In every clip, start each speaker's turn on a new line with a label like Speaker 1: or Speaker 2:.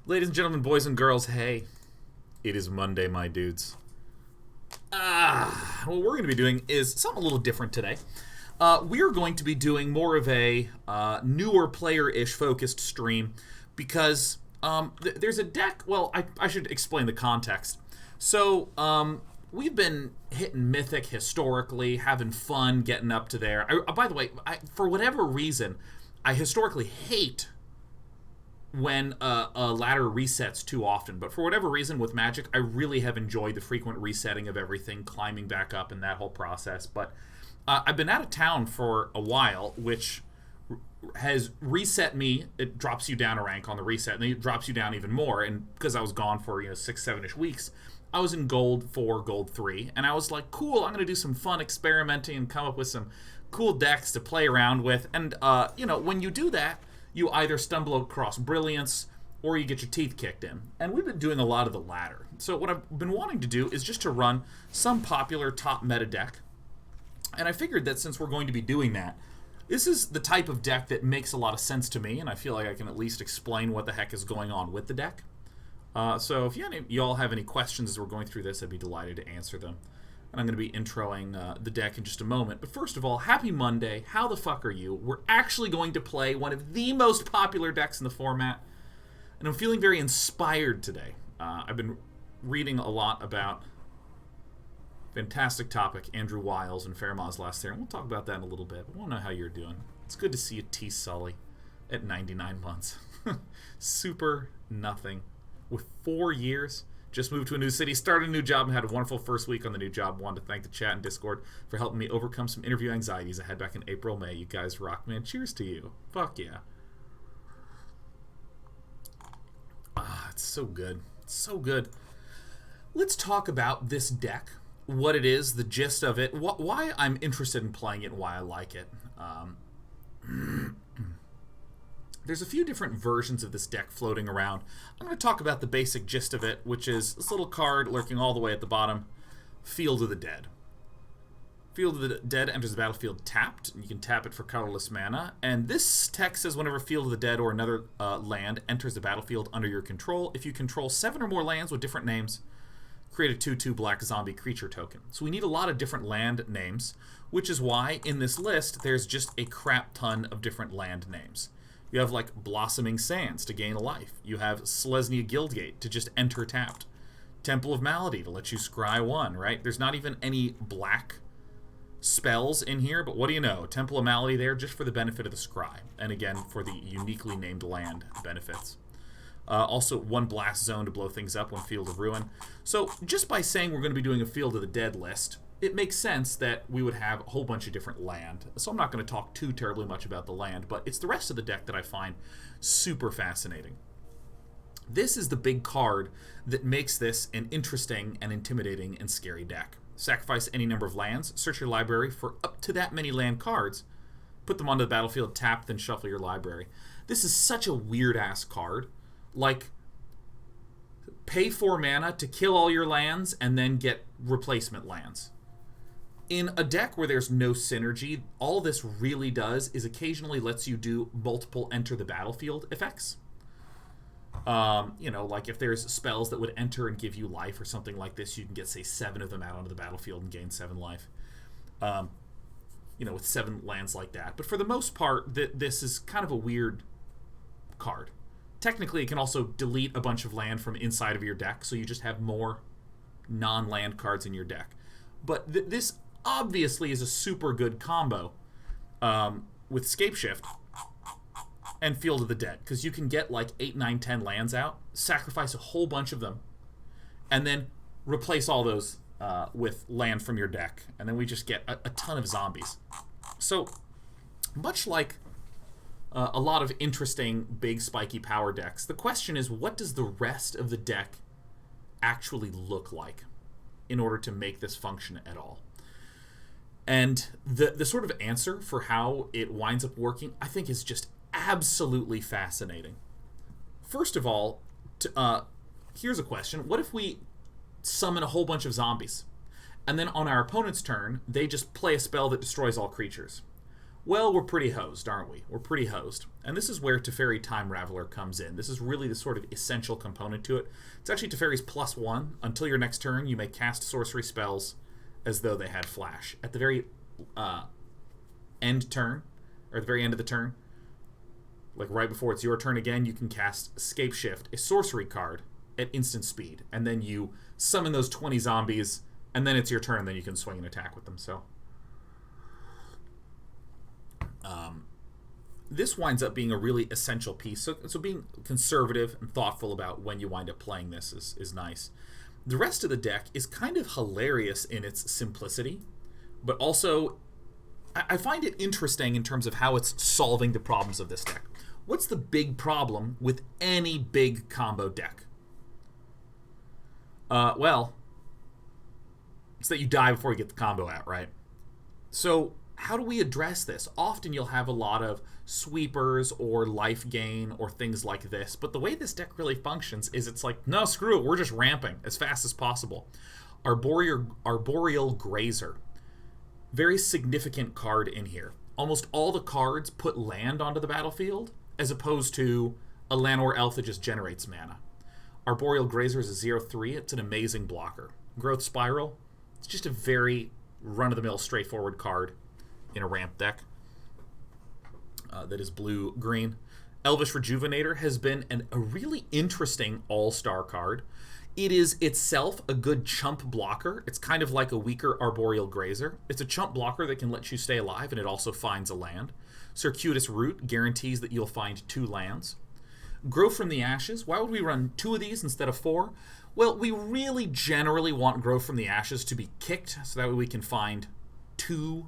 Speaker 1: Ladies and gentlemen, boys and girls, hey, it is Monday, my dudes. What we're going to be doing is something a little different today. We're going to be doing more of a newer player-ish focused stream because there's a deck. Well, I should explain the context. So, we've been hitting Mythic historically, having fun getting up to there. By the way, for whatever reason, I historically hate when a ladder resets too often. But for whatever reason with Magic, I really have enjoyed the frequent resetting of everything, climbing back up and that whole process. But I've been out of town for a while, which has reset me. It drops you down a rank on the reset, and then it drops you down even more. And because I was gone for 6-7ish weeks, I was in Gold 4, Gold 3, and I was like, cool, I'm going to do some fun experimenting and come up with some cool decks to play around with. And, when you do that, you either stumble across brilliance or you get your teeth kicked in. And we've been doing a lot of the latter. So what I've been wanting to do is just to run some popular top meta deck. And I figured that since we're going to be doing that, this is the type of deck that makes a lot of sense to me, and I feel like I can at least explain what the heck is going on with the deck. So if y'all have any questions as we're going through this, I'd be delighted to answer them. And I'm going to be introing the deck in just a moment. But first of all, happy Monday. How the fuck are you? We're actually going to play one of the most popular decks in the format. And I'm feeling very inspired today. I've been reading a lot about fantastic topic, Andrew Wiles and Fairmaw's last year. And we'll talk about that in a little bit. But I want to know how you're doing. It's good to see you, T. Sully, at 99 months. Super nothing. With 4 years. Just moved to a new city, started a new job, and had a wonderful first week on the new job. Wanted to thank the chat and Discord for helping me overcome some interview anxieties I had back in April, May. You guys rock, man. Cheers to you. Fuck yeah. It's so good. It's so good. Let's talk about this deck, what it is, the gist of it, why I'm interested in playing it, and why I like it. There's a few different versions of this deck floating around. I'm going to talk about the basic gist of it, which is this little card lurking all the way at the bottom, Field of the Dead. Field of the Dead enters the battlefield tapped, and you can tap it for colorless mana. And this text says whenever Field of the Dead or another land enters the battlefield under your control, if you control 7 or more lands with different names, create a 2/2 black zombie creature token. So we need a lot of different land names, which is why in this list there's just a crap ton of different land names. You have, like, Blossoming Sands to gain a life. You have Selesnya Guildgate to just enter tapped. Temple of Malady to let you scry 1, right? There's not even any black spells in here, but what do you know? Temple of Malady there just for the benefit of the scry. And again, for the uniquely named land benefits. Also, 1 blast zone to blow things up, 1 Field of Ruin. So, just by saying we're going to be doing a Field of the Dead list, it makes sense that we would have a whole bunch of different land. So I'm not going to talk too terribly much about the land, but it's the rest of the deck that I find super fascinating. This is the big card that makes this an interesting and intimidating and scary deck. Sacrifice any number of lands, search your library for up to that many land cards, put them onto the battlefield, tap, then shuffle your library. This is such a weird-ass card. Like, pay 4 mana to kill all your lands and then get replacement lands. In a deck where there's no synergy, all this really does is occasionally lets you do multiple enter the battlefield effects. Like if there's spells that would enter and give you life or something like this, you can get, say, 7 of them out onto the battlefield and gain 7 life. With 7 lands like that. But for the most part, this is kind of a weird card. Technically, it can also delete a bunch of land from inside of your deck, so you just have more non-land cards in your deck. But this obviously is a super good combo with Scapeshift and Field of the Dead, because you can get like 8, 9, 10 lands out, sacrifice a whole bunch of them, and then replace all those with land from your deck, and then we just get a ton of zombies. So, much like a lot of interesting big spiky power decks, the question is, what does the rest of the deck actually look like in order to make this function at all? And the sort of answer for how it winds up working, I think, is just absolutely fascinating. First of all, here's a question. What if we summon a whole bunch of zombies, and then on our opponent's turn, they just play a spell that destroys all creatures? Well, we're pretty hosed, aren't we? We're pretty hosed. And this is where Teferi Time Raveler comes in. This is really the sort of essential component to it. It's actually Teferi's +1. Until your next turn, you may cast sorcery spells as though they had flash. At the very end turn, or at the very end of the turn, like right before it's your turn again, you can cast Scapeshift, a sorcery card, at instant speed. And then you summon those 20 zombies, and then it's your turn, and then you can swing and attack with them. So this winds up being a really essential piece. So being conservative and thoughtful about when you wind up playing this is nice. The rest of the deck is kind of hilarious in its simplicity, but also I find it interesting in terms of how it's solving the problems of this deck. What's the big problem with any big combo deck? Well, it's that you die before you get the combo out, right? So how do we address this? Often you'll have a lot of sweepers or life gain or things like this, but the way this deck really functions is it's like, no, screw it, we're just ramping as fast as possible. Arboreal Grazer. Very significant card in here. Almost all the cards put land onto the battlefield, as opposed to a Llanowar Elf that just generates mana. Arboreal Grazer is a 0/3. It's an amazing blocker. Growth Spiral. It's just a very run-of-the-mill, straightforward card in a ramp deck that is blue-green. Elvish Rejuvenator has been a really interesting all-star card. It is itself a good chump blocker. It's kind of like a weaker Arboreal Grazer. It's a chump blocker that can let you stay alive, and it also finds a land. Circuitous Route guarantees that you'll find 2 lands. Grow from the Ashes. Why would we run 2 of these instead of 4? Well, we really generally want Grow from the Ashes to be kicked, so that way we can find 2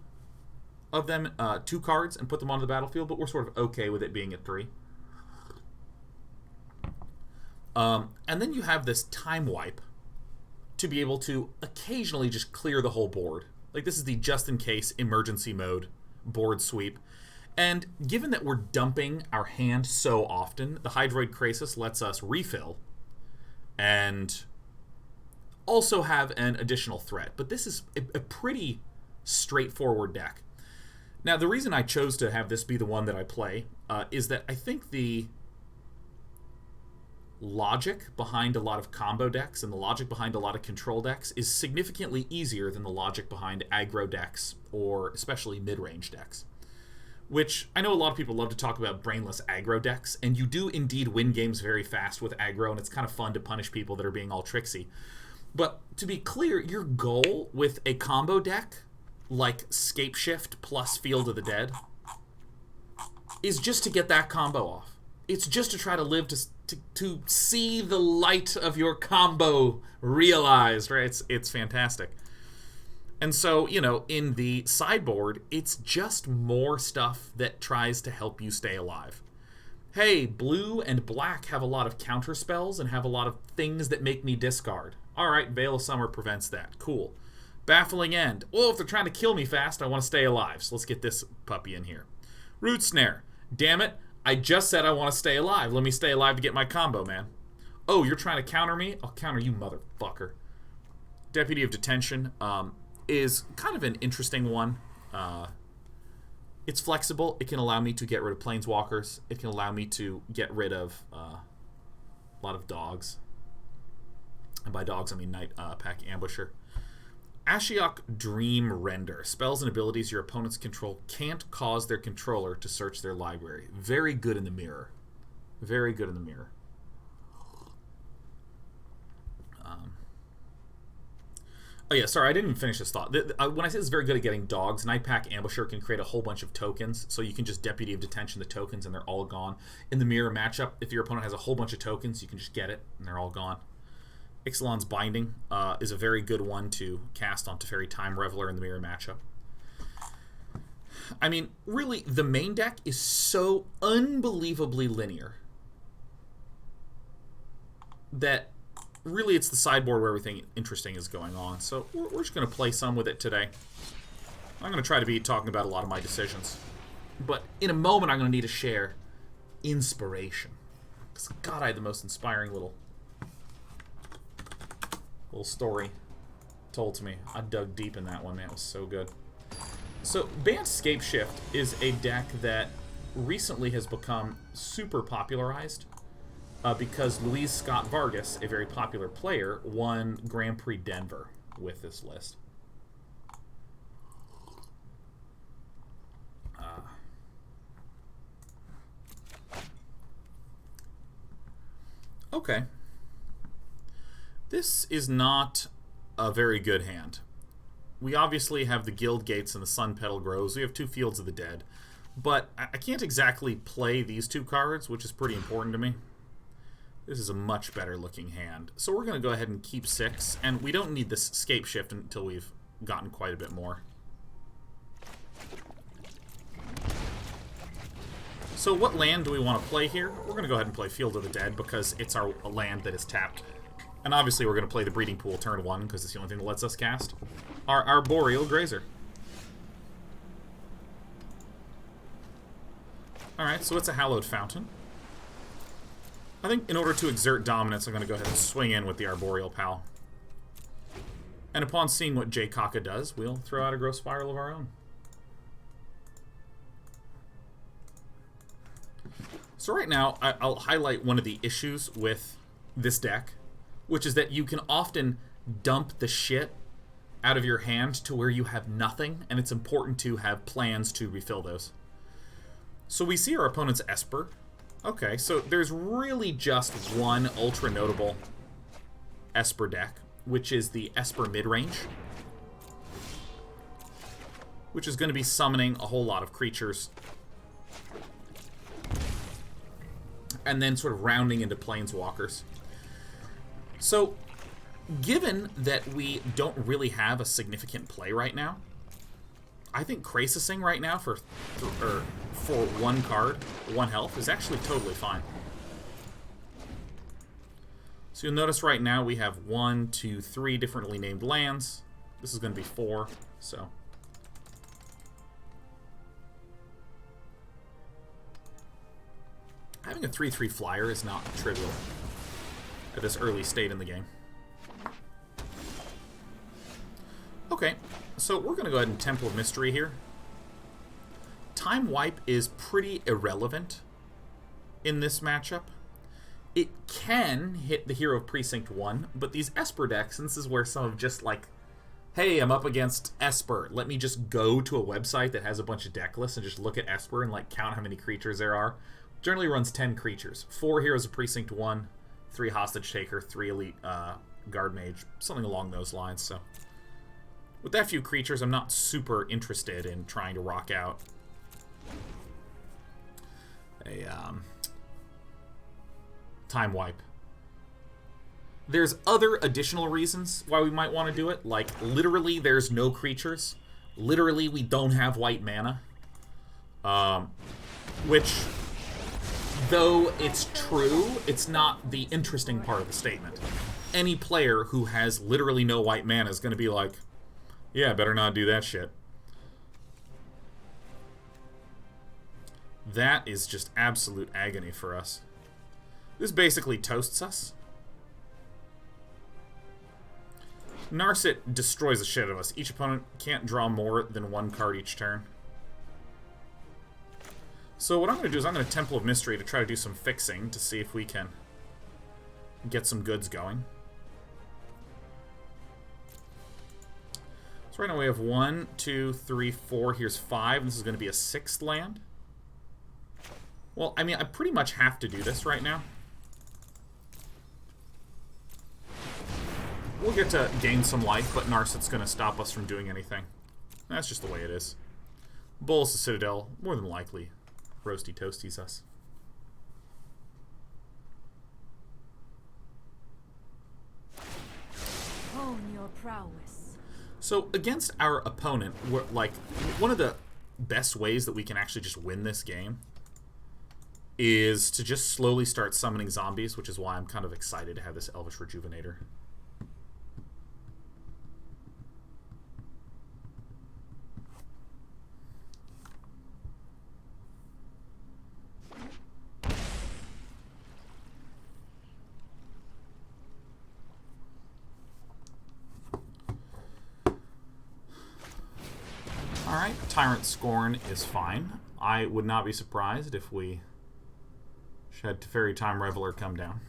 Speaker 1: of them, 2 cards, and put them onto the battlefield, but we're sort of okay with it being at 3. And then you have this time wipe to be able to occasionally just clear the whole board. Like, this is the just-in-case emergency mode board sweep. And given that we're dumping our hand so often, the Hydroid Krasis lets us refill and also have an additional threat. But this is a pretty straightforward deck. Now, the reason I chose to have this be the one that I play is that I think the logic behind a lot of combo decks and the logic behind a lot of control decks is significantly easier than the logic behind aggro decks, or especially mid-range decks. Which, I know a lot of people love to talk about brainless aggro decks, and you do indeed win games very fast with aggro, and it's kind of fun to punish people that are being all tricksy. But to be clear, your goal with a combo deck like Scapeshift plus Field of the Dead is just to get that combo off. It's just to try to live to see the light of your combo realized, right? It's fantastic. And so, you know, in the sideboard, it's just more stuff that tries to help you stay alive. Hey, blue and black have a lot of counter spells and have a lot of things that make me discard. All right, Veil of Summer prevents that. Cool. Baffling End. Well, if they're trying to kill me fast, I want to stay alive. So let's get this puppy in here. Root Snare. Damn it. I just said I want to stay alive. Let me stay alive to get my combo, man. Oh, you're trying to counter me? I'll counter you, motherfucker. Deputy of Detention is kind of an interesting one. It's flexible. It can allow me to get rid of planeswalkers. It can allow me to get rid of a lot of dogs. And by dogs, I mean Night Pack Ambusher. Ashiok Dream Render. Spells and abilities your opponents control can't cause their controller to search their library. Very good in the mirror. Very good in the mirror. Oh yeah, sorry, I didn't even finish this thought. When I say it's very good at getting dogs, Night Pack Ambusher can create a whole bunch of tokens, so you can just Deputy of Detention the tokens and they're all gone. In the mirror matchup, if your opponent has a whole bunch of tokens, you can just get it and they're all gone. Ixalan's Binding is a very good one to cast on Teferi Time Raveler in the mirror matchup. I mean, really, the main deck is so unbelievably linear that really it's the sideboard where everything interesting is going on. So we're just going to play some with it today. I'm going to try to be talking about a lot of my decisions. But in a moment, I'm going to need to share inspiration. Because, God, I had the most inspiring little story told to me. I dug deep in that one, man. It was so good. So, Bant Scapeshift is a deck that recently has become super popularized because Louise Scott Vargas, a very popular player, won Grand Prix Denver with this list. Okay. This is not a very good hand. We obviously have the Guildgates and the Sunpetal Groves. We have 2 Fields of the Dead. But I can't exactly play these 2 cards, which is pretty important to me. This is a much better looking hand. So we're going to go ahead and keep 6. And we don't need this Scapeshift until we've gotten quite a bit more. So what land do we want to play here? We're going to go ahead and play Field of the Dead because it's our land that is tapped. And obviously we're going to play the Breeding Pool turn 1 because it's the only thing that lets us cast our Arboreal Grazer. Alright, so it's a Hallowed Fountain. I think in order to exert dominance, I'm going to go ahead and swing in with the Arboreal Pal. And upon seeing what J. Kaka does, we'll throw out a Growth Spiral of our own. So right now, I'll highlight one of the issues with this deck, which is that you can often dump the shit out of your hand to where you have nothing, and it's important to have plans to refill those. So we see our opponent's Esper. Okay, so there's really just one ultra notable Esper deck, which is the Esper midrange, which is going to be summoning a whole lot of creatures and then sort of rounding into planeswalkers. So, given that we don't really have a significant play right now, I think Krasising right now for 1 card, 1 health, is actually totally fine. So you'll notice right now we have 1, 2, 3 differently named lands. This is going to be 4, so... Having a 3/3 flyer is not trivial at this early state in the game. Okay, so we're going to go ahead and Temple of Mystery here. Time Wipe is pretty irrelevant in this matchup. It can hit the Hero of Precinct 1, but these Esper decks, and this is where some of just like, hey, I'm up against Esper, let me just go to a website that has a bunch of deck lists and just look at Esper and like count how many creatures there are. Generally runs 10 creatures. 4 Heroes of Precinct 1, 3 Hostage Taker, 3 Elite Guard Mage, something along those lines. So, with that few creatures, I'm not super interested in trying to rock out a Time Wipe. There's other additional reasons why we might want to do it, like literally there's no creatures. Literally we don't have white mana. Which... though it's true, it's not the interesting part of the statement. Any player who has literally no white mana is going to be like, yeah, better not do that shit. That is just absolute agony for us. This basically toasts us. Narset destroys the shit out of us. Each opponent can't draw more than 1 card each turn. So what I'm going to do is I'm going to Temple of Mystery to try to do some fixing to see if we can get some goods going. So right now we have 1, 2, 3, 4. Here's 5. This is going to be a 6th land. Well, I mean, I pretty much have to do this right now. We'll get to gain some life, but Narset's going to stop us from doing anything. That's just the way it is. Bolas the Citadel, more than likely. Roasty toasties us.
Speaker 2: Hone your prowess.
Speaker 1: So against our opponent, we're, like, one of the best ways that we can actually just win this game is to just slowly start summoning zombies, which is why I'm kind of excited to have this Elvish Rejuvenator. Alright, Tyrant Scorn is fine. I would not be surprised if we had Teferi Time Raveler come down.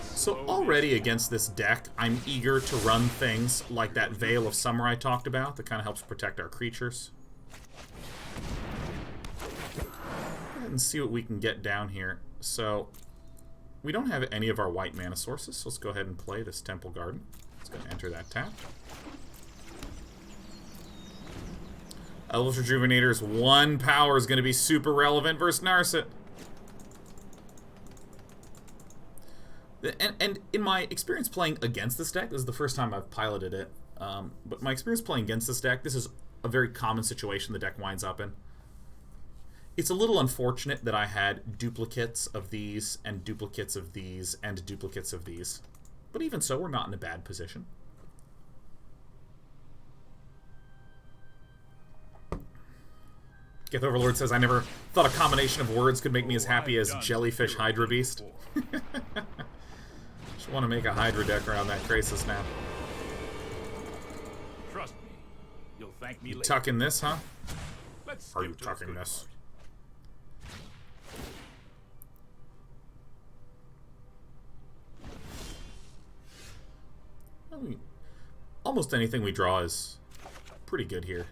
Speaker 1: So already against this deck, I'm eager to run things like that Veil of Summer I talked about that kind of helps protect our creatures. Go ahead and see what we can get down here. So we don't have any of our white mana sources, so let's go ahead and play this Temple Garden. Let's go enter that tap. Elvish Rejuvenator's 1 power is going to be super relevant versus Narset. And in my experience playing against this deck, this is the first time I've piloted it, but my experience playing against this deck, this is a very common situation the deck winds up in. It's a little unfortunate that I had duplicates of these, and duplicates of these, and duplicates of these. But even so, we're not in a bad position. Geth Overlord says, I never thought a combination of words could make me as happy as Jellyfish Hydra Beast. Just want to make a Hydra deck around that Krasis now.
Speaker 3: Trust me, you'll thank me
Speaker 1: You
Speaker 3: later.
Speaker 1: tucking this, huh?
Speaker 3: Let's
Speaker 1: Are you
Speaker 3: skip to the
Speaker 1: tucking
Speaker 3: good
Speaker 1: this?
Speaker 3: part.
Speaker 1: I mean, almost anything we draw is pretty good here.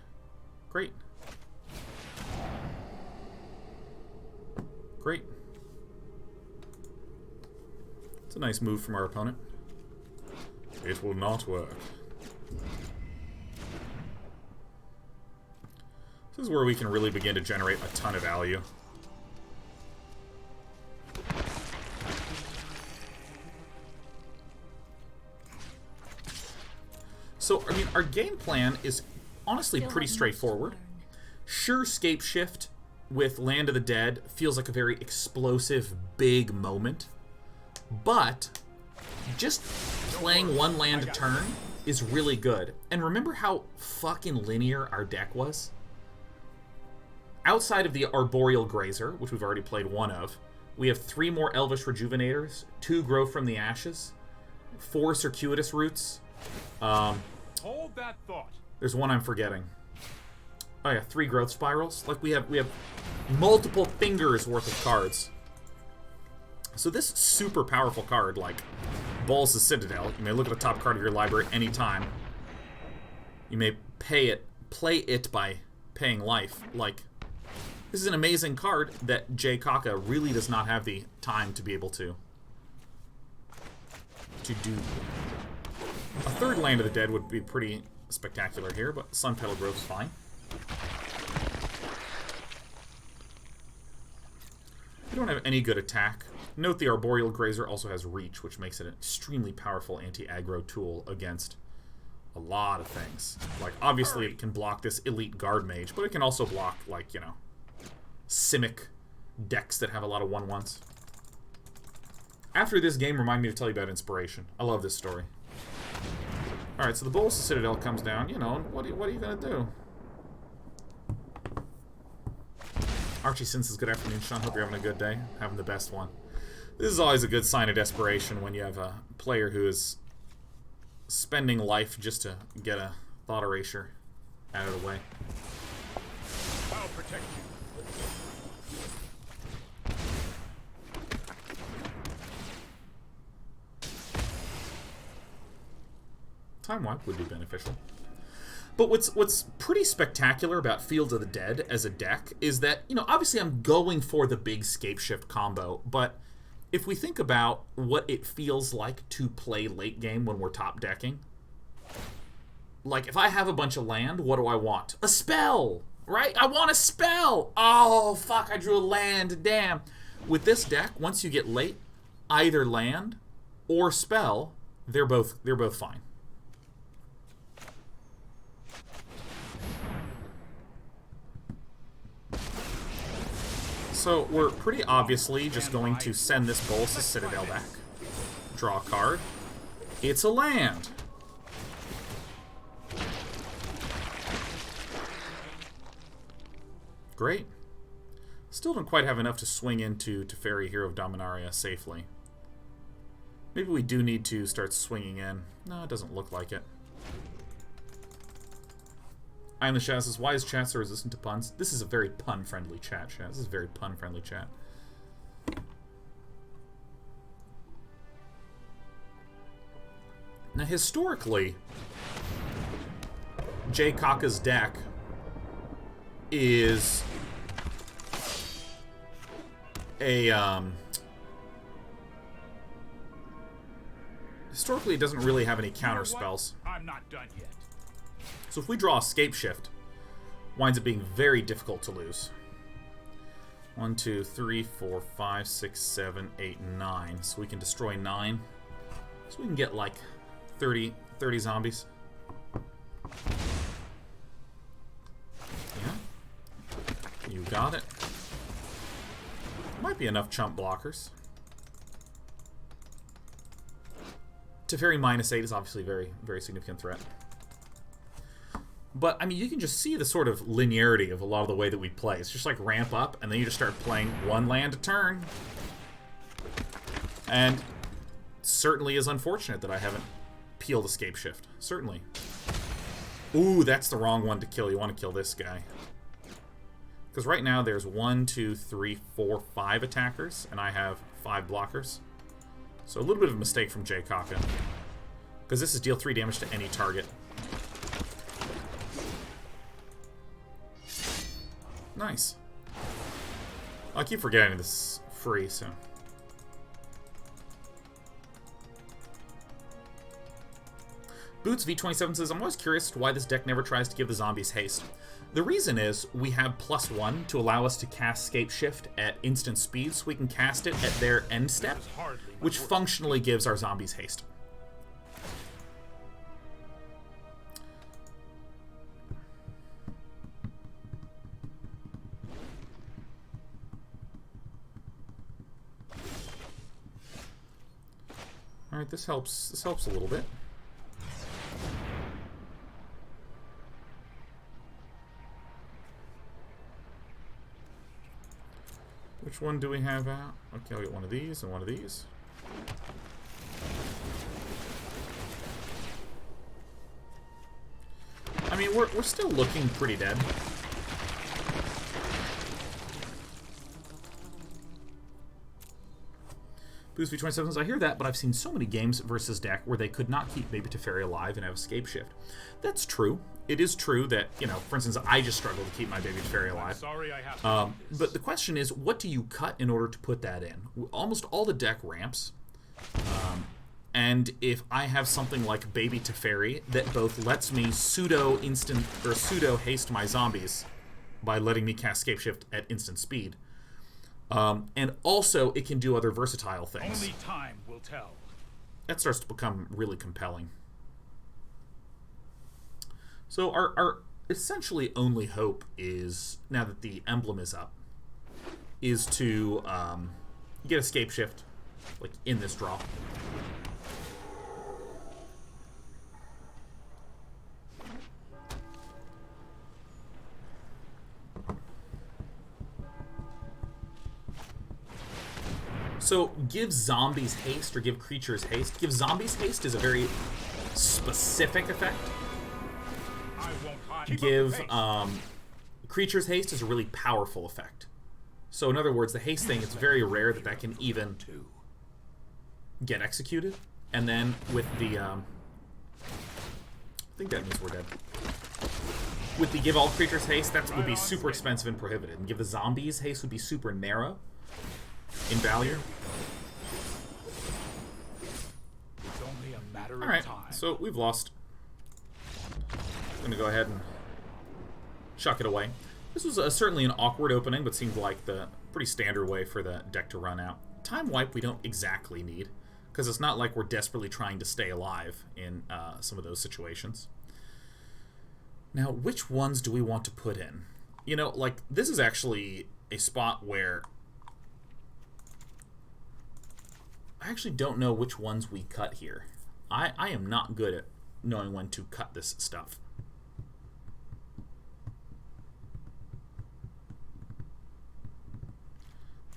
Speaker 1: Great. Great. It's a nice move from our opponent. It will not work. This is where we can really begin to generate a ton of value. So, I mean, our game plan is honestly pretty straightforward. Sure, Scapeshift with Land of the Dead feels like a very explosive, big moment. But just playing one land a turn is really good. And remember how fucking linear our deck was? Outside of the Arboreal Grazer, which we've already played 1 of, we have 3 more Elvish Rejuvenators, 2 Grow from the Ashes, 4 Circuitous Routes.
Speaker 3: Hold that thought.
Speaker 1: There's one I'm forgetting. Oh yeah, 3 Growth Spirals. Like we have multiple fingers worth of cards. So this super powerful card, like Balls the Citadel, you may look at the top card of your library anytime. You may play it by paying life. Like, this is an amazing card that Jay Kaka really does not have the time to be able to do. A 3rd Land of the Dead would be pretty spectacular here, but Sunpetal Grove is fine. We don't have any good attack. Note the Arboreal Grazer also has Reach, which makes it an extremely powerful anti-aggro tool against a lot of things. Like, obviously it can block this elite guard mage, but it can also block, like, you know, Simic decks that have a lot of 1/1s. After this game, remind me to tell you about Inspiration. I love this story. Alright, so the Bolus Citadel comes down, you know, what are you gonna do? Archie Sin says, good afternoon, Sean. Hope you're having a good day. Having the best one. This is always a good sign of desperation when you have a player who is spending life just to get a thought erasure out of the way.
Speaker 3: I'll protect you.
Speaker 1: Time Wipe would be beneficial. But what's pretty spectacular about Field of the Dead as a deck is that, you know, obviously I'm going for the big Scapeshift combo, but if we think about what it feels like to play late game when we're top decking, like, if I have a bunch of land, what do I want? A spell, right? I want a spell! Oh, fuck, I drew a land, damn. With this deck, once you get late, either land or spell, they're both fine. So we're pretty obviously just going to send this Bolus Citadel back. Draw a card. It's a land. Great. Still don't quite have enough to swing into Teferi, Hero of Dominaria safely. Maybe we do need to start swinging in. No, it doesn't look like it. I am the chat says, why is chat so resistant to puns? This is a very pun-friendly chat. This is a very pun-friendly chat. Now, historically, Jay Kaka's deck is a, historically, it doesn't really have any counter spells.
Speaker 3: I'm not done yet.
Speaker 1: So if we draw a Scapeshift, winds up being very difficult to lose. 1, 2, 3, 4, 5, 6, 7, 8, 9. So we can destroy 9. So we can get like 30 zombies. Yeah. You got it. Might be enough chump blockers. Teferi -8 is obviously a very, very significant threat. But, I mean, you can just see the sort of linearity of a lot of the way that we play. It's just like ramp up, and then you just start playing one land a turn. And certainly is unfortunate that I haven't peeled a Scapeshift. Certainly. Ooh, that's the wrong one to kill. You want to kill this guy. Because right now there's 1, 2, 3, 4, 5 attackers, and I have 5 blockers. So a little bit of a mistake from Jay Kaka. Because this is deal 3 damage to any target. Nice. I keep forgetting this is free, so... Boots V27 says, I'm always curious as to why this deck never tries to give the zombies haste. The reason is, we have +1 to allow us to cast Scapeshift at instant speed, so we can cast it at their end step, which functionally gives our zombies haste. Alright, this helps a little bit. Which one do we have out? Okay, I'll get one of these and one of these. I mean, we're still looking pretty dead. Boost V27 says, I hear that, but I've seen so many games versus deck where they could not keep Baby Teferi alive and have a Scapeshift. That's true. It is true that, you know, for instance, I just struggle to keep my Baby Teferi alive.
Speaker 3: Sorry, I have to
Speaker 1: but the question is, what do you cut in order to put that in? Almost all the deck ramps. And if I have something like Baby Teferi that both lets me pseudo haste my zombies by letting me cast Scapeshift at instant speed, and also it can do other versatile things.
Speaker 3: Only time will tell.
Speaker 1: That starts to become really compelling. So our essentially only hope is, now that the emblem is up, is to get a Scapeshift, like, in this draw. So, give zombies haste or give creatures haste. Give zombies haste is a very specific effect.
Speaker 3: I won't hide.
Speaker 1: Give creatures haste is a really powerful effect. So, in other words, the haste thing, it's very rare that that can even get executed. And then with the... I think that means we're dead. With the give all creatures haste, that would be super expensive and prohibited. And give the zombies haste would be super narrow in value.
Speaker 3: It's only a matter
Speaker 1: Alright,
Speaker 3: of time.
Speaker 1: so we've lost. I'm going to go ahead and chuck it away. This was certainly an awkward opening, but seemed like the pretty standard way for the deck to run out. Time wipe we don't exactly need, because it's not like we're desperately trying to stay alive in some of those situations. Now, which ones do we want to put in? You know, like, this is actually a spot where I actually don't know which ones we cut here. I am not good at knowing when to cut this stuff.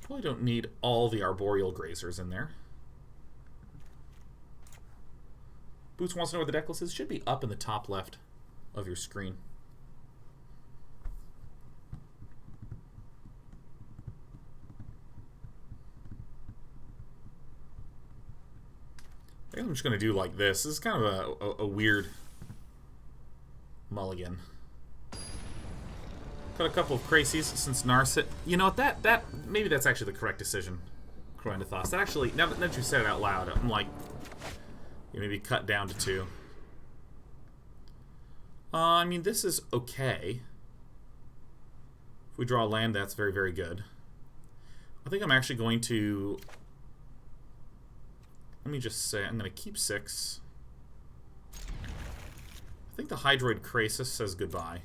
Speaker 1: Probably don't need all the Arboreal Grazers in there. Boots wants to know where the deck list is. Should be up in the top left of your screen. I think I'm just going to do like this. This is kind of a weird mulligan. Cut a couple of Krasis since Narset. You know what? That maybe that's actually the correct decision. That actually, now that you said it out loud, I'm like, yeah, maybe cut down to 2. I mean, this is okay. If we draw a land, that's very, very good. I think I'm actually going to... Let me just say, I'm going to keep 6. I think the Hydroid Krasis says goodbye.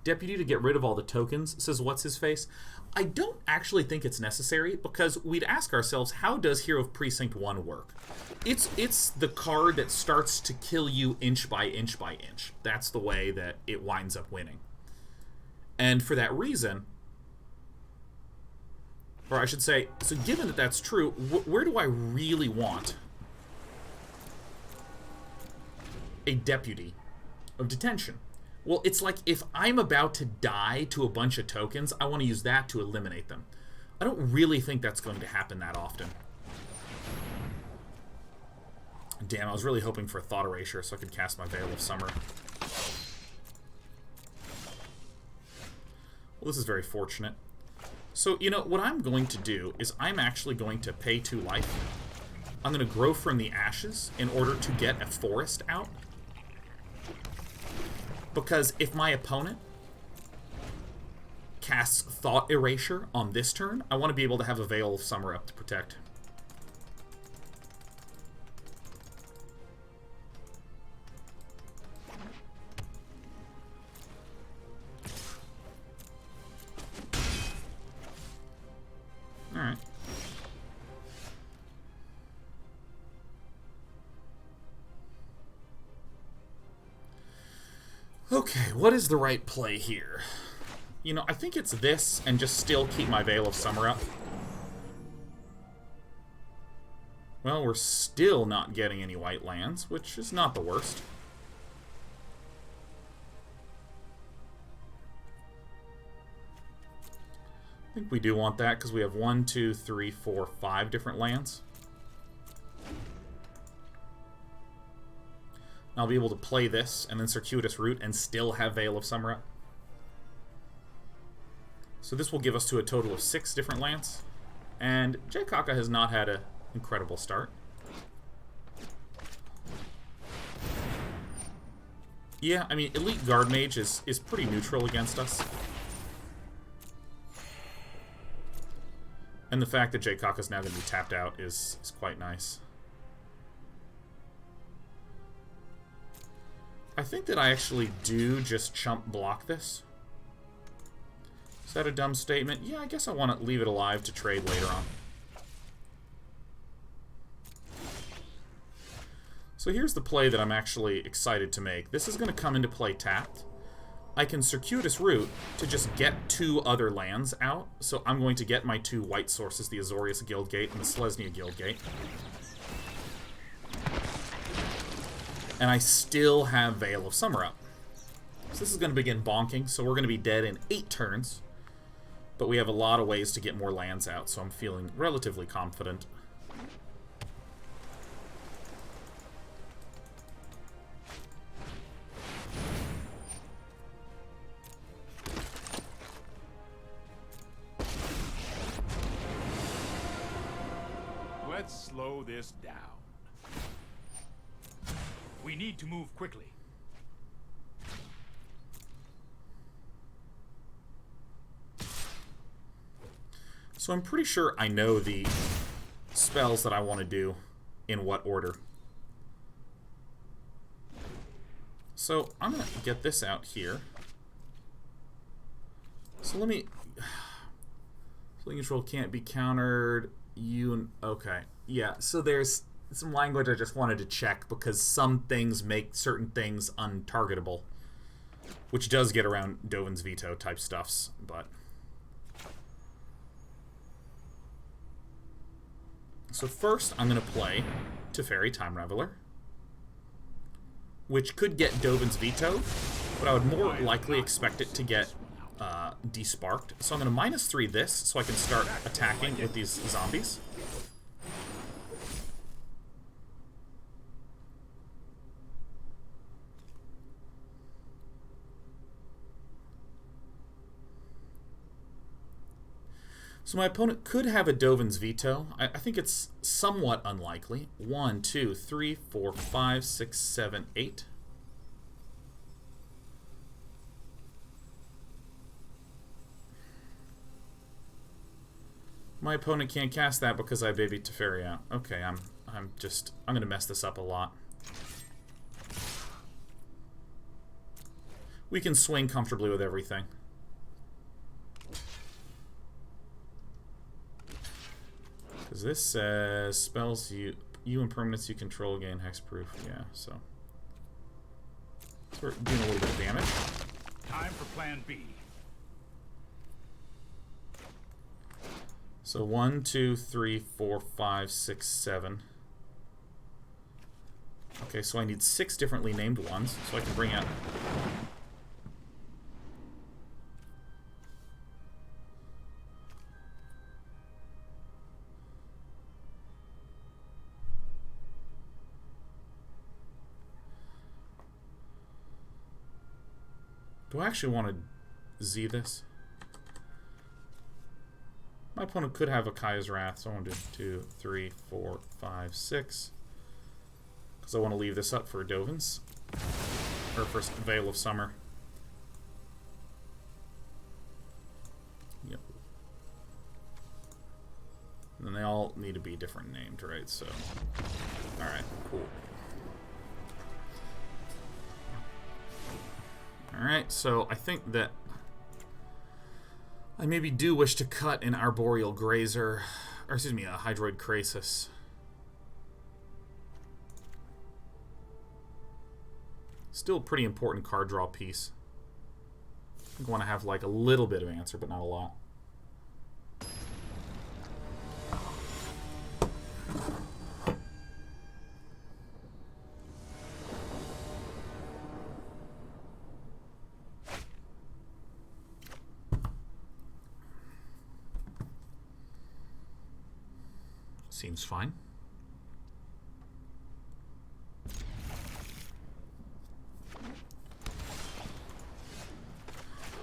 Speaker 1: Deputy to get rid of all the tokens, says what's his face. I don't actually think it's necessary, because we'd ask ourselves, how does Hero of Precinct 1 work? It's the card that starts to kill you inch by inch by inch. That's the way that it winds up winning. And for that reason, or I should say, so given that that's true, where do I really want a deputy of detention? Well, it's like if I'm about to die to a bunch of tokens, I want to use that to eliminate them. I don't really think that's going to happen that often. Damn, I was really hoping for a Thought Erasure so I could cast my Veil of Summer. Well, this is very fortunate. So, you know, what I'm going to do is I'm actually going to pay 2 life. I'm going to grow from the ashes in order to get a forest out. Because if my opponent casts Thought Erasure on this turn, I want to be able to have a Veil of Summer up to protect. Alright. Okay, what is the right play here? You know, I think it's this and just still keep my Veil of Summer up. Well, we're still not getting any white lands, which is not the worst. I think we do want that because we have 1, 2, 3, 4, 5 different lands. I'll be able to play this and then Circuitous Route and still have Veil of Summer up. So this will give us to a total of 6 different lands. And Jaykaka has not had an incredible start. Yeah, I mean, Elite Guard Mage is pretty neutral against us. And the fact that Jaykaka's now going to be tapped out is quite nice. I think that I actually do just chump block this. Is that a dumb statement? Yeah, I guess I want to leave it alive to trade later on. So here's the play that I'm actually excited to make. This is going to come into play tapped. I can Circuitous Route to just get 2 other lands out. So I'm going to get my 2 white sources, the Azorius Guildgate and the Selesnya Guildgate. And I still have Veil of Summer up. So this is going to begin bonking, so we're going to be dead in 8 turns. But we have a lot of ways to get more lands out, so I'm feeling relatively confident.
Speaker 3: Let's slow this down. We need to move quickly.
Speaker 1: So I'm pretty sure I know the spells that I want to do in what order. So I'm going to get this out here. So let me... Fleeing control can't be countered. Okay. Yeah, so there's some language I just wanted to check because some things make certain things untargetable. Which does get around Dovin's veto type stuffs, but... So first, I'm going to play Teferi, Time Raveler, which could get Dovin's Veto, but I would more likely expect it to get desparked. So I'm going to -3 this, so I can start attacking with these zombies. So my opponent could have a Dovin's Veto. I think it's somewhat unlikely. 1, 2, 3, 4, 5, 6, 7, 8. My opponent can't cast that because I baby Teferi out. Okay, I'm gonna mess this up a lot. We can swing comfortably with everything. Because this says spells you and permanents you control gain hexproof. Yeah, so we're doing a little bit of damage.
Speaker 3: Time for plan B.
Speaker 1: So 1, 2, 3, 4, 5, 6, 7. Okay, so I need 6 differently named ones, so I can bring out. Do I actually want to Z this? My opponent could have a Kaya's Wrath, so I want to do 2, 3, 4, 5, 6. Because I want to leave this up for Dovin's. Or for Veil of Summer. Yep. And then they all need to be different named, right? So, alright, cool. Alright, so I think that I maybe do wish to cut an Arboreal Grazer, or excuse me, a Hydroid Krasis. Still a pretty important card draw piece. I think I want to have like a little bit of answer, but not a lot. Seems fine.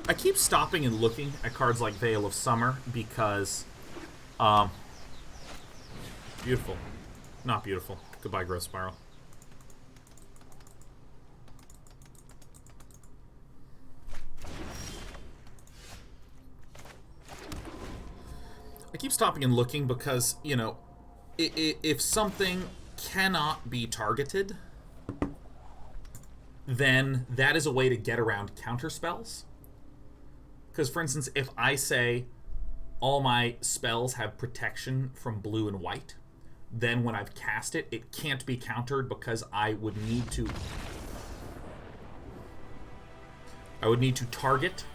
Speaker 1: I keep stopping and looking at cards like Veil of Summer because, beautiful. Not beautiful. Goodbye, Growth Spiral. I keep stopping and looking because, you know, if something cannot be targeted, then that is a way to get around counter spells. Because, for instance, if I say all my spells have protection from blue and white, then when I've cast it, it can't be countered because I would need to target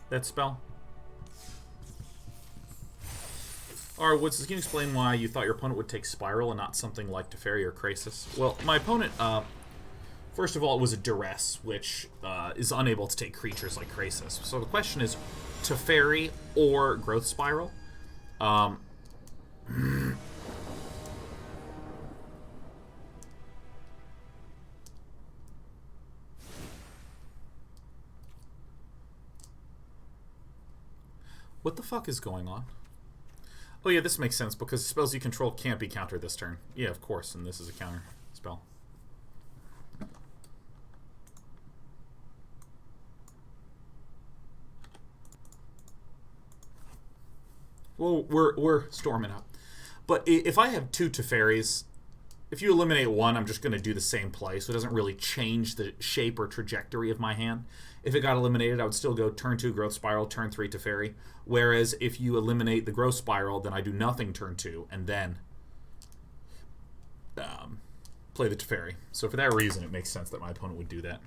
Speaker 1: that spell. Or can you explain why you thought your opponent would take Spiral and not something like Teferi or Krasis? Well, my opponent, first of all, it was a Duress, which is unable to take creatures like Krasis. So the question is, Teferi or Growth Spiral? What the fuck is going on? Oh yeah, this makes sense, because spells you control can't be countered this turn. Yeah, of course, and this is a counter spell. Well, we're storming up. But if I have 2 Teferis, if you eliminate one, I'm just going to do the same play, so it doesn't really change the shape or trajectory of my hand. If it got eliminated, I would still go turn 2 Growth Spiral, turn 3 Teferi. Whereas if you eliminate the Growth Spiral, then I do nothing turn 2, and then play the Teferi. So for that reason, it makes sense that my opponent would do that.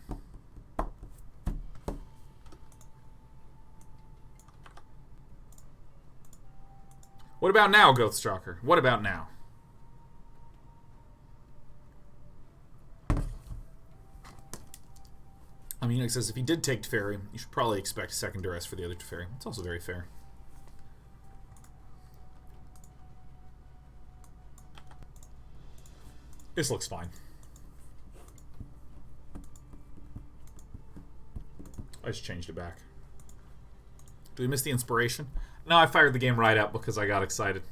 Speaker 1: What about now, Ghoststalker? What about now? I mean, it says if he did take Teferi, you should probably expect a second duress for the other Teferi. It's also very fair. This looks fine. I just changed it back. Do we miss the inspiration? No, I fired the game right up because I got excited.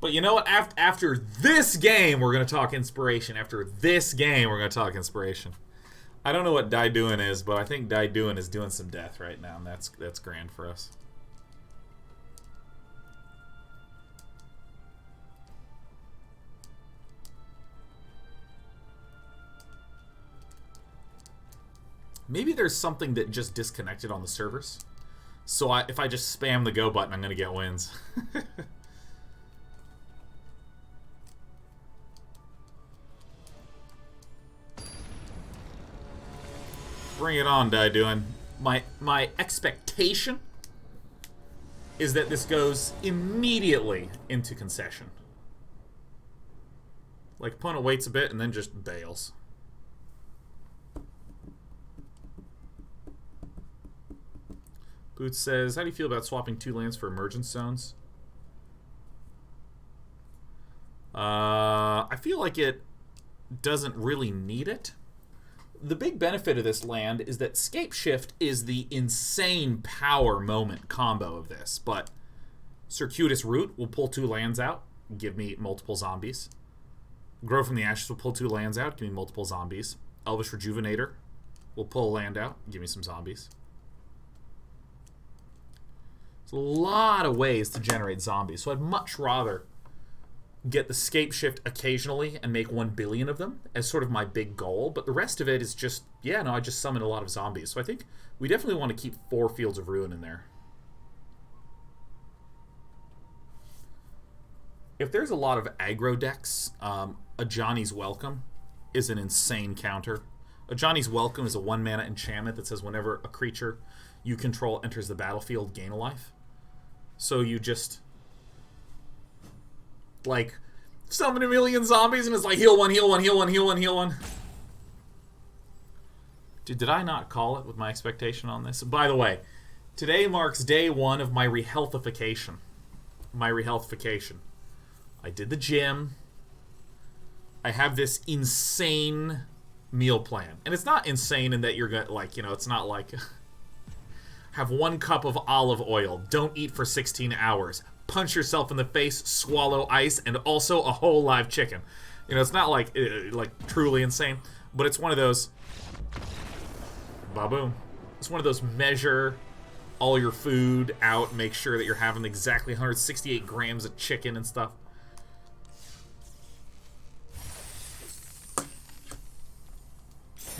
Speaker 1: But you know what? After this game, we're going to talk inspiration. After this game, we're going to talk inspiration. I don't know what Daiduin is, but I think Daiduin is doing some death right now, and that's grand for us. Maybe there's something that just disconnected on the servers. So if I just spam the go button, I'm going to get wins. Bring it on, Daiduin. My expectation is that this goes immediately into concession. Like, opponent waits a bit and then just bails. Boots says, how do you feel about swapping 2 lands for emergence zones? I feel like it doesn't really need it. The big benefit of this land is that Scapeshift is the insane power moment combo of this, but Circuitous Route will pull 2 lands out, give me multiple zombies. Grow from the Ashes will pull 2 lands out, give me multiple zombies. Elvish Rejuvenator will pull a land out, give me some zombies. There's a lot of ways to generate zombies, so I'd much rather get the Scapeshift occasionally and make 1 billion of them as sort of my big goal, but the rest of it is just, yeah, no, I just summon a lot of zombies. So I think we definitely want to keep 4 Fields of Ruin in there. If there's a lot of aggro decks, a Johnny's Welcome is an insane counter. A Johnny's Welcome is a 1-mana enchantment that says whenever a creature you control enters the battlefield, gain a life. So you just, like, summon a million zombies and it's like heal 1, heal 1, heal 1, heal 1, heal 1. Dude, did I not call it with my expectation on this? By the way, today marks day 1 of my rehealthification. I did the gym. I have this insane meal plan. And it's not insane in that you're gonna, like, you know, it's not like have 1 cup of olive oil, don't eat for 16 hours, punch yourself in the face, swallow ice, and also a whole live chicken. You know, it's not like truly insane, but it's one of those, ba-boom. It's one of those measure all your food out, make sure that you're having exactly 168 grams of chicken and stuff.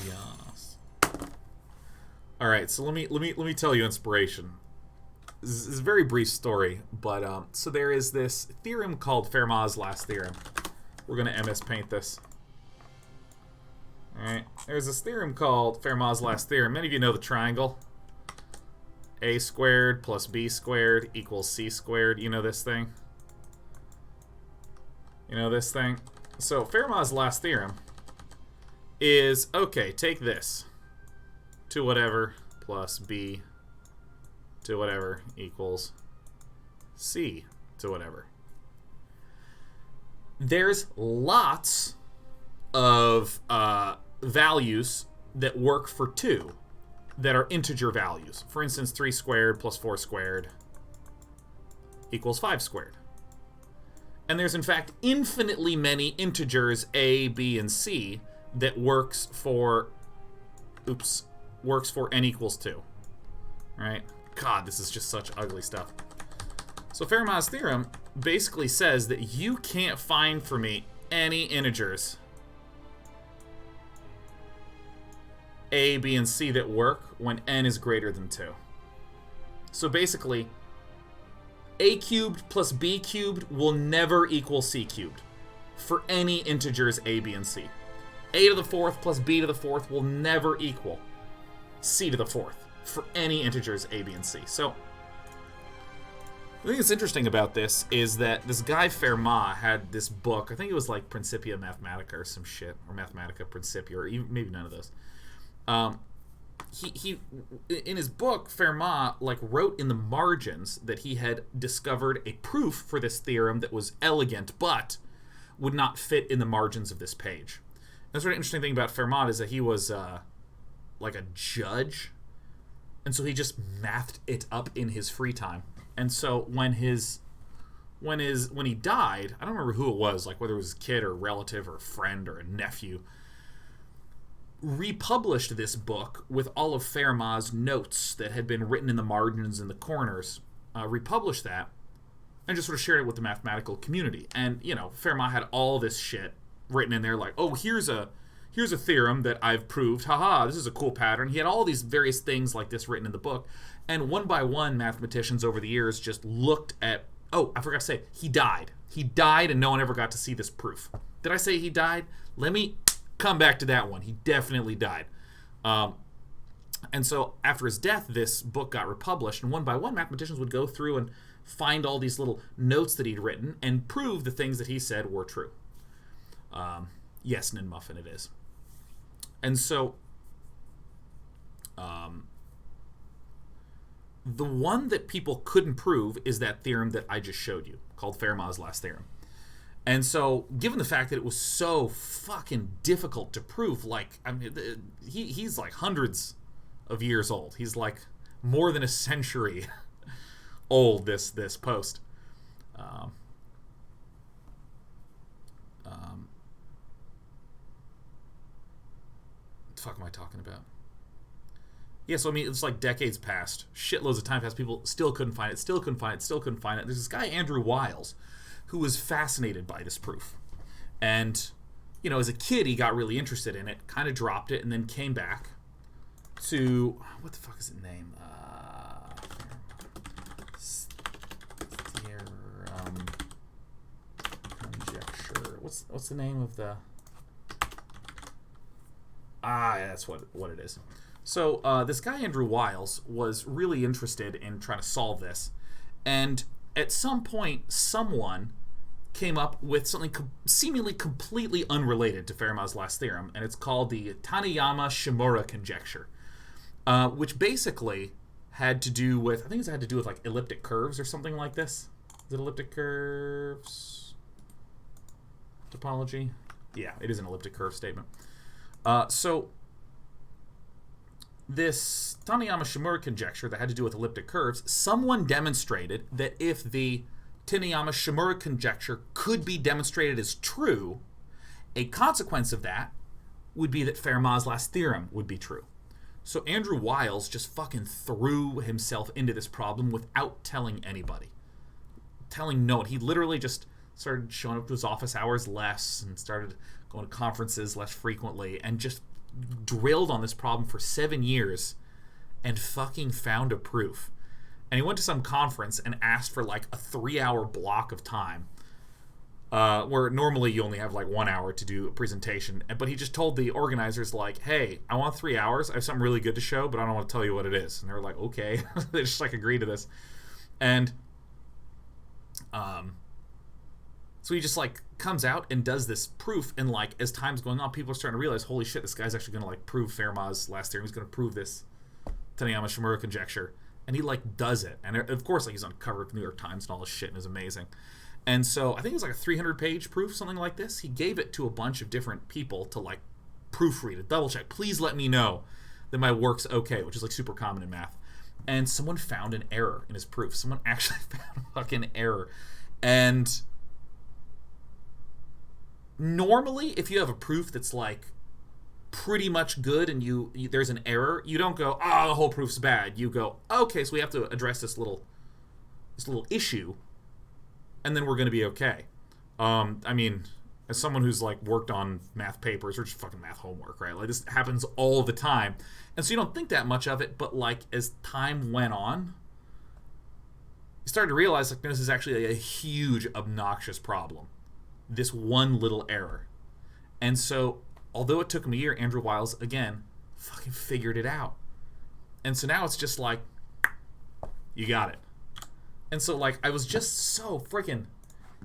Speaker 1: Yes. All right, so let me tell you inspiration. This is a very brief story, but so there is this theorem called Fermat's last theorem. We're gonna MS Paint this. All right, there's this theorem called Fermat's last theorem. Many of you know the triangle. A squared plus B squared equals C squared. You know this thing? You know this thing? So Fermat's last theorem is, okay, take this to whatever plus B to whatever equals C to whatever. There's lots of values that work for 2 that are integer values. For instance, 3 squared plus 4 squared equals 5 squared. And there's in fact infinitely many integers A, B, and C that works for n equals 2. Right? God, this is just such ugly stuff. So Fermat's theorem basically says that you can't find for me any integers A, B, and C that work when n is greater than 2. So basically, A cubed plus B cubed will never equal C cubed for any integers A, B, and C. A to the 4th plus B to the 4th will never equal C to the 4th for any integers A, B, and C. So The thing that's interesting about this is that this guy Fermat had this book. I think it was like Principia Mathematica or some shit, or Mathematica Principia, or even, maybe none of those. He in his book, Fermat like wrote in the margins that he had discovered a proof for this theorem that was elegant, but would not fit in the margins of this page. And the sort of interesting thing about Fermat is that he was like a judge, and so he just mathed it up in his free time. And so when he died, I don't remember who it was, like whether it was his kid or a relative or a friend or a nephew, republished this book with all of Fermat's notes that had been written in the margins and the corners, republished that, and just sort of shared it with the mathematical community. And, you know, Fermat had all this shit written in there, like, oh, here's a theorem that I've proved, haha, this is a cool pattern. He had all these various things like this written in the book, and one by one, mathematicians over the years just looked at, oh, I forgot to say, he died. He died, and no one ever got to see this proof. Did I say he died? Let me come back to that one. He definitely died. And so after his death, this book got republished, and one by one, mathematicians would go through and find all these little notes that he'd written and prove the things that he said were true. Yes, Nin Muffin, it is. And so the one that people couldn't prove is that theorem that I just showed you, called Fermat's last theorem. And so, given the fact that it was so fucking difficult to prove, like, I mean, he's like hundreds of years old. He's like more than a century old, this post. What the fuck am I talking about? Yeah, so I mean, it's like decades passed. Shitloads of time passed. People still couldn't find it, still couldn't find it, still couldn't find it. There's this guy, Andrew Wiles, who was fascinated by this proof. And, you know, as a kid, he got really interested in it, kind of dropped it, and then came back to, what the fuck is its name? Theorem conjecture. What's the name of the... that's what it is. So, this guy, Andrew Wiles, was really interested in trying to solve this. And at some point, someone came up with something seemingly completely unrelated to Fermat's last theorem, and it's called the Taniyama-Shimura conjecture, which basically had to do with, I think it had to do with like elliptic curves or something like this. Is it elliptic curves topology? Yeah, it is an elliptic curve statement. So this Taniyama-Shimura conjecture that had to do with elliptic curves, someone demonstrated that if the Taniyama-Shimura conjecture could be demonstrated as true, a consequence of that would be that Fermat's last theorem would be true. So Andrew Wiles just fucking threw himself into this problem without telling anybody. Telling no one. He literally just started showing up to his office hours less and started going to conferences less frequently and just drilled on this problem for 7 years and fucking found a proof. And he went to some conference and asked for like a 3-hour block of time, where normally you only have like 1 hour to do a presentation. But he just told the organizers, like, hey, I want 3 hours. I have something really good to show, but I don't want to tell you what it is. And they were like, okay. They just like agreed to this. And so he just like comes out and does this proof, and like as time's going on, people are starting to realize, holy shit, this guy's actually going to like prove Fermat's last theorem. He's going to prove this Taniyama-Shimura conjecture, and he like does it. And of course, like he's on the cover of the New York Times and all this shit, and is amazing. And so I think it was like a 300-page proof, something like this. He gave it to a bunch of different people to like proofread it, double check. Please let me know that my work's okay, which is like super common in math. And someone found an error in his proof. Someone actually found a fucking error. And normally, if you have a proof that's like pretty much good and there's an error, you don't go, oh, the whole proof's bad. You go, okay, so we have to address this little issue, and then we're going to be okay. I mean, as someone who's like worked on math papers or just fucking math homework, right? Like this happens all the time, and so you don't think that much of it. But like as time went on, you started to realize like this is actually a huge, obnoxious problem. This one little error. And so, although it took him a year, Andrew Wiles, again, fucking figured it out. And so now it's just like, you got it. And so, like, I was just so freaking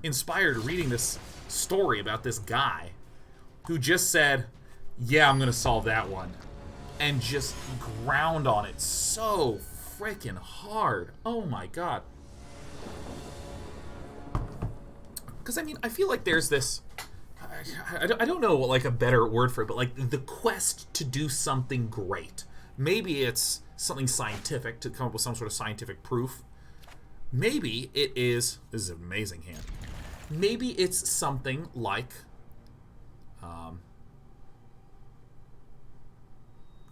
Speaker 1: inspired reading this story about this guy who just said, yeah, I'm going to solve that one. And just ground on it so freaking hard. Oh my god. Because, I mean, I feel like there's this... I don't know what, like, a better word for it, but, like, the quest to do something great. Maybe it's something scientific, to come up with some sort of scientific proof. Maybe it is... This is an amazing hand. Maybe it's something like...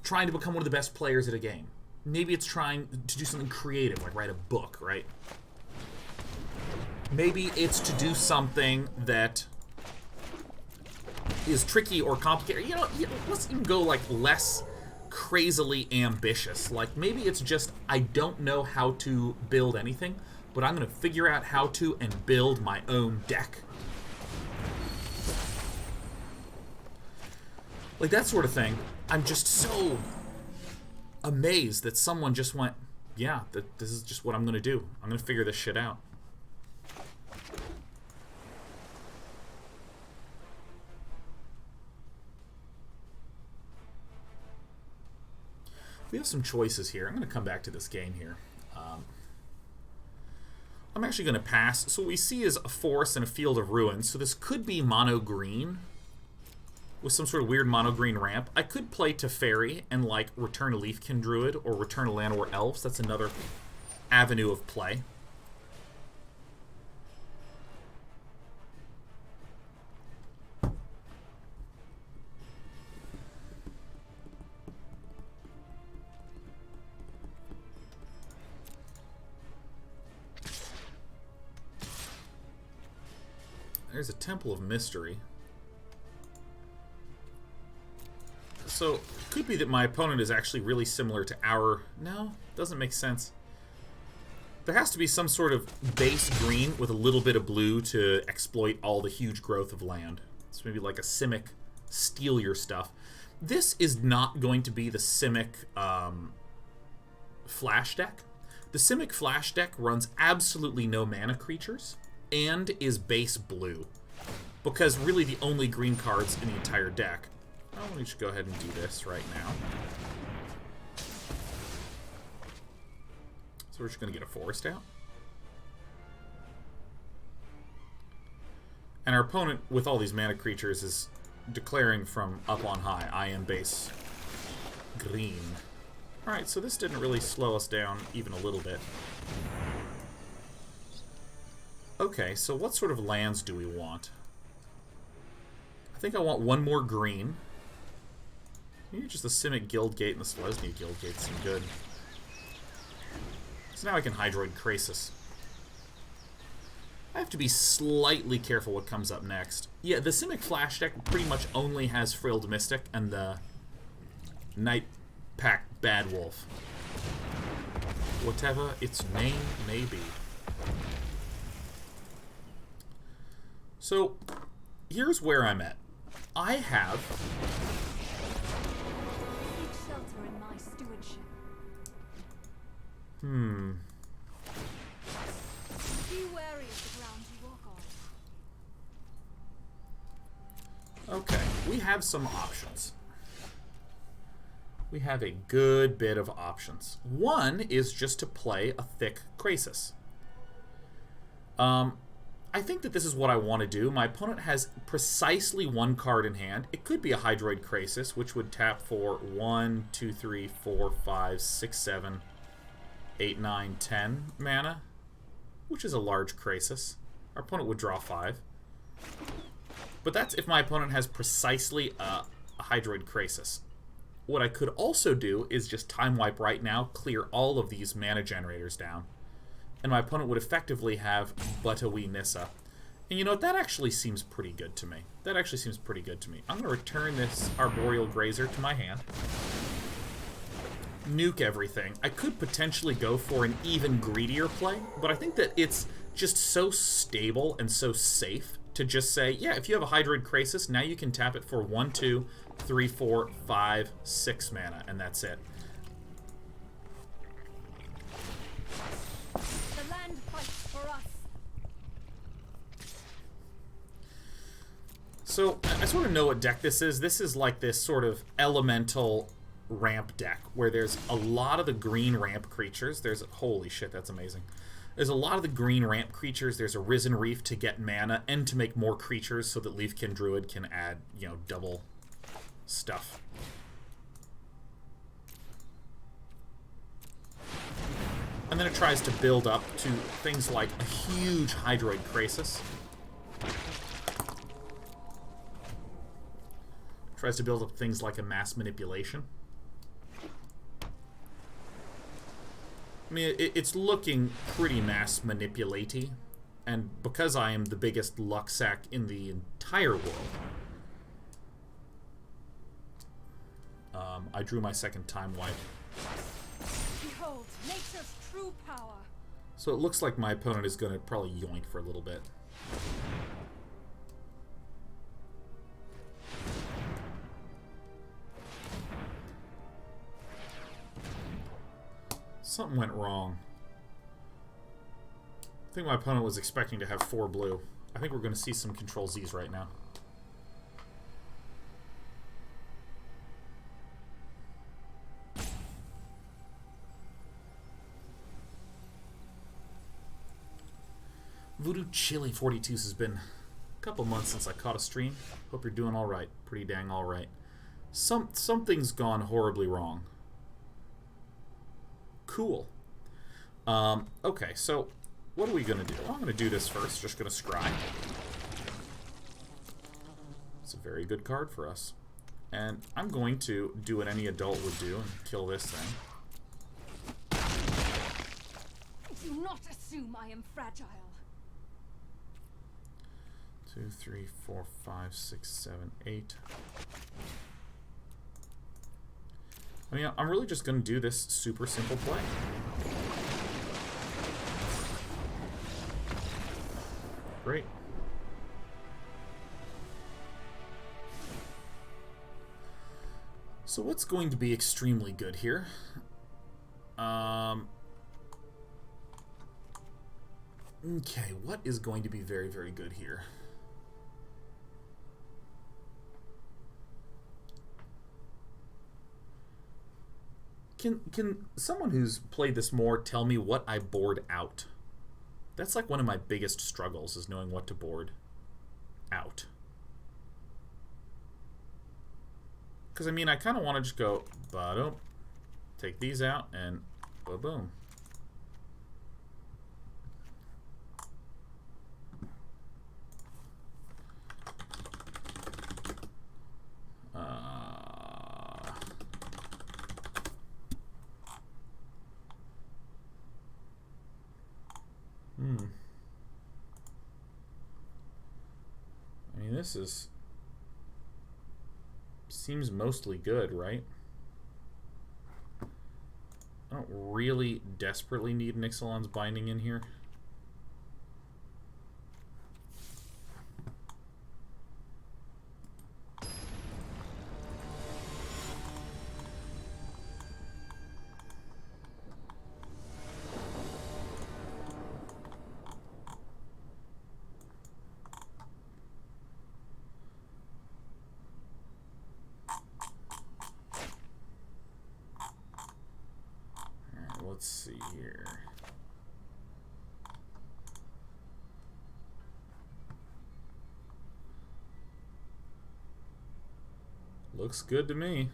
Speaker 1: trying to become one of the best players at a game. Maybe it's trying to do something creative, like write a book, right? Maybe it's to do something that is tricky or complicated. You know, let's even go, like, less crazily ambitious. Like, maybe it's just, I don't know how to build anything, but I'm going to figure out how to and build my own deck. Like, that sort of thing. I'm just so amazed that someone just went, yeah, this is just what I'm going to do. I'm going to figure this shit out. We have some choices here. I'm going to come back to this game here. I'm actually going to pass. So what we see is a forest and a field of ruins. So this could be mono green with some sort of weird mono green ramp. I could play Teferi and, like, return a Leafkin Druid or return a Llanowar Elves. That's another avenue of play. There's a Temple of Mystery. So, it could be that my opponent is actually really similar to our... No, doesn't make sense. There has to be some sort of base green with a little bit of blue to exploit all the huge growth of land. So maybe like a Simic steal your stuff. This is not going to be the Simic flash deck. The Simic flash deck runs absolutely no mana creatures and is base blue. Because really the only green cards in the entire deck... Oh, we should go ahead and do this right now. So we're just going to get a forest out. And our opponent, with all these mana creatures, is declaring from up on high, I am base green. Alright, so this didn't really slow us down even a little bit. Okay, so what sort of lands do we want? I think I want one more green. Maybe just the Simic Guildgate and the Selesnya Guildgate seem good. So now I can Hydroid Krasis. I have to be slightly careful what comes up next. Yeah, the Simic Flash deck pretty much only has Frilled Mystic and the Night Pack Bad Wolf. Whatever its name may be. So, here's where I'm at. I have...
Speaker 2: Shelter in my stewardship. Be wary of the ground you walk on.
Speaker 1: Okay, we have some options. We have a good bit of options. One is just to play a thick Krasis. I think that this is what I want to do. My opponent has precisely one card in hand. It could be a Hydroid Krasis, which would tap for 1, 2, 3, 4, 5, 6, 7, 8, 9, 10 mana, which is a large Krasis. Our opponent would draw 5. But that's if my opponent has precisely a Hydroid Krasis. What I could also do is just time wipe right now, clear all of these mana generators down, and my opponent would effectively have but a wee Nissa. And you know what? That actually seems pretty good to me. That actually seems pretty good to me. I'm going to return this Arboreal Grazer to my hand. Nuke everything. I could potentially go for an even greedier play, but I think that it's just so stable and so safe to just say, yeah, if you have a Hydroid Krasis, now you can tap it for 1, 2, 3, 4, 5, 6 mana, and that's it.
Speaker 2: The land fights
Speaker 1: So, I sort of know what deck this is. This is like this sort of elemental ramp deck where there's a lot of the green ramp creatures. There's... Holy shit, that's amazing. There's a lot of the green ramp creatures. There's a Risen Reef to get mana and to make more creatures so that Leafkin Druid can add, you know, double stuff. And then it tries to build up to things like a huge Hydroid Krasis. Tries to build up things like a Mass Manipulation. I mean, it's looking pretty mass manipulate-y, and because I am the biggest luck sack in the entire world, I drew my second time wipe.
Speaker 2: Behold, nature's true power.
Speaker 1: So it looks like my opponent is going to probably yoink for a little bit. Something went wrong. I think my opponent was expecting to have 4 blue. I think we're going to see some Control Zs right now. Voodoo Chili 42 has been a couple months since I caught a stream. Hope you're doing alright. Pretty dang alright. Something's gone horribly wrong. Cool. Okay, so what are we going to do? I'm going to do this first. Just going to scry. It's a very good card for us. And I'm going to do what any adult would do and kill this thing.
Speaker 2: Do not assume I am fragile.
Speaker 1: 2, 3, 4, 5, 6, 7, 8. I mean, I'm really just going to do this super simple play. Great. So what's going to be extremely good here? Okay, what is going to be very, very good here? Can someone who's played this more tell me what I board out? That's like one of my biggest struggles, is knowing what to board out. Because, I mean, I kind of want to just go, ba-dum, take these out, and ba-boom. I mean, this is... seems mostly good, right? I don't really desperately need an Ixalan's Binding in here. Let's see here. Looks good to me.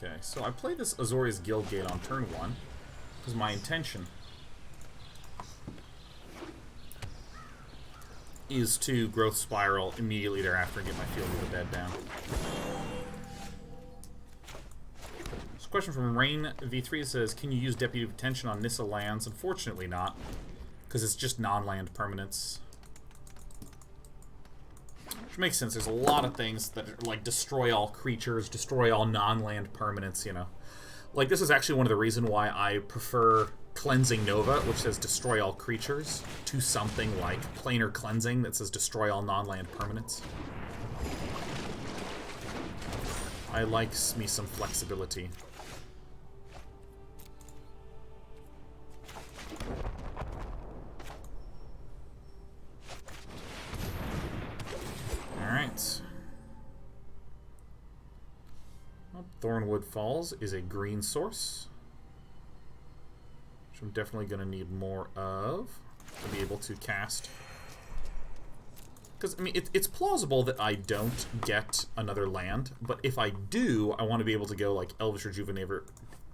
Speaker 1: Okay, so I play this Azorius Guildgate on turn 1, because my intention is to Growth Spiral immediately thereafter and get my Field of the Dead down. This question from Rain V3 says, can you use Deputy of Attention on Nissa lands? Unfortunately not, because it's just non-land permanents. Which makes sense. There's a lot of things that are, like, destroy all creatures, destroy all non-land permanents, you know. Like, this is actually one of the reasons why I prefer Cleansing Nova, which says destroy all creatures, to something like Planar Cleansing that says destroy all non-land permanents. I like me some flexibility. Alright. Well, Thornwood Falls is a green source, which I'm definitely going to need more of to be able to cast. Because, I mean, it's plausible that I don't get another land, but if I do, I want to be able to go like Elvish Rejuvenator,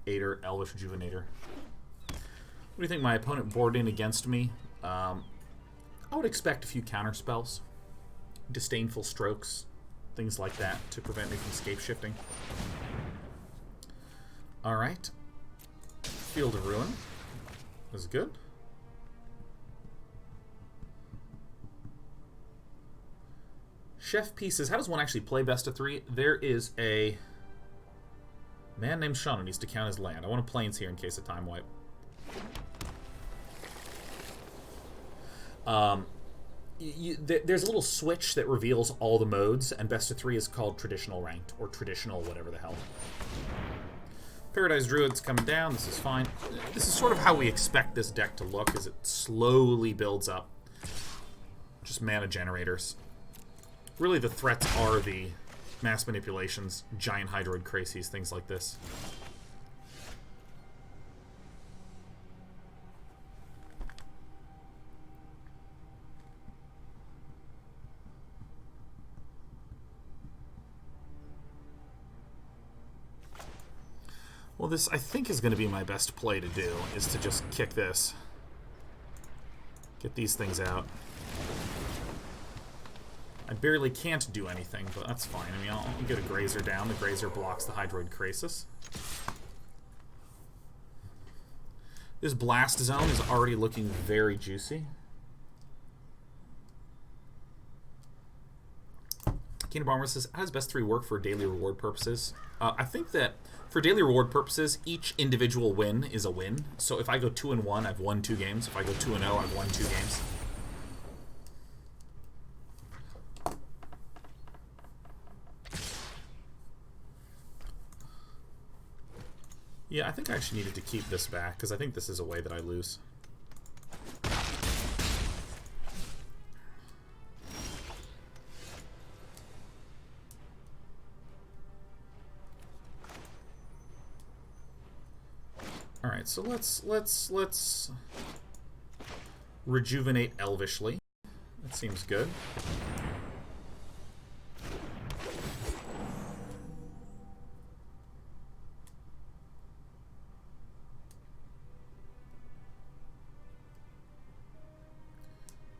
Speaker 1: Elvish Rejuvenator. What do you think my opponent board in against me? I would expect a few counter spells. Disdainful Strokes, things like that, to prevent me from scape shifting. Alright. Field of Ruin is good. Chef Pieces. How does one actually play best of 3? There is a man named Sean who needs to count his land. I want a plains here in case of time wipe. There's a little switch that reveals all the modes, and best of 3 is called traditional ranked, or traditional whatever the hell. Paradise Druid's coming down. This is fine. This is sort of how we expect this deck to look, as it slowly builds up. Just mana generators. Really, the threats are the mass manipulations, giant Hydroid Krasis, things like this. Well, this, I think, is going to be my best play to do, is to just kick this. Get these things out. I barely can't do anything, but that's fine. I mean, I'll get a Grazer down. The Grazer blocks the Hydroid Krasis. This Blast Zone is already looking very juicy. Kingdom Bomber says, how does best 3 work for daily reward purposes? I think that for daily reward purposes, each individual win is a win. So if I go 2-1, I've won 2 games. If I go 2-0, I've won 2 games. Yeah, I think I actually needed to keep this back, because I think this is a way that I lose. Alright, so let's rejuvenate Elvishly. That seems good.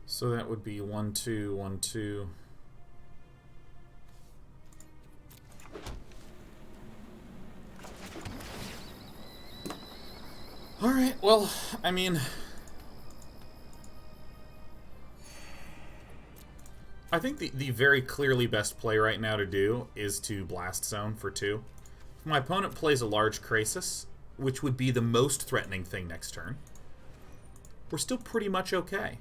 Speaker 1: So that would be 1, 2, 1, 2. Alright, well, I mean, I think the very clearly best play right now to do is to Blast Zone for 2. If my opponent plays a large Krasis, which would be the most threatening thing next turn, we're still pretty much okay.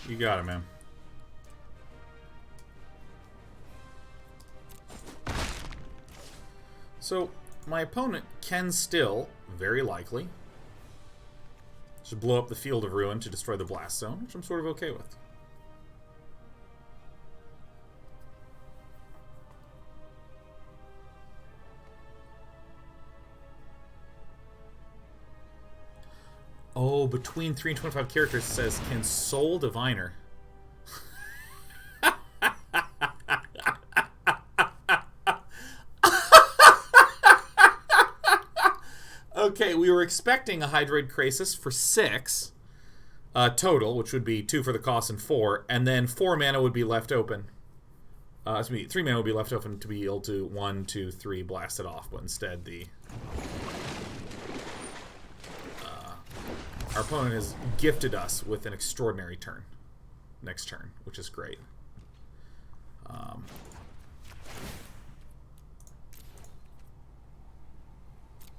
Speaker 1: You got it, man. So, my opponent can still, very likely, just blow up the Field of Ruin to destroy the Blast Zone, which I'm sort of okay with. Oh, between 3 and 25 characters, it says, can Soul Diviner. Okay, we were expecting a Hydroid Krasis for 6 total, which would be 2 for the cost and 4, and then 4 mana would be left open. 3 mana will be left open to be able to 1, 2, 3 blast it off, but instead the our opponent has gifted us with an extraordinary turn next turn, which is great.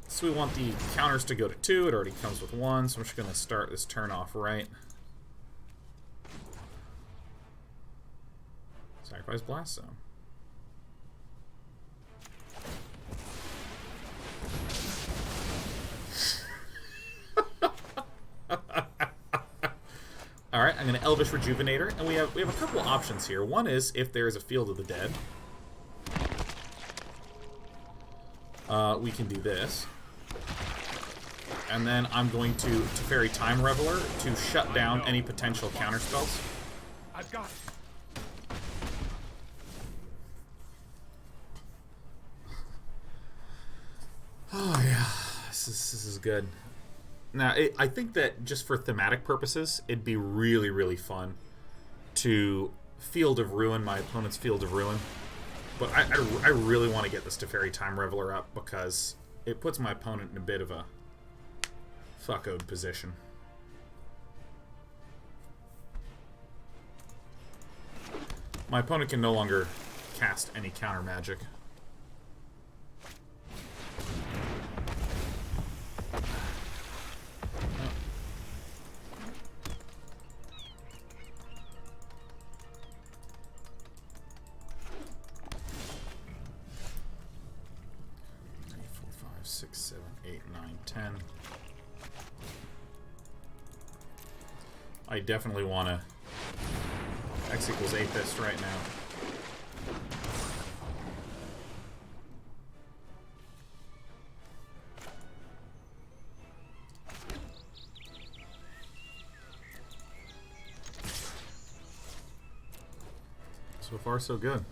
Speaker 1: So we want the counters to go to 2. It already comes with 1, so I'm just going to start this turn off right. Sacrifice Blast Zone. Alright, I'm going to Elvish Rejuvenator, and we have a couple of options here. One is if there is a Field of the Dead. We can do this. And then I'm going to Teferi Time Raveler to shut down any potential counterspells.
Speaker 3: I've got it.
Speaker 1: Oh yeah, this is good. Now, I think that just for thematic purposes, it'd be really, really fun to Field of Ruin my opponent's Field of Ruin. But I really want to get this Teferi Time Raveler up because it puts my opponent in a bit of a fuck-owed position. My opponent can no longer cast any counter magic. Six, 7, 8, 9, 10. I definitely want to X equals 8 this right now. So far, so good.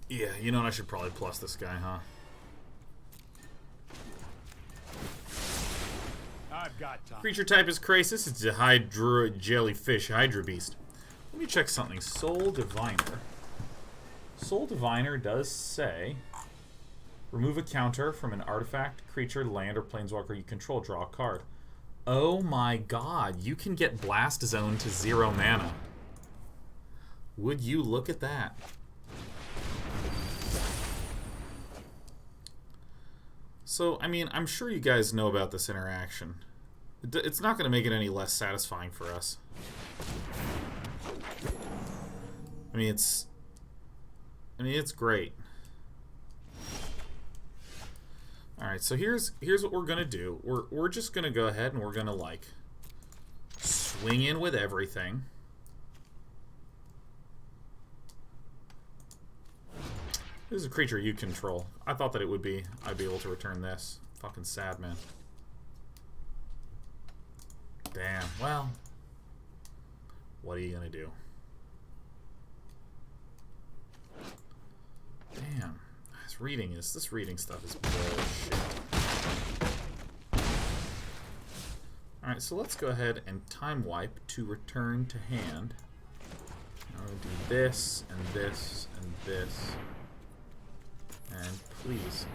Speaker 1: Yeah, you know what? I should probably plus this guy, huh?
Speaker 3: I've got time.
Speaker 1: Creature type is Krasis. It's a Hydroid Jellyfish Hydra Beast. Let me check something. Soul Diviner. Soul Diviner does say remove a counter from an artifact, creature, land, or planeswalker you control. Draw a card. Oh my god, you can get Blast Zone to 0 mana. Would you look at that? So, I mean, I'm sure you guys know about this interaction. It's not going to make it any less satisfying for us. I mean, it's great. All right, so here's what we're going to do. We're just going to go ahead and we're going to like swing in with everything. This is a creature you control. I thought that I'd be able to return this. Fucking sad, man. Damn. Well, what are you gonna do? Damn. This reading stuff is bullshit. Alright, so let's go ahead and time wipe to return to hand. I'm gonna do this and this and this. And please.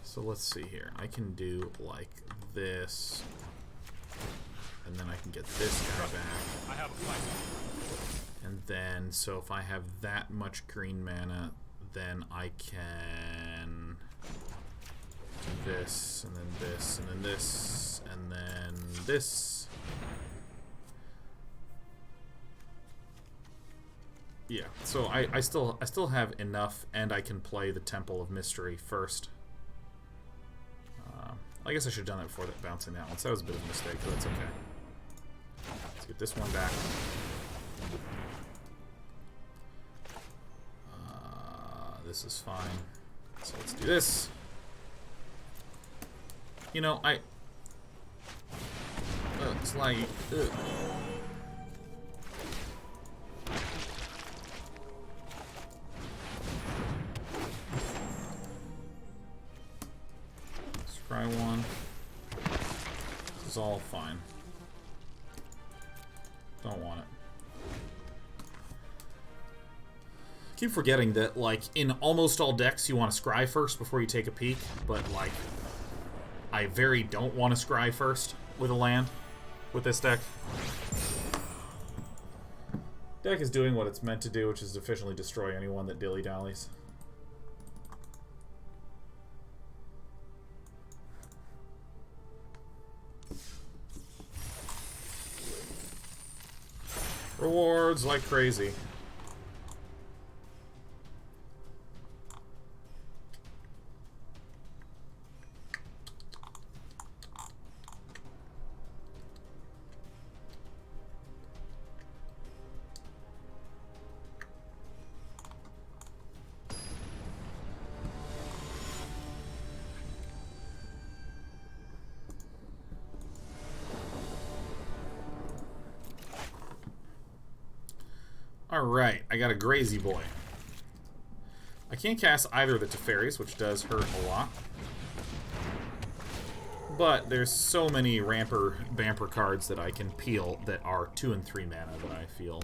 Speaker 1: So let's see here. I can do like this. And then I can get this guy back.
Speaker 3: I have a fight.
Speaker 1: And then, so if I have that much green mana, then I can do this, and then this, and then this, and then this. Yeah, so I still have enough, and I can play the Temple of Mystery first. I guess I should have done that before bouncing that one, so that was a bit of a mistake, but that's okay. Let's get this one back. This is fine. So let's do this. You know, it's like... Don't want it. Keep forgetting that, like, in almost all decks, you want to scry first before you take a peek, but, like, I very don't want to scry first with a land with this deck. Deck is doing what it's meant to do, which is efficiently destroy anyone that dilly-dallies. Rewards like crazy. Alright, I got a Grazy boy. I can't cast either of the Teferis, which does hurt a lot. But there's so many Ramper Vamper cards that I can peel that are 2 and 3 mana that I feel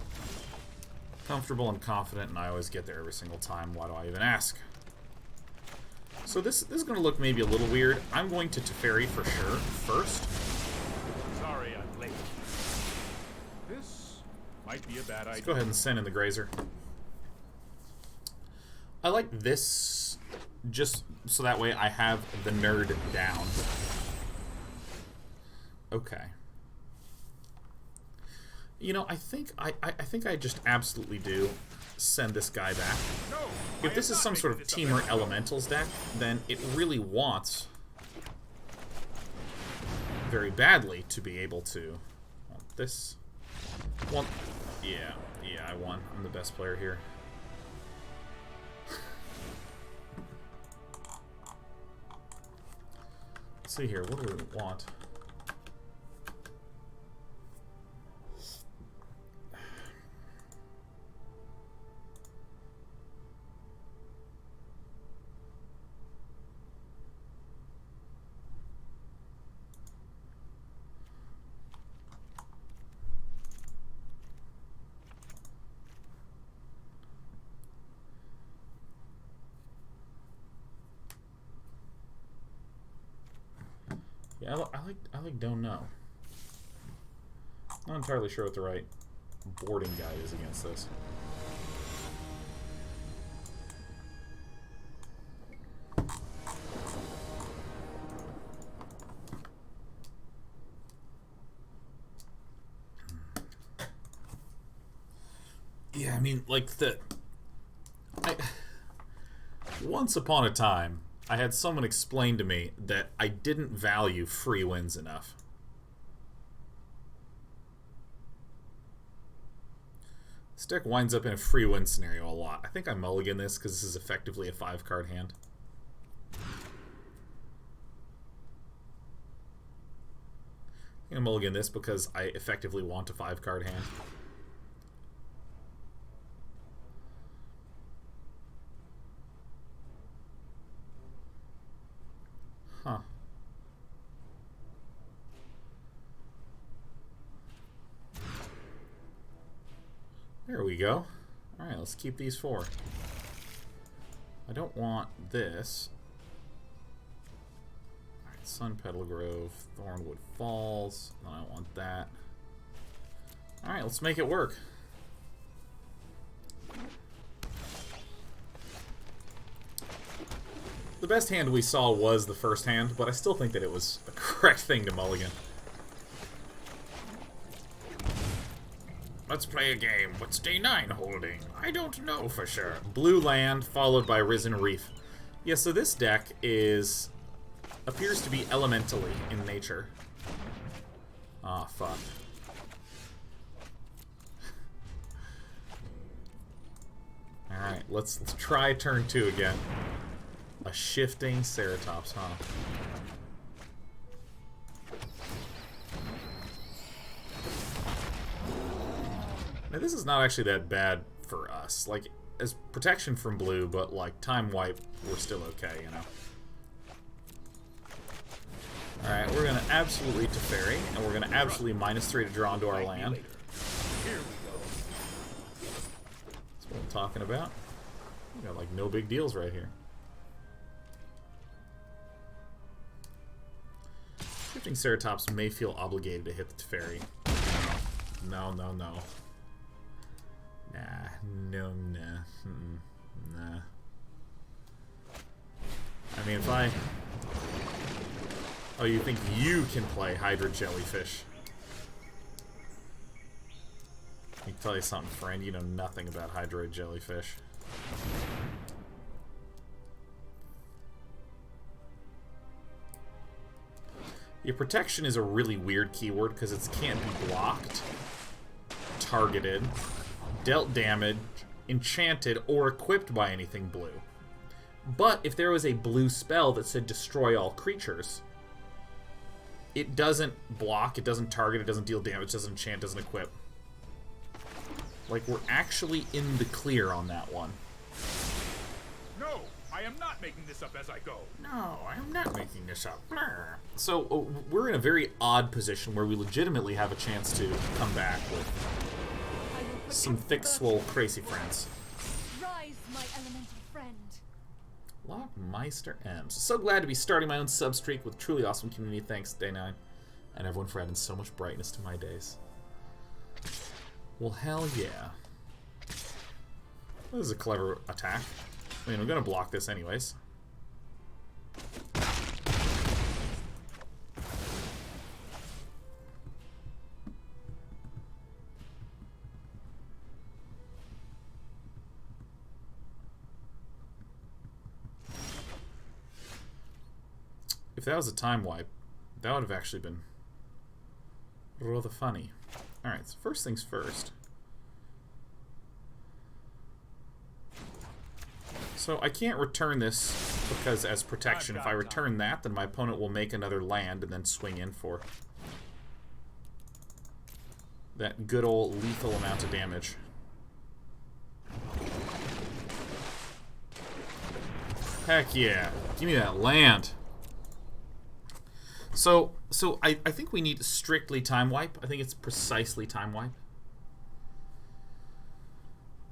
Speaker 1: comfortable and confident, and I always get there every single time. Why do I even ask? So this is going to look maybe a little weird. I'm going to Teferi for sure first.
Speaker 3: Sorry I'm late. This might be a bad idea.
Speaker 1: Let's go ahead and send in the Grazer. I like this just so that way I have the nerd down. Okay. You know, I think I just absolutely do send this guy back.
Speaker 3: No,
Speaker 1: If this is some sort of Teamer Elementals deck, then it really wants very badly to be able to want this. Want, yeah, I won. I'm the best player here. Let's see here. What do we want? Yeah, I like don't know. Not entirely sure what the right boarding guide is against this. Yeah, I mean, like once upon a time, I had someone explain to me that I didn't value free wins enough. This deck winds up in a free win scenario a lot. I think I mulligan this because this is effectively a 5-card hand. I'm going to mulligan this because I effectively want a 5-card hand. Huh. There we go. Alright, let's keep these 4. I don't want this. Alright, Sunpetal Grove, Thornwood Falls. I don't want that. Alright, let's make it work. The best hand we saw was the first hand, but I still think that it was a correct thing to mulligan. Let's play a game. What's day 9 holding? I don't know for sure. Blue land followed by Risen Reef. Yeah, so this deck appears to be elementally in nature. Ah, fuck. Alright, let's try turn 2 again. A shifting Ceratops, huh? Now, this is not actually that bad for us. Like, as protection from blue, but, like, time wipe, we're still okay, you know? Alright, we're gonna absolutely Teferi, and we're gonna absolutely -3 to draw into our land.
Speaker 3: Here we go.
Speaker 1: That's what I'm talking about. We got like no big deals right here. Shifting Ceratops may feel obligated to hit the Teferi. No, no, no. Nah, no, nah. Nah. I mean, if I... Oh, you think you can play Hydroid Jellyfish? I can tell you something, friend. You know nothing about Hydroid Jellyfish. Your protection is a really weird keyword because it can't be blocked, targeted, dealt damage, enchanted, or equipped by anything blue. But if there was a blue spell that said destroy all creatures, it doesn't block, it doesn't target, it doesn't deal damage, it doesn't enchant, it doesn't equip. Like, we're actually in the clear on that one.
Speaker 3: No, I am not making this up as I go.
Speaker 1: No, I'm not making this up. So, we're in a very odd position where we legitimately have a chance to come back with some thick, swole, crazy friends.
Speaker 2: Rise, my elemental friend.
Speaker 1: Lockmeister M's. So glad to be starting my own sub-streak with truly awesome community. Thanks, Day 9. And everyone for adding so much brightness to my days. Well, hell yeah. This is a clever attack. I mean, I'm gonna block this anyways. If that was a time wipe, that would have actually been rather funny. Alright, so first things first. So I can't return this because as protection, if I return that, then my opponent will make another land and then swing in for that good old lethal amount of damage. Heck yeah. Give me that land. So I think we need strictly time wipe. I think it's precisely time wipe.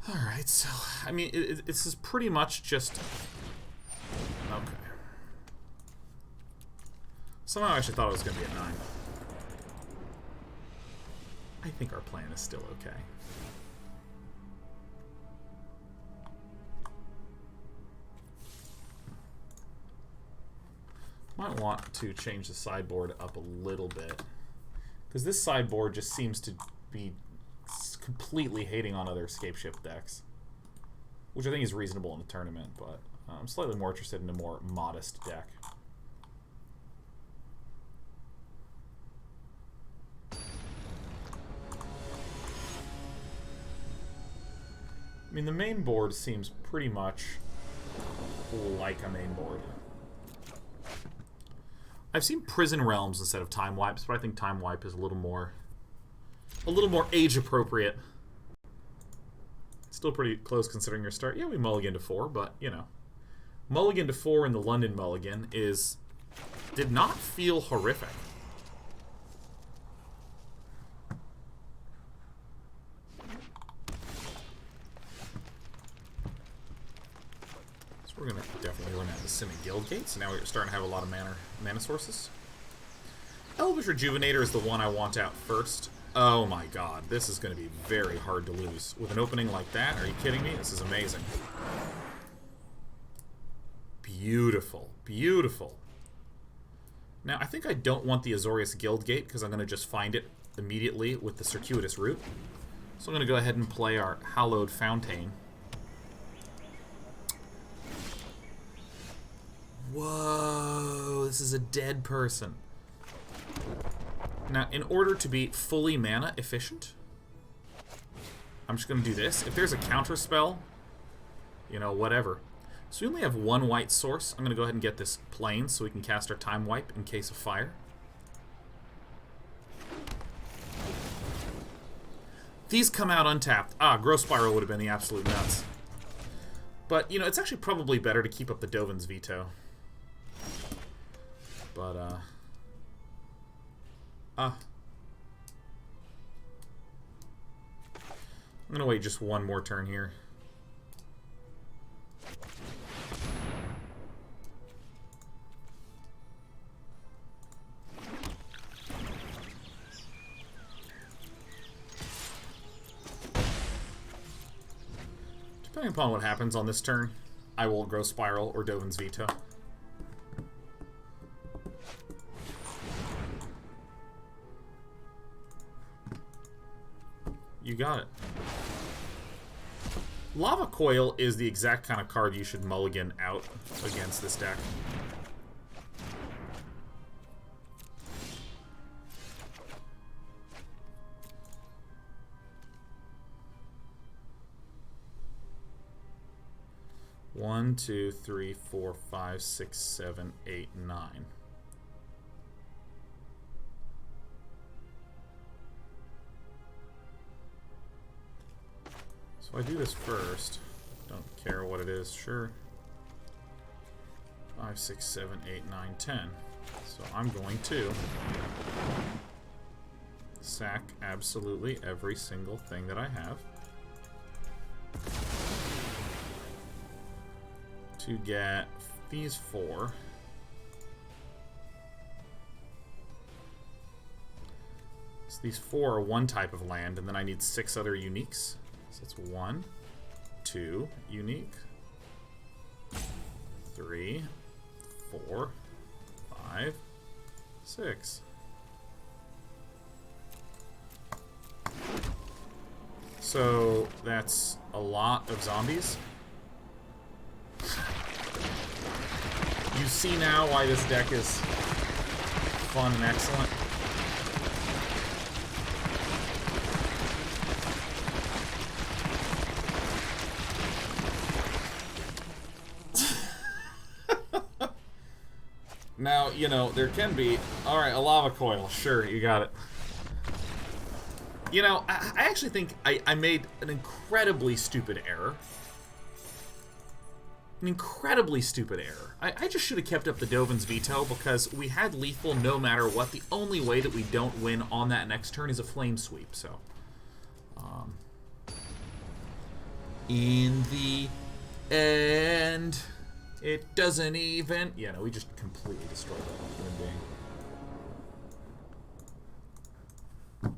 Speaker 1: Alright, so, I mean, this is pretty much just... Okay. Somehow I actually thought it was going to be a 9. I think our plan is still okay. Might want to change the sideboard up a little bit. Because this sideboard just seems to be completely hating on other Scapeshift decks. Which I think is reasonable in the tournament, but I'm slightly more interested in a more modest deck. I mean, the main board seems pretty much like a main board. I've seen Prison Realms instead of Time Wipes, but I think Time Wipe is a little more age appropriate. Still pretty close considering your start. Yeah, we mulliganed to 4, but you know, mulligan to 4 in the London Mulligan did not feel horrific. We're going to definitely run out the Simic Guildgate, so now we're starting to have a lot of mana sources. Elvish Rejuvenator is the one I want out first. Oh my god, this is going to be very hard to lose. With an opening like that, are you kidding me? This is amazing. Beautiful, beautiful. Now, I think I don't want the Azorius Guildgate, because I'm going to just find it immediately with the Circuitous Route. So I'm going to go ahead and play our Hallowed Fountain. Whoa, this is a dead person. Now, in order to be fully mana efficient, I'm just going to do this. If there's a counter spell, you know, whatever. So we only have one white source. I'm going to go ahead and get this plain so we can cast our time wipe in case of fire. These come out untapped. Ah, Growth Spiral would have been the absolute nuts. But, you know, it's actually probably better to keep up the Dovin's Veto. But, I'm gonna wait just one more turn here. Depending upon what happens on this turn, I will Growth Spiral or Dovin's Veto. You got it. Lava Coil is the exact kind of card you should mulligan out against this deck. One, two, three, four, five, six, seven, eight, nine. So I do this first. Don't care what it is, sure. 5, 6, 7, 8, 9, 10. So I'm going to sack absolutely every single thing that I have to get these 4. So these 4 are one type of land, and then I need 6 other uniques. So it's 1, 2 unique, 3, 4, 5, 6. So that's a lot of zombies. You see now why this deck is fun and excellent. Now, you know, there can be... Alright, a lava coil. Sure, you got it. You know, I actually think I made an incredibly stupid error. An incredibly stupid error. I just should have kept up the Dovin's Veto because we had lethal no matter what. The only way that we don't win on that next turn is a flame sweep, so... in the end... It doesn't even... Yeah, no, we just completely destroyed that human being.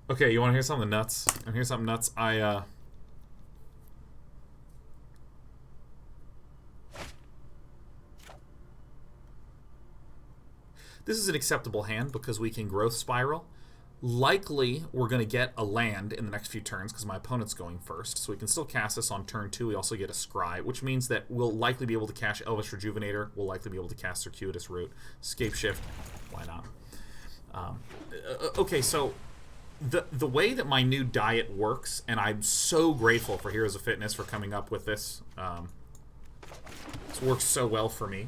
Speaker 1: Okay, you want to hear something nuts? You want to hear something nuts? This is an acceptable hand because we can Growth Spiral. Likely, we're going to get a land in the next few turns because my opponent's going first. So we can still cast this on turn 2. We also get a Scry, which means that we'll likely be able to cast Elvish Rejuvenator. We'll likely be able to cast Circuitous Route. Scapeshift. Why not? Okay, so the way that my new diet works, and I'm so grateful for Heroes of Fitness for coming up with this. This works so well for me.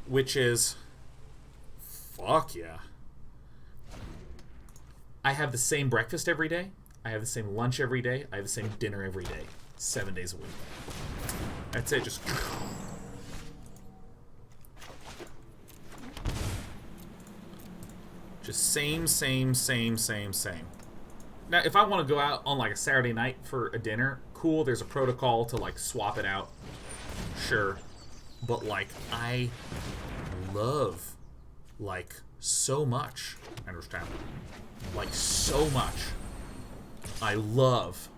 Speaker 1: Which is... Fuck yeah. I have the same breakfast every day. I have the same lunch every day. I have the same dinner every day. 7 days a week. That's it. Just... Just same. Now, if I want to go out on, like, a Saturday night for a dinner, cool. There's a protocol to, like, swap it out. Sure. But, like, I love, like, so much. Understand? Like, so much. I love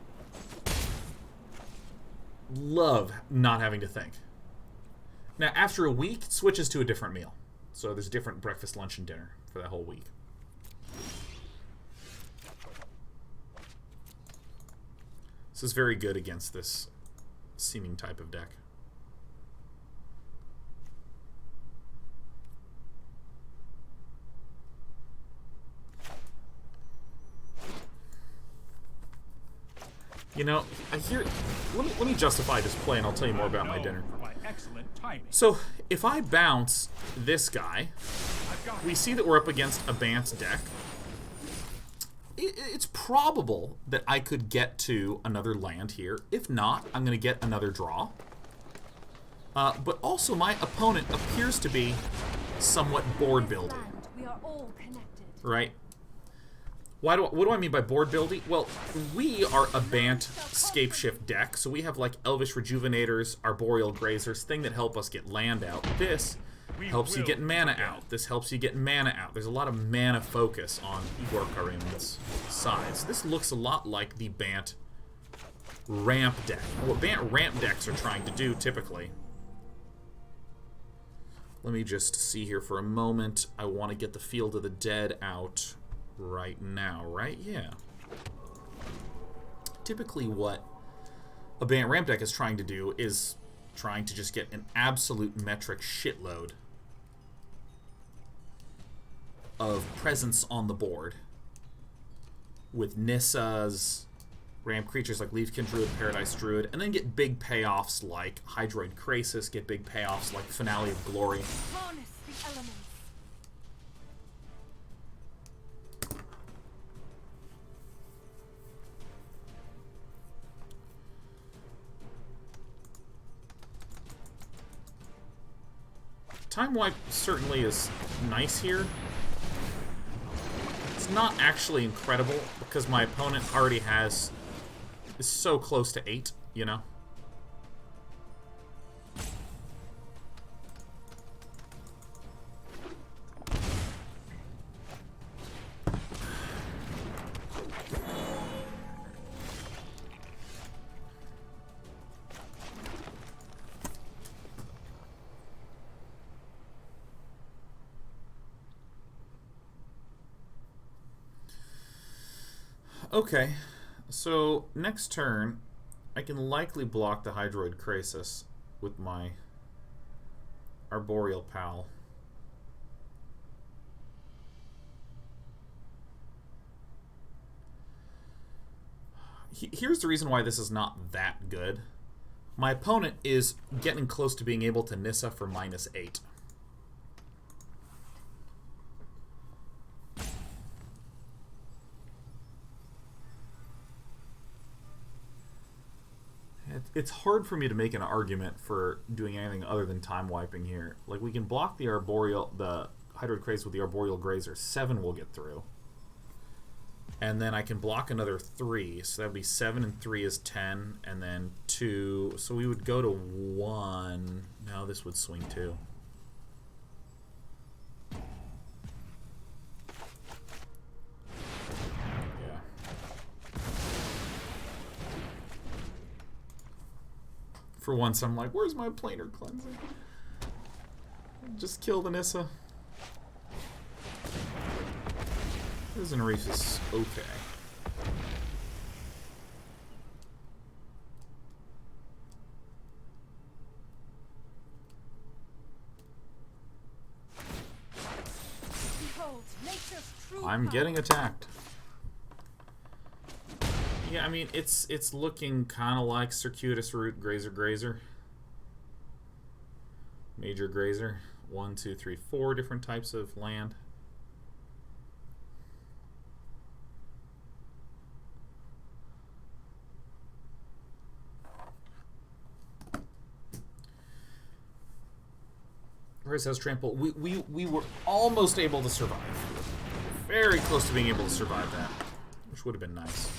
Speaker 1: not having to think. Now, after a week, it switches to a different meal. So there's different breakfast, lunch, and dinner for that whole week. This is very good against this seeming type of deck. You know, I hear... Let me justify this play and I'll tell you more about my dinner. So, if I bounce this guy, we see that we're up against a Bant deck. It's probable that I could get to another land here. If not, I'm going to get another draw. But also, my opponent appears to be somewhat board building.
Speaker 2: We are all connected.
Speaker 1: Right? What do I mean by board building? Well, we are a Bant Scapeshift deck, so we have like Elvish Rejuvenators, Arboreal Grazers, thing that help us get land out. This helps you get mana out. This helps you get mana out. There's a lot of mana focus on Igor Karim's sides. This looks a lot like the Bant ramp deck. What Bant ramp decks are trying to do typically. Let me just see here for a moment. I want to get the Field of the Dead out right now, right? Yeah. Typically what a Bant ramp deck is trying to do is trying to just get an absolute metric shitload of presence on the board with Nissa's ramp creatures like Leafkin Druid, Paradise Druid, and then get big payoffs like Hydroid Krasis, get big payoffs like Finale of Glory.
Speaker 2: Harness the elements.
Speaker 1: Time Wipe certainly is nice here. It's not actually incredible because my opponent already is so close to 8, you know? Okay, so next turn, I can likely block the Hydroid Krasis with my Arboreal Pal. Here's the reason why this is not that good. My opponent is getting close to being able to Nissa for -8. It's hard for me to make an argument for doing anything other than time wiping here. Like, we can block the Hydroid Krasis with the Arboreal Grazer. 7 will get through. And then I can block another 3. So that would be 7 and 3 is 10. And then 2. So we would go to 1. No, this would swing 2. For once, I'm like, where's my planar cleansing? Just kill the Nissa. Prison Reef is okay.
Speaker 2: Behold, nature's true
Speaker 1: I'm
Speaker 2: power.
Speaker 1: getting attacked. Yeah, I mean, it's looking kind of like Circuitous Route, Grazer. Major Grazer. 1, 2, 3, 4 different types of land. Grace has trample. We were almost able to survive. Very close to being able to survive that, which would have been nice.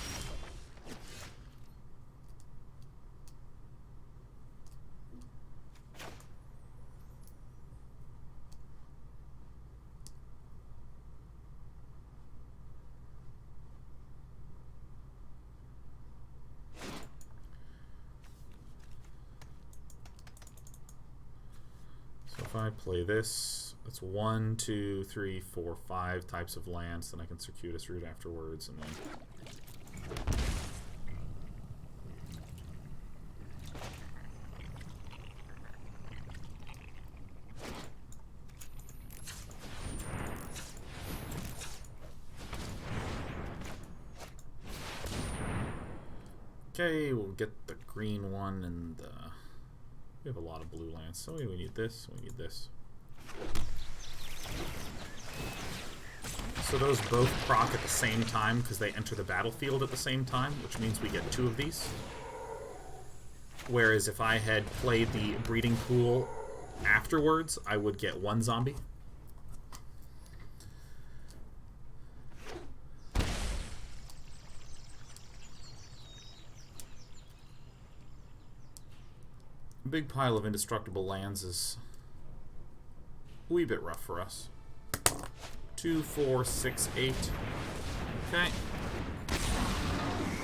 Speaker 1: If I play this, that's 1, 2, 3, 4, 5 types of lands, then I can Circuitous Route afterwards, and then... Okay, we'll get the green one and the... We have a lot of blue lands, so we need this, we need this. So those both proc at the same time because they enter the battlefield at the same time, which means we get 2 of these. Whereas if I had played the breeding pool afterwards, I would get 1 zombie. big pile of indestructible lands is a wee bit rough for us. 2, 4, 6, 8. Okay.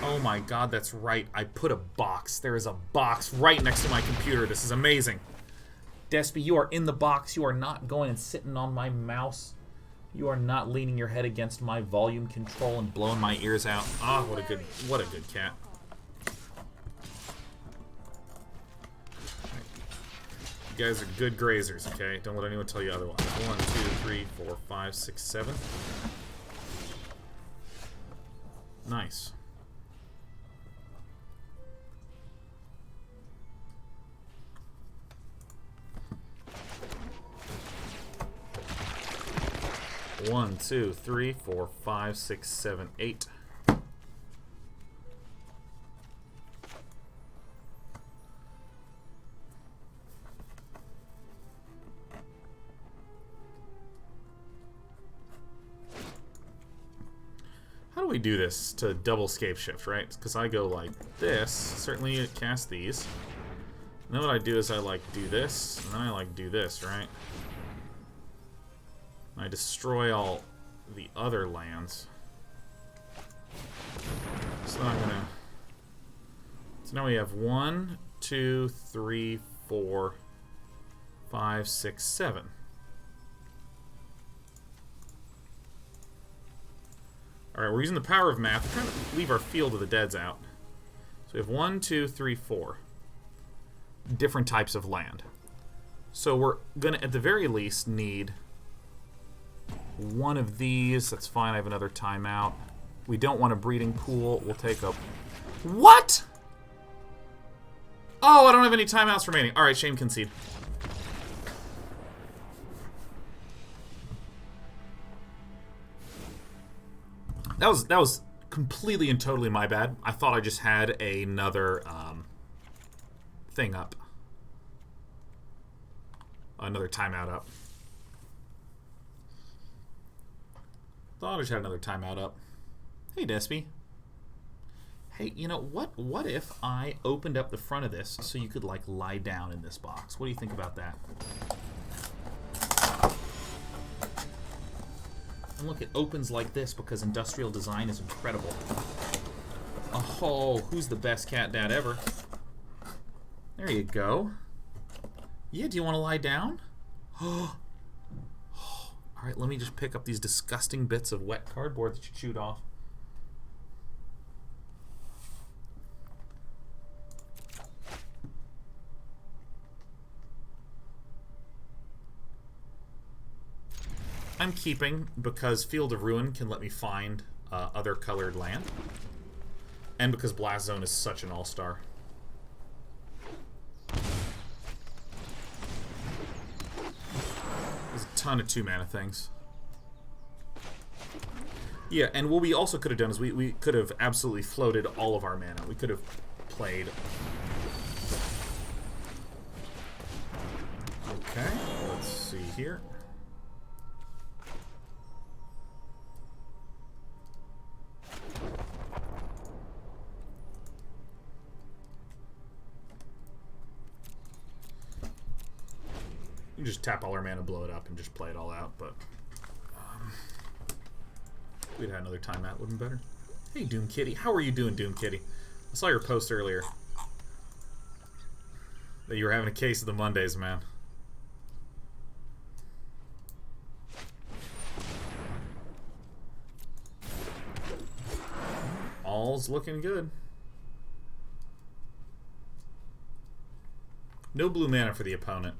Speaker 1: Oh my god, that's right. I put a box. There is a box right next to my computer. This is amazing. Despy, you are in the box. You are not going and sitting on my mouse. You are not leaning your head against my volume control and blowing my ears out. Ah, what a good cat. You guys are good grazers, okay? Don't let anyone tell you otherwise. 1, 2, 3, 4, 5, 6, 7. Nice. One, 2, 3, 4, 5, 6, 7, 8. How do we do this to double Scapeshift, right? Because I go like this. Certainly it casts these. And then what I do is I like do this, and then I like do this, right? I destroy all the other lands. So I'm gonna. So now we have 1, 2, 3, 4, 5, 6, 7. Alright, we're using the power of math. We're trying to leave our Field of the Deads out. So we have 1, 2, 3, 4 different types of land. So we're gonna, at the very least, need one of these. That's fine. I have another timeout. We don't want a breeding pool. We'll take a... What?! Oh, I don't have any timeouts remaining. Alright, shame concede. That was completely and totally my bad. I thought I just had another thing up. Another timeout up. Thought I just had another timeout up. Hey, Despy. Hey, you know, what if I opened up the front of this so you could, like, lie down in this box? What do you think about that? And look, it opens like this because industrial design is incredible. Oh, who's the best cat dad ever? There you go. Yeah, do you want to lie down? Alright, let me just pick up these disgusting bits of wet cardboard that you chewed off. I'm keeping because Field of Ruin can let me find other colored land. And because Blast Zone is such an all-star. There's a ton of 2-mana things. Yeah, and what we also could have done is we could have absolutely floated all of our mana. We could have played... Okay, let's see here. You can just tap all our mana, blow it up, and just play it all out, but if we'd had another timeout, would have been better. Hey, Doom Kitty. How are you doing, Doom Kitty? I saw your post earlier that you were having a case of the Mondays, man. All's looking good. No blue mana for the opponent.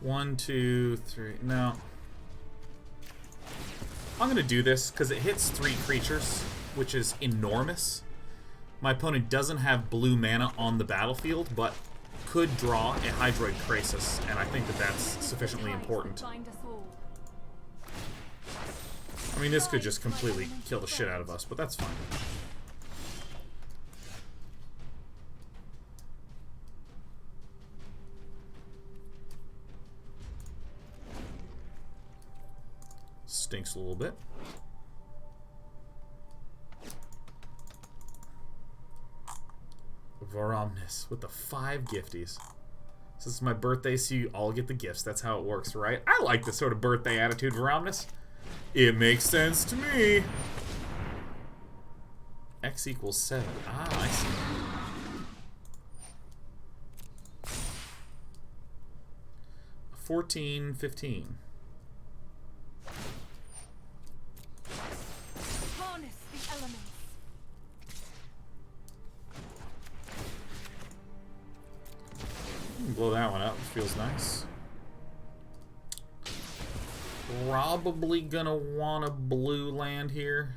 Speaker 1: 1, 2, 3. No. I'm going to do this because it hits 3 creatures, which is enormous. My opponent doesn't have blue mana on the battlefield, but could draw a Hydroid Krasis, and I think that that's sufficiently important. I mean, this could just completely kill the shit out of us, but that's fine. Stinks a little bit. Varomnis with the 5 gifties. This is my birthday, so you all get the gifts. That's how it works, right? I like this sort of birthday attitude, Varomnis. It makes sense to me. X equals 7. Ah, I see. $14, $15.
Speaker 2: Harness the elements.
Speaker 1: Blow that one up. Feels nice. Probably gonna want a blue land here.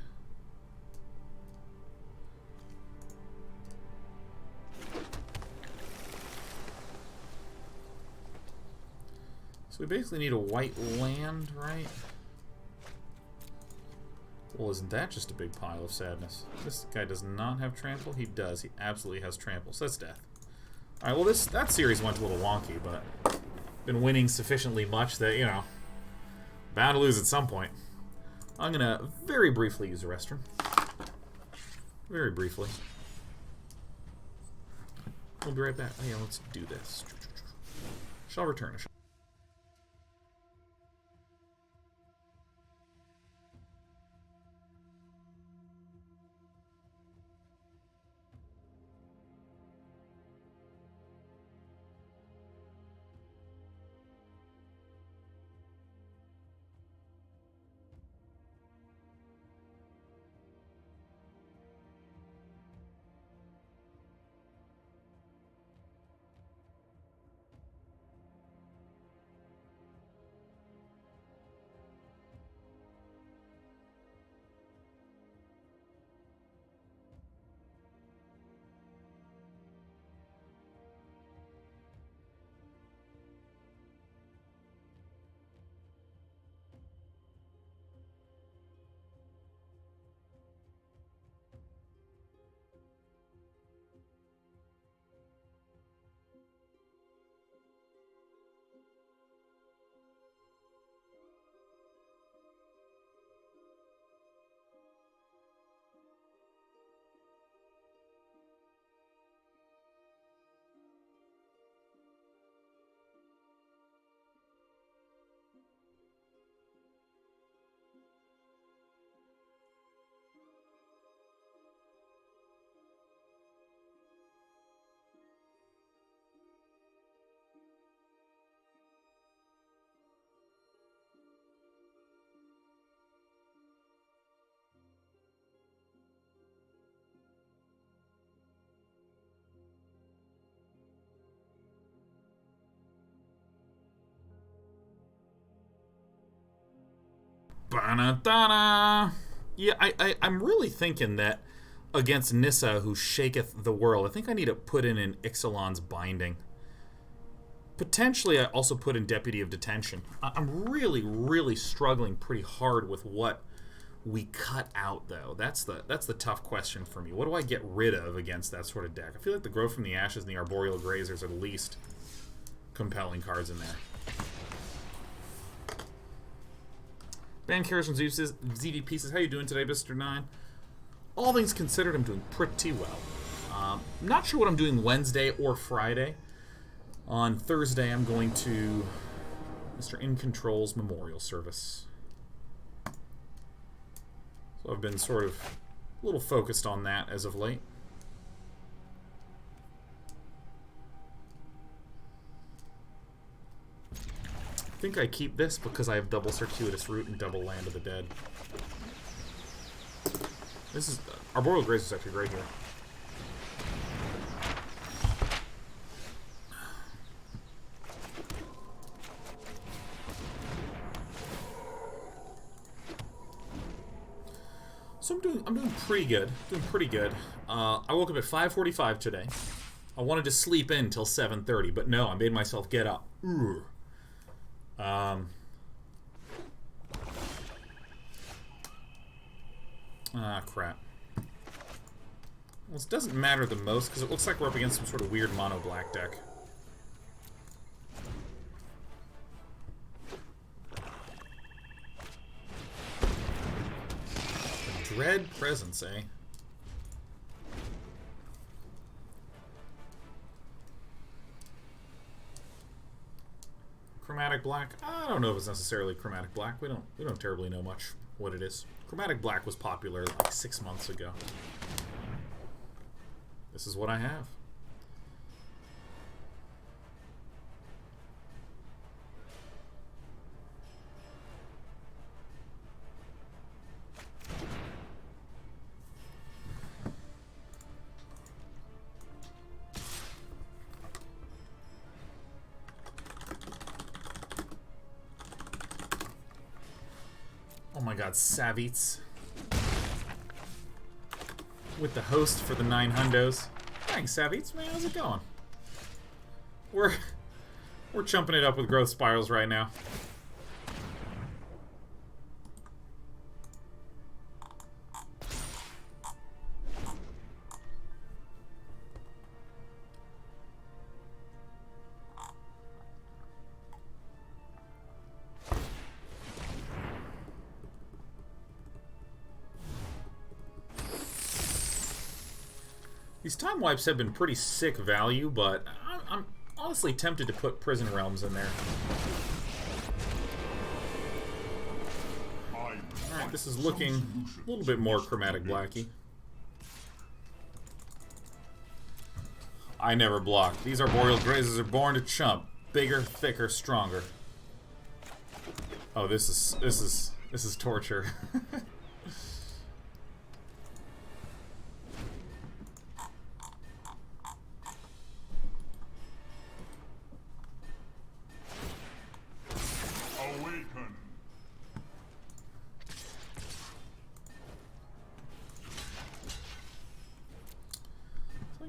Speaker 1: So we basically need a white land, right? Well, isn't that just a big pile of sadness? This guy does not have trample. He does. He absolutely has trample. So that's death. Alright, well that series went a little wonky, but been winning sufficiently much that, you know, bound to lose at some point. I'm gonna very briefly use the restroom. Very briefly. We'll be right back. Oh yeah, let's do this. Shall return. Ba-na-da-na. Yeah, I'm really thinking that against Nissa, who shaketh the world, I think I need to put in an Ixalan's Binding. Potentially, I also put in Deputy of Detention. I'm really, really struggling pretty hard with what we cut out, though. That's the tough question for me. What do I get rid of against that sort of deck? I feel like the Growth from the Ashes and the Arboreal Grazers are the least compelling cards in there. Van Karish from ZDP says, how you doing today, Mr. 9? All things considered, I'm doing pretty well. Not sure what I'm doing Wednesday or Friday. On Thursday, I'm going to Mr. In Control's memorial service. So I've been sort of a little focused on that as of late. I think I keep this because I have double Circuitous Route and double Land of the Dead. This is Arboreal Grazer is actually great here. So I'm doing pretty good. Doing pretty good. I woke up at 5:45 today. I wanted to sleep in till 7:30, but no, I made myself get up. Ah, crap. Well, this doesn't matter the most because it looks like we're up against some sort of weird mono black deck. Dread Presence, eh? Chromatic black? I don't know if it's necessarily chromatic black. We don't terribly know much what it is. Chromatic black was popular like 6 months ago. This is what I have. Oh my god, Savits. With the host for the 9 hundos. Thanks, Savits, man, how's it going? We're chumping it up with growth spirals right now. These time wipes have been pretty sick value, but I'm honestly tempted to put Prison Realms in there. Alright, this is looking a little bit more chromatic blacky. I never block. These Arboreal Grazers are born to chump. Bigger, thicker, stronger. Oh, this is torture.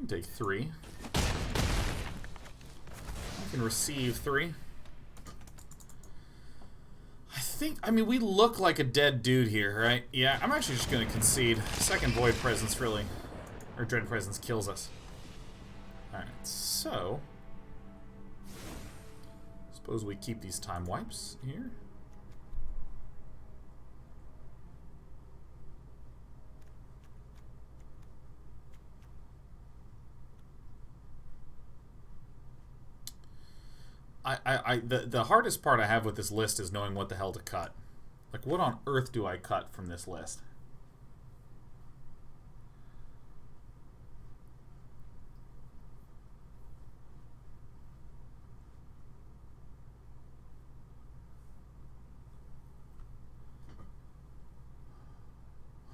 Speaker 1: Take 3. I can receive 3. I mean, we look like a dead dude here, right? Yeah, I'm actually just going to concede. Second Void Presence really, or Dread Presence kills us. Alright, so suppose we keep these time wipes here. The hardest part I have with this list is knowing what the hell to cut. Like, what on earth do I cut from this list?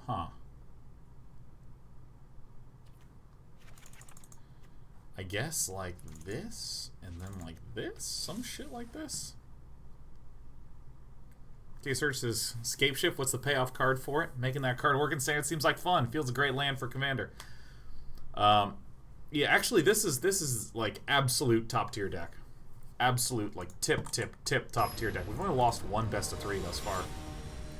Speaker 1: Huh. I guess like this, and then like this? Some shit like this? Okay, search says, Scapeshift, what's the payoff card for it? Making that card work in standard seems like fun. Feels a great land for Commander. Yeah, actually this is like absolute top tier deck. Absolute like tip top tier deck. We've only lost one best of 3 thus far.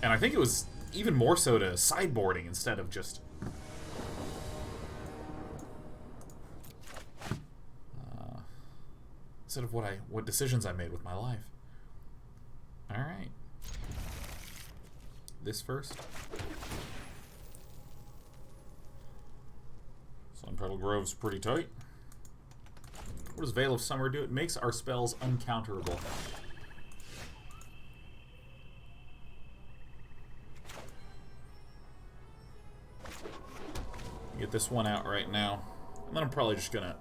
Speaker 1: And I think it was even more so to sideboarding instead of just what decisions I made with my life. Alright. This first. Sunpetal Grove's pretty tight. What does Veil of Summer do? It makes our spells uncounterable. Get this one out right now. And then I'm probably just gonna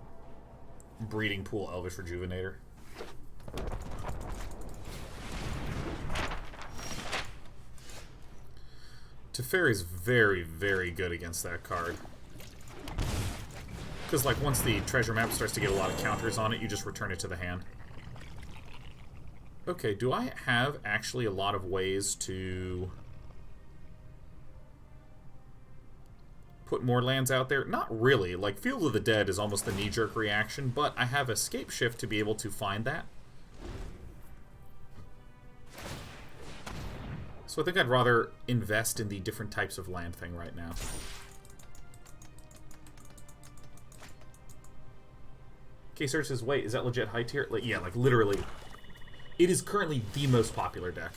Speaker 1: breeding pool Elvish Rejuvenator. Teferi's very, very good against that card. Because, like, once the treasure map starts to get a lot of counters on it, you just return it to the hand. Okay, do I have actually a lot of ways to put more lands out there? Not really. Like, Field of the Dead is almost the knee-jerk reaction, but I have a Scapeshift to be able to find that. So I think I'd rather invest in the different types of land thing right now. K-Search says, wait, is that legit high tier? Like, yeah, like, literally. It is currently the most popular deck.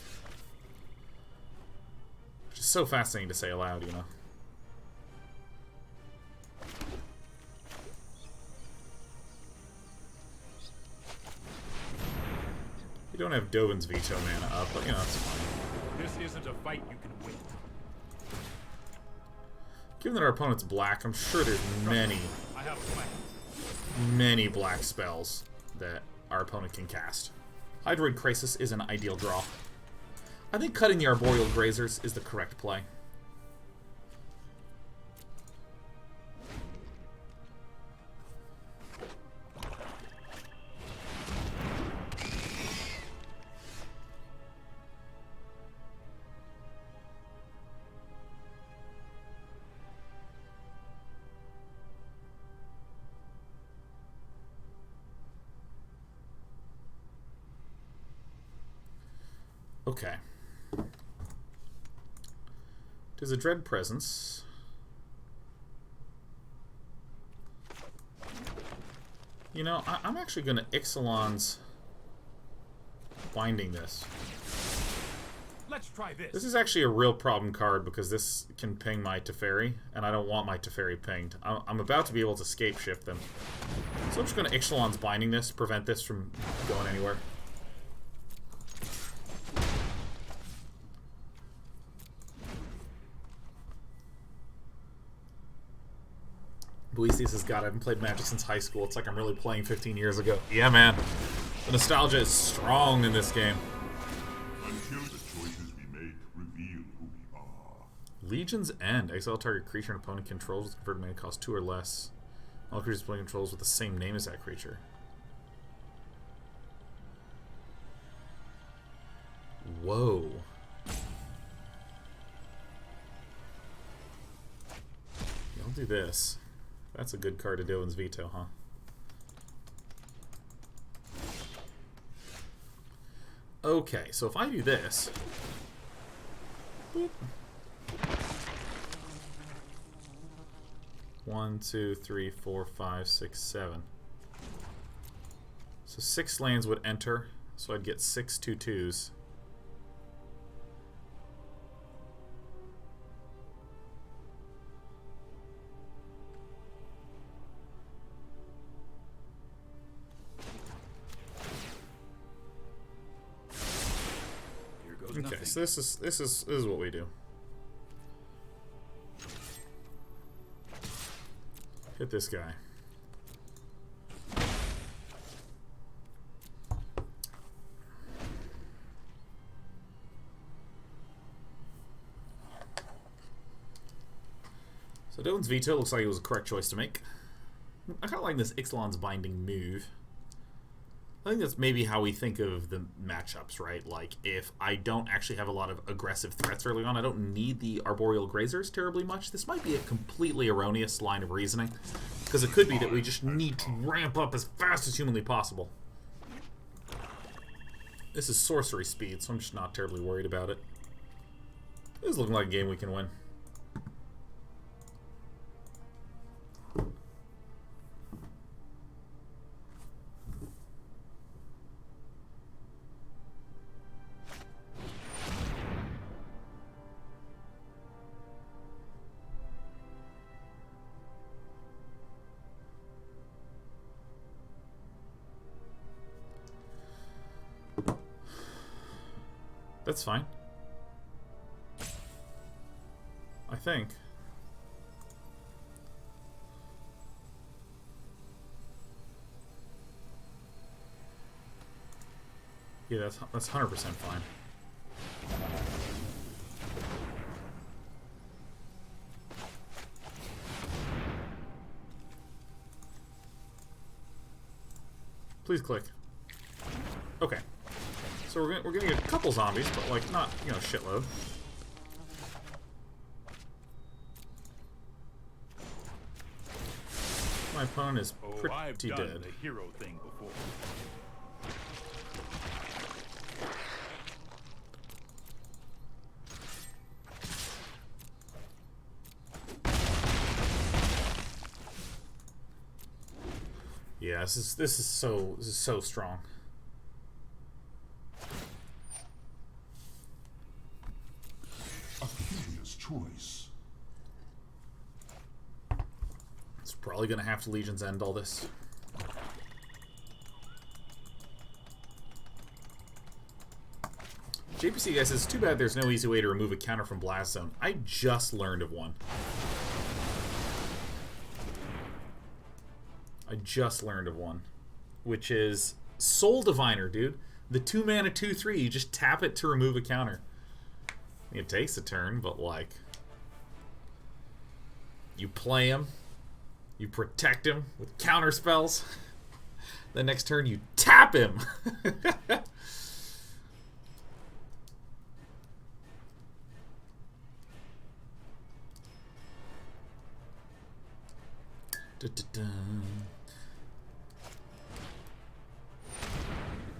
Speaker 1: Which is so fascinating to say aloud, you know? You don't have Dovin's Veto mana up, but, you know, it's fine.
Speaker 3: This isn't a fight you can win.
Speaker 1: Given that our opponent's black, I'm sure there's many black spells that our opponent can cast. Hydroid Krasis is an ideal draw. I think cutting the Arboreal Grazers is the correct play. Okay. There's a Dread Presence. You know, I'm actually going to Ixalan's Binding this.
Speaker 3: Let's try this.
Speaker 1: This is actually a real problem card because this can ping my Teferi, and I don't want my Teferi pinged. I'm about to be able to Scapeshift them. So I'm just going to Ixalan's Binding this, prevent this from going anywhere. Luis says, God, I haven't played Magic since high school. It's like I'm really playing 15 years ago. Yeah, man. The nostalgia is strong in this game.
Speaker 4: Until the choices we make reveal who we are.
Speaker 1: Legion's End. Exile target creature an opponent controls with converted mana cost 2 or less. All creatures playing controls with the same name as that creature. Whoa. Yeah, I'll do this. That's a good card to Dylan's Veto, huh? Okay, so if I do this... Boop. 1, 2, 3, 4, 5, 6, 7. So 6 lands would enter, so I'd get 6 2/2s. Okay, so this is what we do. Hit this guy. So Dylan's Veto looks like it was a correct choice to make. I kind of like this Ixalan's Binding move. I think that's maybe how we think of the matchups, right? Like, if I don't actually have a lot of aggressive threats early on, I don't need the Arboreal Grazers terribly much. This might be a completely erroneous line of reasoning, because it could be that we just need to ramp up as fast as humanly possible. This is sorcery speed, so I'm just not terribly worried about it. This is looking like a game we can win. That's fine. I think. Yeah, that's 100% fine. Please click. Okay. So we're gonna get a couple zombies, but like not, you know, shitload. my opponent is
Speaker 3: Oh, I've
Speaker 1: pretty
Speaker 3: done
Speaker 1: dead.
Speaker 3: the hero thing before.
Speaker 1: Yeah, this is so strong.
Speaker 4: A curious choice.
Speaker 1: It's probably gonna have to Legion's End all this. JPC guy says, too bad there's no easy way to remove a counter from Blast Zone. I just learned of one. Which is Soul Diviner, dude. The 2-mana 2/3, you just tap it to remove a counter. It takes a turn, but like, you play him, you protect him with counter spells. The next turn you tap him.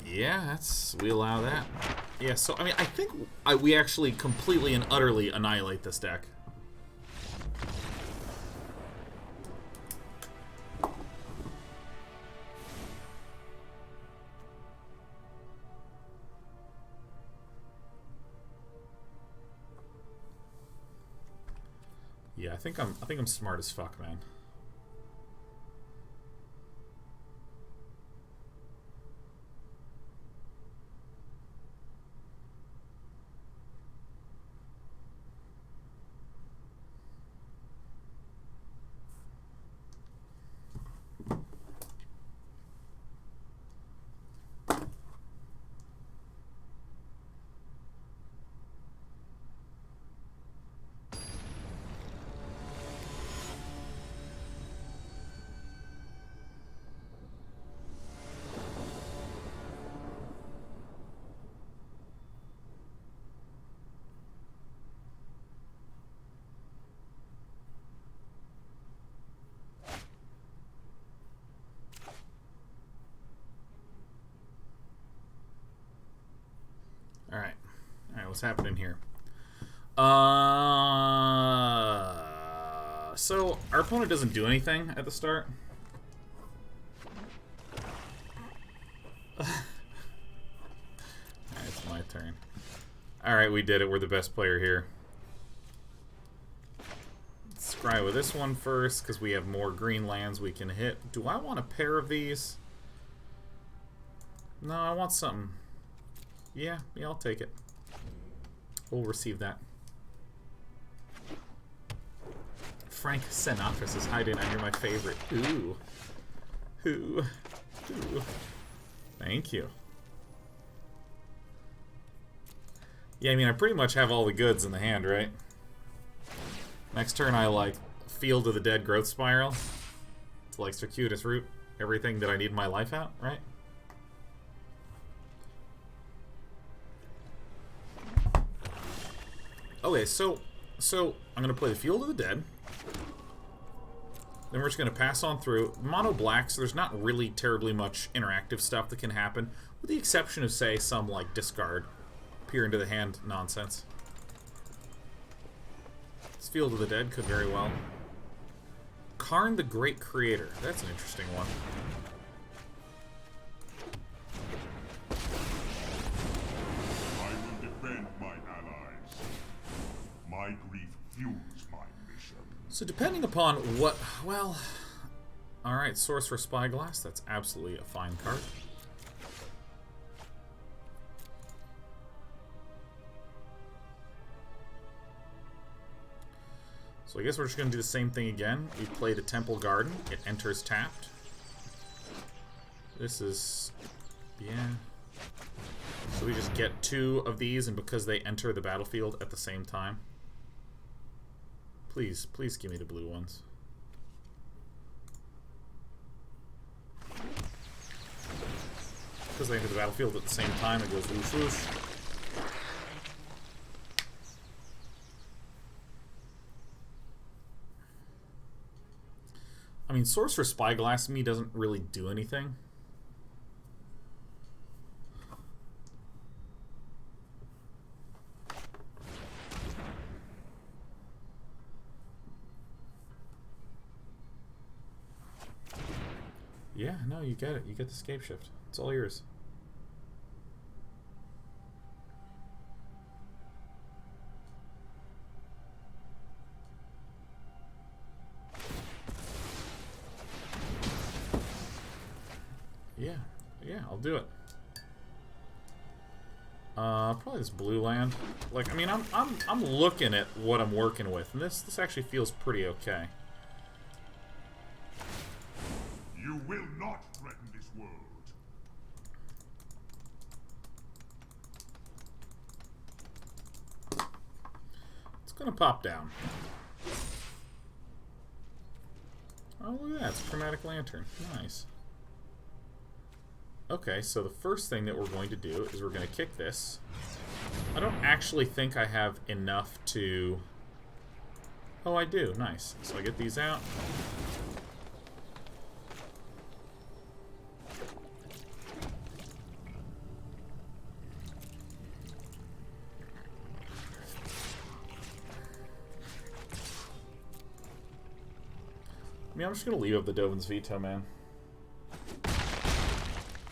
Speaker 1: Yeah, we allow that. Yeah, so I mean, I think we actually completely and utterly annihilate this deck. Yeah, I think I'm smart as fuck, man. Alright, what's happening here? So our opponent doesn't do anything at the start. Alright, it's my turn. Alright, we did it. We're the best player here. Let's scry with this one first, because we have more green lands we can hit. Do I want a pair of these? No, I want something. Yeah, I'll take it. We'll receive that. Frank Sinatra says, hi, Dana, you're my favorite. Ooh. Ooh. Ooh. Thank you. Yeah, I mean, I pretty much have all the goods in the hand, right? Next turn, I, like, Field of the Dead Growth Spiral. It's like Circuitous Route. Everything that I need in my life out, right? Okay, so I'm gonna play the Field of the Dead. Then we're just gonna pass on through. Mono black, so there's not really terribly much interactive stuff that can happen, with the exception of, say, some like discard, peer into the hand nonsense. This Field of the Dead could very well. Karn the Great Creator. That's an interesting one.
Speaker 4: I will defend my allies. My grief fuels my mission.
Speaker 1: So depending upon what... Well... Alright, Sorcerer Spyglass. That's absolutely a fine card. So I guess we're just going to do the same thing again. We play the Temple Garden. It enters tapped. This is... yeah. So we just get 2 of these, and because they enter the battlefield at the same time... Please, please give me the blue ones. Because they enter the battlefield at the same time, it goes whoosh whoosh. I mean, Sorcerer Spyglass to me doesn't really do anything. Yeah, no, you get it. You get the Scapeshift. It's all yours. Yeah, I'll do it. Probably this blue land. Like, I mean, I'm looking at what I'm working with, and this actually feels pretty okay.
Speaker 4: You will not threaten this world.
Speaker 1: It's gonna pop down. Oh, look at that. It's a Chromatic Lantern. Nice. Okay, so the first thing that we're going to do is we're going to kick this. I don't actually think I have enough to... Oh, I do. Nice. So I get these out. I mean, I'm just going to leave up the Dovin's Veto, man.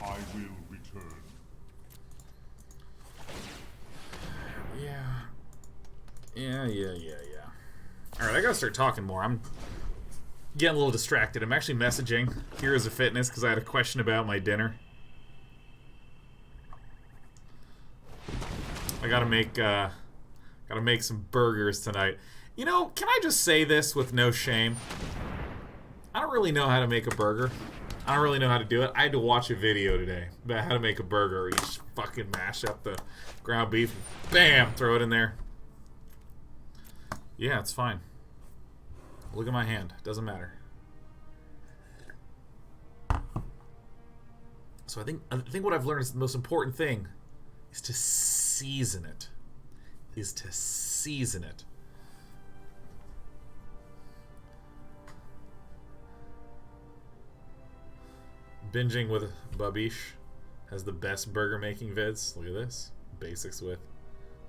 Speaker 4: I will return.
Speaker 1: Yeah. Alright, I gotta start talking more. I'm getting a little distracted. I'm actually messaging Heroes of Fitness because I had a question about my dinner. I gotta make some burgers tonight. You know, can I just say this with no shame? I don't really know how to make a burger. I don't really know how to do it. I had to watch a video today about how to make a burger where you just fucking mash up the ground beef. Bam! Throw it in there. Yeah, it's fine. Look at my hand. Doesn't matter. So I think what I've learned is the most important thing is to season it. Binging with Babish has the best burger making vids. Look at this. Basics with...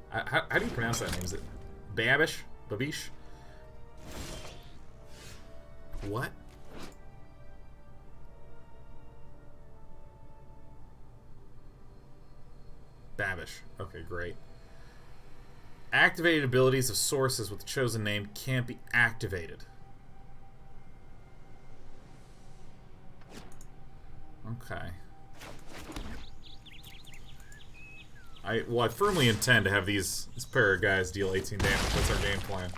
Speaker 1: How do you pronounce that name? Is it Babish? Babish? What? Babish. Okay, great. Activated abilities of sources with the chosen name can't be activated. Okay. I firmly intend to have this pair of guys deal 18 damage. That's our game plan.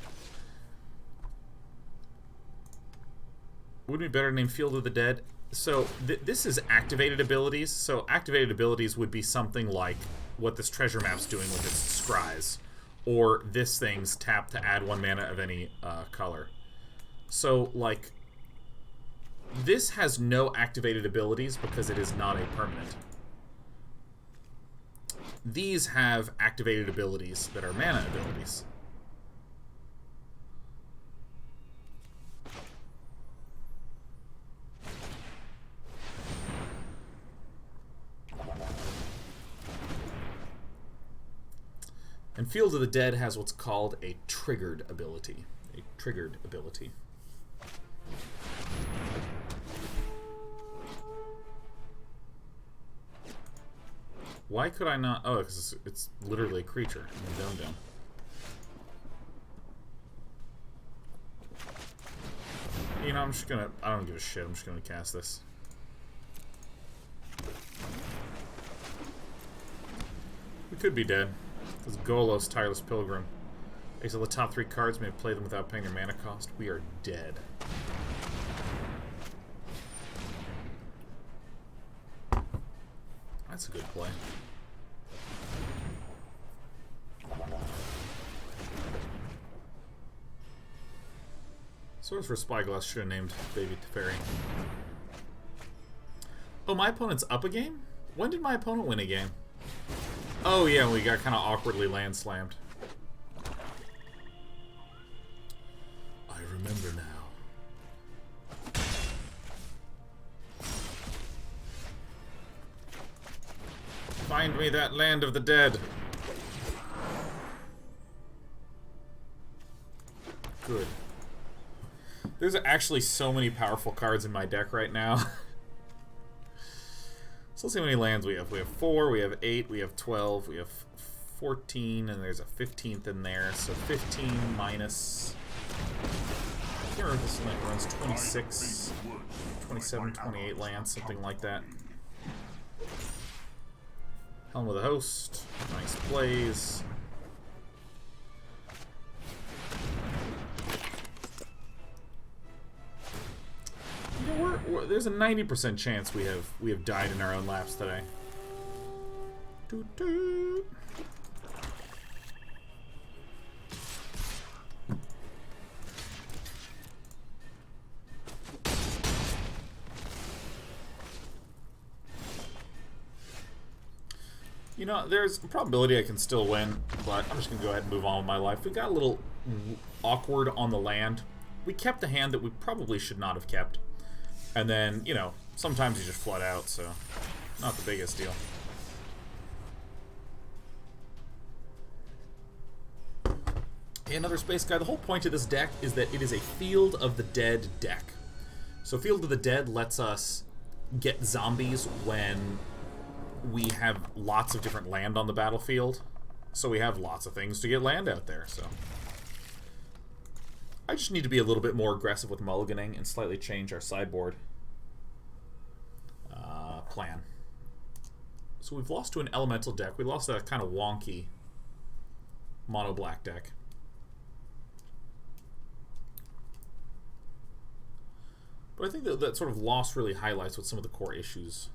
Speaker 1: Wouldn't it be better to name Field of the Dead? So, this is activated abilities. So, activated abilities would be something like what this treasure map's doing with its scries. Or this thing's tap to add 1 mana of any color. So, like... This has no activated abilities because it is not a permanent. These have activated abilities that are mana abilities. And Field of the Dead has what's called a triggered ability. A triggered ability. Why could I not? Oh, because it's literally a creature. Dum-dum. You know, I'm just gonna... I don't give a shit. I'm just gonna cast this. We could be dead. Because Golos, Tireless Pilgrim. Exile the top 3 cards, may play them without paying their mana cost. We are dead. That's a good play. Sorcerer Spyglass should have named Baby Teferi. Oh, my opponent's up a game? When did my opponent win a game? Oh yeah, we got kind of awkwardly land slammed. I remember now. me that land of the dead. Good. There's actually so many powerful cards in my deck right now. So let's see how many lands we have. We have 4, we have 8, we have 12, we have 14, and there's a 15th in there. So 15 minus... I can't remember if this land runs 26, 27, 28 lands, something like that. Helm of the Host. Nice plays. You know, there's a 90% chance we have died in our own laps today. Doot doot. You know, there's a probability I can still win, but I'm just going to go ahead and move on with my life. We got a little awkward on the land. We kept a hand that we probably should not have kept. And then, you know, sometimes you just flood out, so not the biggest deal. Hey, another Space Guy. The whole point of this deck is that it is a Field of the Dead deck. So Field of the Dead lets us get zombies when we have lots of different land on the battlefield. So we have lots of things to get land out there, so... I just need to be a little bit more aggressive with mulliganing and slightly change our sideboard plan. So we've lost to an elemental deck. We lost a kind of wonky mono black deck. But I think that sort of loss really highlights what some of the core issues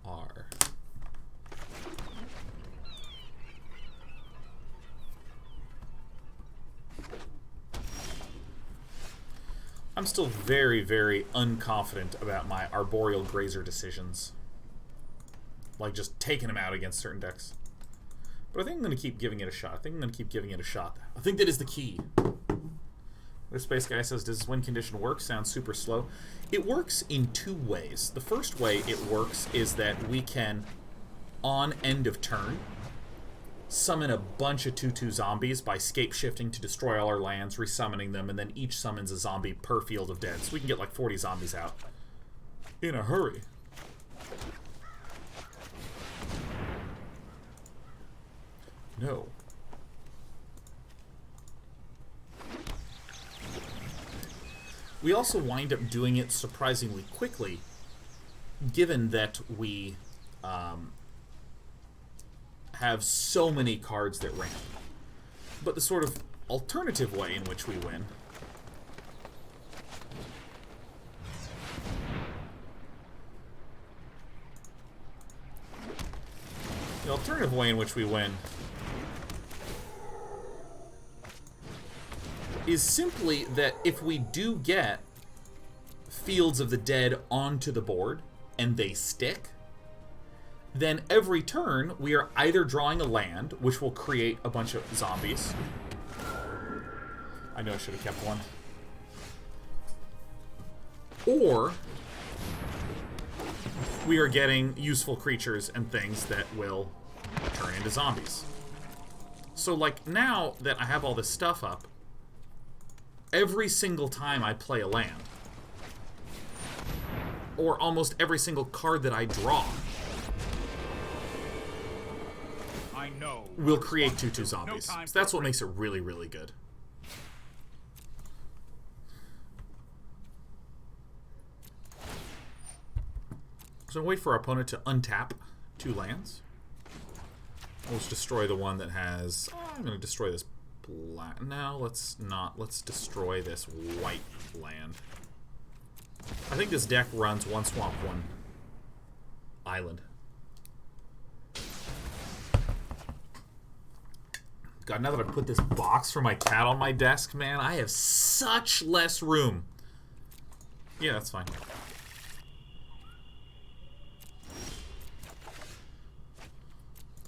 Speaker 1: are. I'm still very, very unconfident about my Arboreal Grazer decisions. Like, just taking them out against certain decks. But I think I'm going to keep giving it a shot. I think that is the key. This Space Guy says, does this win condition work? Sounds super slow. It works in 2 ways. The first way it works is that we can, on end of turn, summon a bunch of 2/2 zombies by scape-shifting to destroy all our lands, resummoning them, and then each summons a zombie per Field of Dead. So we can get like 40 zombies out in a hurry. No. We also wind up doing it surprisingly quickly, given that we have so many cards that ramp. But the sort of alternative way in which we win is simply that if we do get Fields of the Dead onto the board and they stick, then every turn we are either drawing a land, which will create a bunch of zombies. I know I should have kept one. Or we are getting useful creatures and things that will turn into zombies. So, like, now that I have all this stuff up, every single time I play a land, or almost every single card that I draw, will create 2/2 zombies. So that's what makes it really, really good. So wait for our opponent to untap 2 lands. Let's destroy the one that has... I'm going to destroy this black... No, let's not. Let's destroy this white land. I think this deck runs 1 swamp, 1 island. God, now that I put this box for my cat on my desk, man, I have such less room. Yeah, that's fine.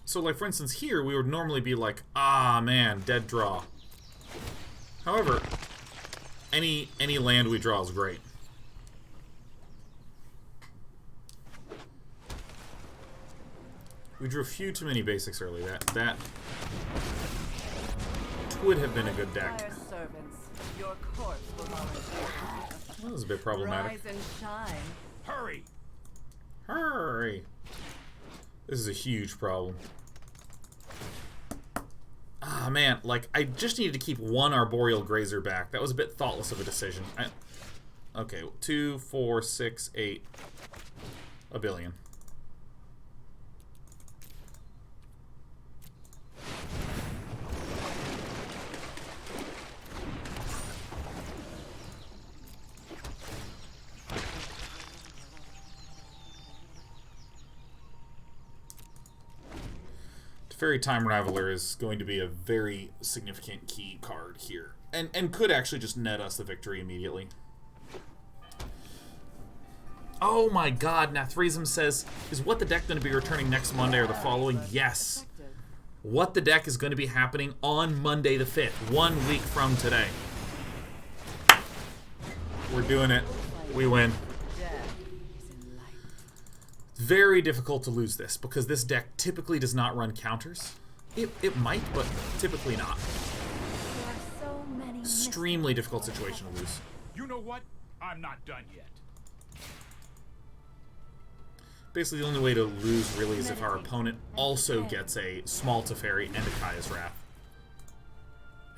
Speaker 1: So, like, for instance, here, we would normally be like, ah, man, dead draw. However, any land we draw is great. We drew a few too many basics early. That would have been a good deck.
Speaker 5: Fire servants, your corpse will volunteer.
Speaker 1: That was a bit problematic.
Speaker 5: Rise and shine.
Speaker 3: Hurry!
Speaker 1: Hurry! This is a huge problem. Ah, man, like, I just needed to keep one Arboreal Grazer back. That was a bit thoughtless of a decision. Okay, 2, 4, 6, 8. A billion. Teferi Time Raveler is going to be a very significant key card here. And could actually just net us the victory immediately. Oh my god, Nathrism says, is What the Deck going to be returning next Monday or the following? Yes. What the Deck is going to be happening on Monday the 5th, 1 week from today. We're doing it. We win. Very difficult to lose this, because this deck typically does not run counters. It might, but typically not.
Speaker 2: There are so many
Speaker 1: Extremely difficult situation to lose.
Speaker 3: You know what? I'm not done yet.
Speaker 1: Basically, the only way to lose, really, is if our opponent also gets a small Teferi and a Kaya's Wrath.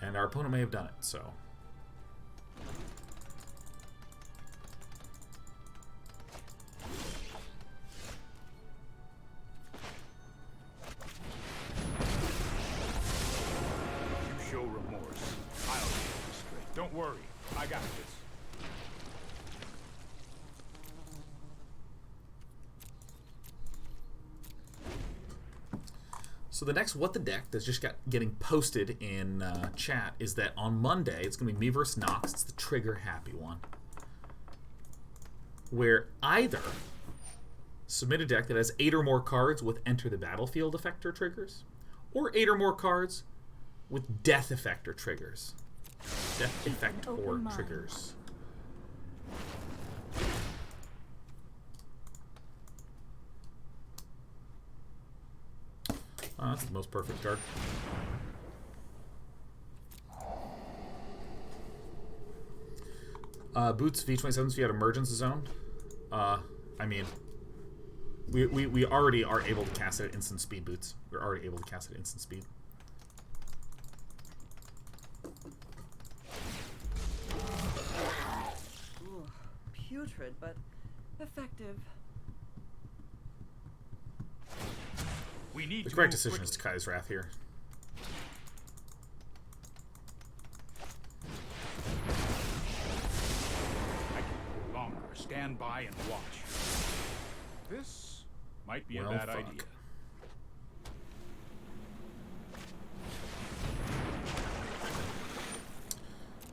Speaker 1: And our opponent may have done it, so...
Speaker 3: You show remorse. I'll get you straight. Don't worry. I got this.
Speaker 1: So the next What the Deck that's just getting posted in chat is that on Monday, it's going to be me versus Nox. It's the trigger happy one. Where either submit a deck that has 8 or more cards with Enter the Battlefield effector triggers, or 8 or more cards with Death effector triggers. Death effect or triggers. Oh, that's the most perfect card. Boots V27's we had Emergence Zone. I mean, we already are able to cast it at instant speed, Boots. We're already able to cast it at instant speed.
Speaker 5: Ooh, putrid, but effective.
Speaker 3: We need
Speaker 1: The
Speaker 3: to
Speaker 1: correct
Speaker 3: move
Speaker 1: decision is
Speaker 3: quickly.
Speaker 1: Kai's Wrath here.
Speaker 3: I can no longer stand by and watch. This might be
Speaker 1: Well,
Speaker 3: a bad
Speaker 1: fuck.
Speaker 3: idea.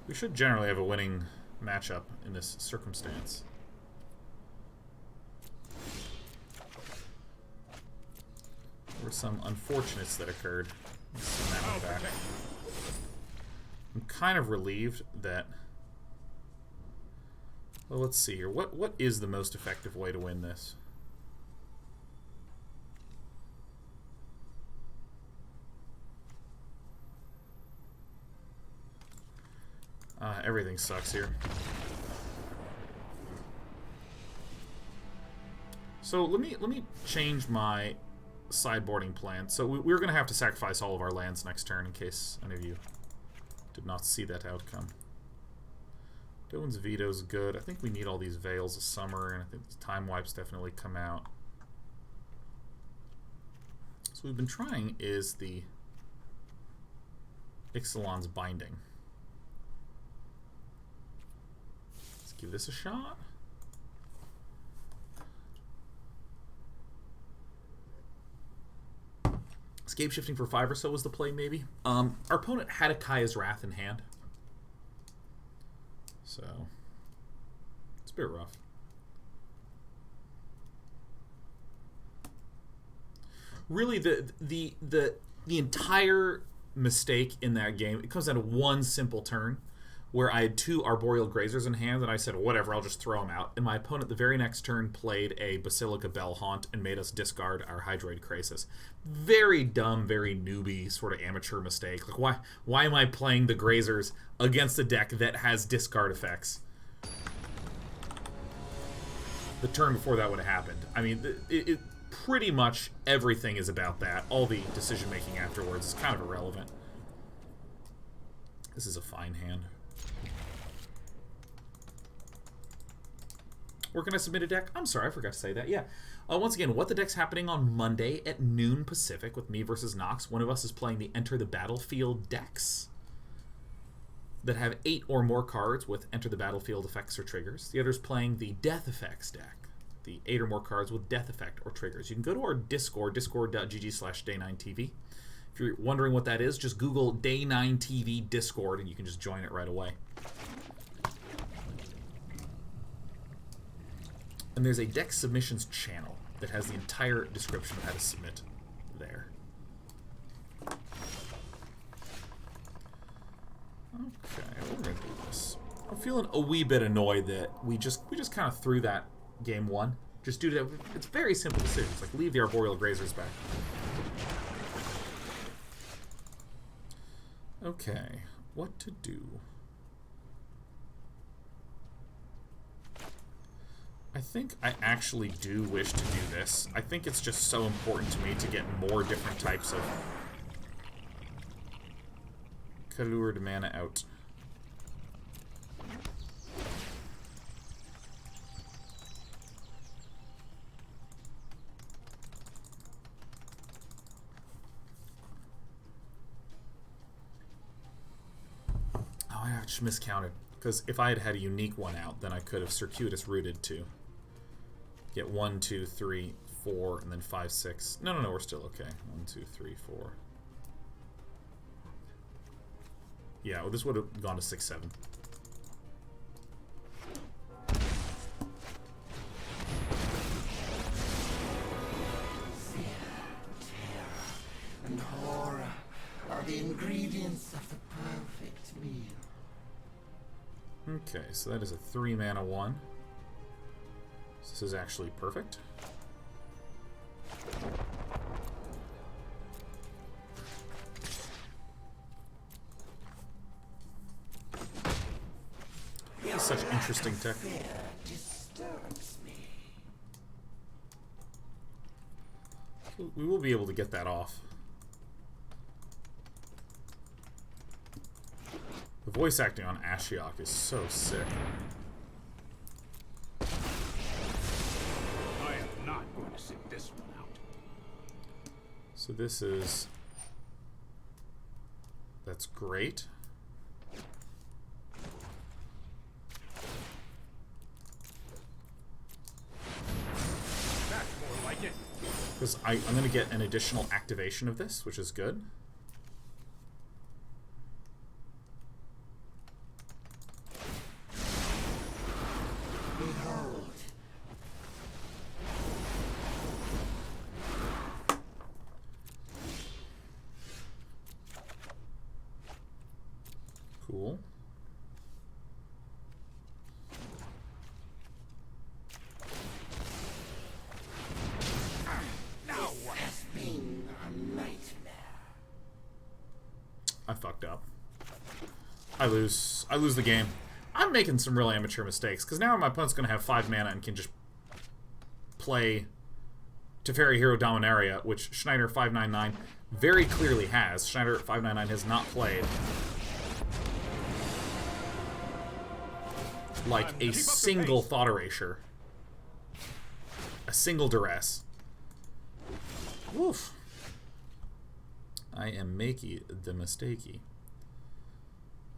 Speaker 1: We should generally have a winning matchup in this circumstance. There were some unfortunates that occurred. Let's send that one back. I'm kind of relieved that... Well, let's see here. What is the most effective way to win this? Everything sucks here. So let me change my sideboarding plan. So we're going to have to sacrifice all of our lands next turn in case any of you did not see that outcome. Dylan's Veto's good. I think we need all these Veils of Summer, and I think Time Wipes definitely come out. So what we've been trying is the Ixalan's Binding. Let's give this a shot. Scapeshifting for 5 or so was the play, maybe. Our opponent had a Kaya's Wrath in hand. So, it's a bit rough. Really, the entire mistake in that game, it comes down to one simple turn, where I had 2 Arboreal Grazers in hand, and I said, whatever, I'll just throw them out. And my opponent the very next turn played a Basilica Bellhaunt and made us discard our Hydroid Krasis. Very dumb, very newbie, sort of amateur mistake. Like, why am I playing the Grazers against a deck that has discard effects? The turn before that would have happened. I mean, it pretty much everything is about that. All the decision-making afterwards is kind of irrelevant. This is a fine hand. Where can I submit a deck? I'm sorry, I forgot to say that. Yeah. Once again, What the Deck's happening on Monday at noon Pacific with me versus Nox. One of us is playing the Enter the Battlefield decks that have 8 or more cards with Enter the Battlefield effects or triggers. The other's playing the Death Effects deck, the 8 or more cards with Death Effect or triggers. You can go to our Discord, discord.gg/day9tv. If you're wondering what that is, just Google Day9TV Discord and you can just join it right away. And there's a deck submissions channel that has the entire description of how to submit there. Okay, we're gonna do this. I'm feeling a wee bit annoyed that we just kind of threw that game 1. Just due to it's very simple decisions, like leave the Arboreal Grazers back. Okay, what to do? I think I actually do wish to do this. I think it's just so important to me to get more different types of colored mana out. Oh, I just miscounted. Because if I had had a unique one out, then I could have Circuitous Routed to get 1, 2, 3, 4, and then 5, 6. No, we're still okay. 1, 2, 3, 4. Yeah, well, this would have gone to 6, 7.
Speaker 6: Fear, terror, and horror are the ingredients of the perfect meal.
Speaker 1: Okay, so that is a 3 mana 1. This is actually perfect. This is such interesting tech.
Speaker 6: Fear disturbs me.
Speaker 1: We will be able to get that off. The voice acting on Ashiok is so sick.
Speaker 3: I am not going to sit this one out.
Speaker 1: So this is... That's great.
Speaker 3: That's more like it.
Speaker 1: Because I'm going to get an additional activation of this, which is good.
Speaker 6: Behold.
Speaker 1: Cool.
Speaker 6: Has been a nightmare.
Speaker 1: I fucked up. I lose the game. I'm making some real amateur mistakes, because now my opponent's going to have 5 mana and can just play Teferi Hero Dominaria, which Schneider 599 very clearly has. Schneider 599 has not played like a single Thought Erasure. A single Duress. Woof. I am making the mistakey.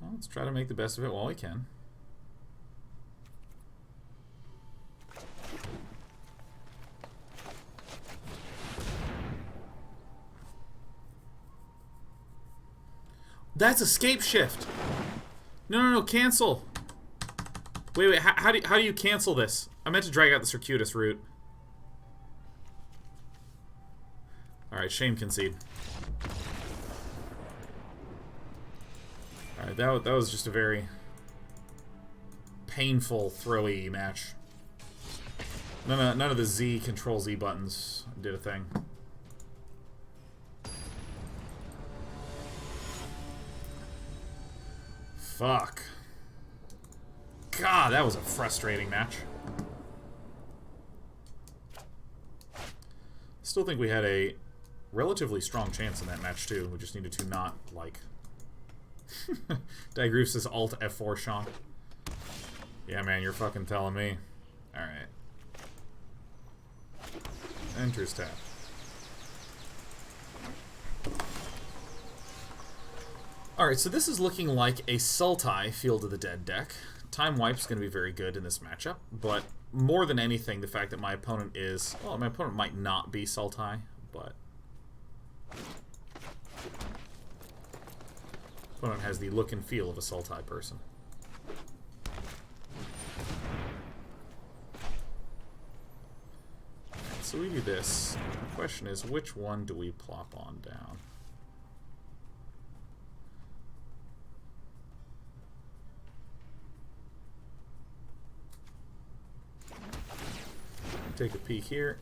Speaker 1: Well, let's try to make the best of it while we can. That's escape shift. No, cancel. Wait, how do you cancel this? I meant to drag out the Circuitous Route. Alright, shame concede. Alright, that was just a very painful throwy match. None of the Z Control Z buttons did a thing. Fuck. God, that was a frustrating match. Still think we had a relatively strong chance in that match too. We just needed to not, like... Digroof says Alt F4 Sean. Yeah, man, you're fucking telling me. Alright. Enters tap. Alright, so this is looking like a Sultai Field of the Dead deck. Time Wipe's going to be very good in this matchup, but more than anything, the fact that my opponent is... Well, my opponent might not be Sultai, but... Opponent has the look and feel of a Sultai person. Right, so we do this. The question is, which one do we plop on down? Take a peek here.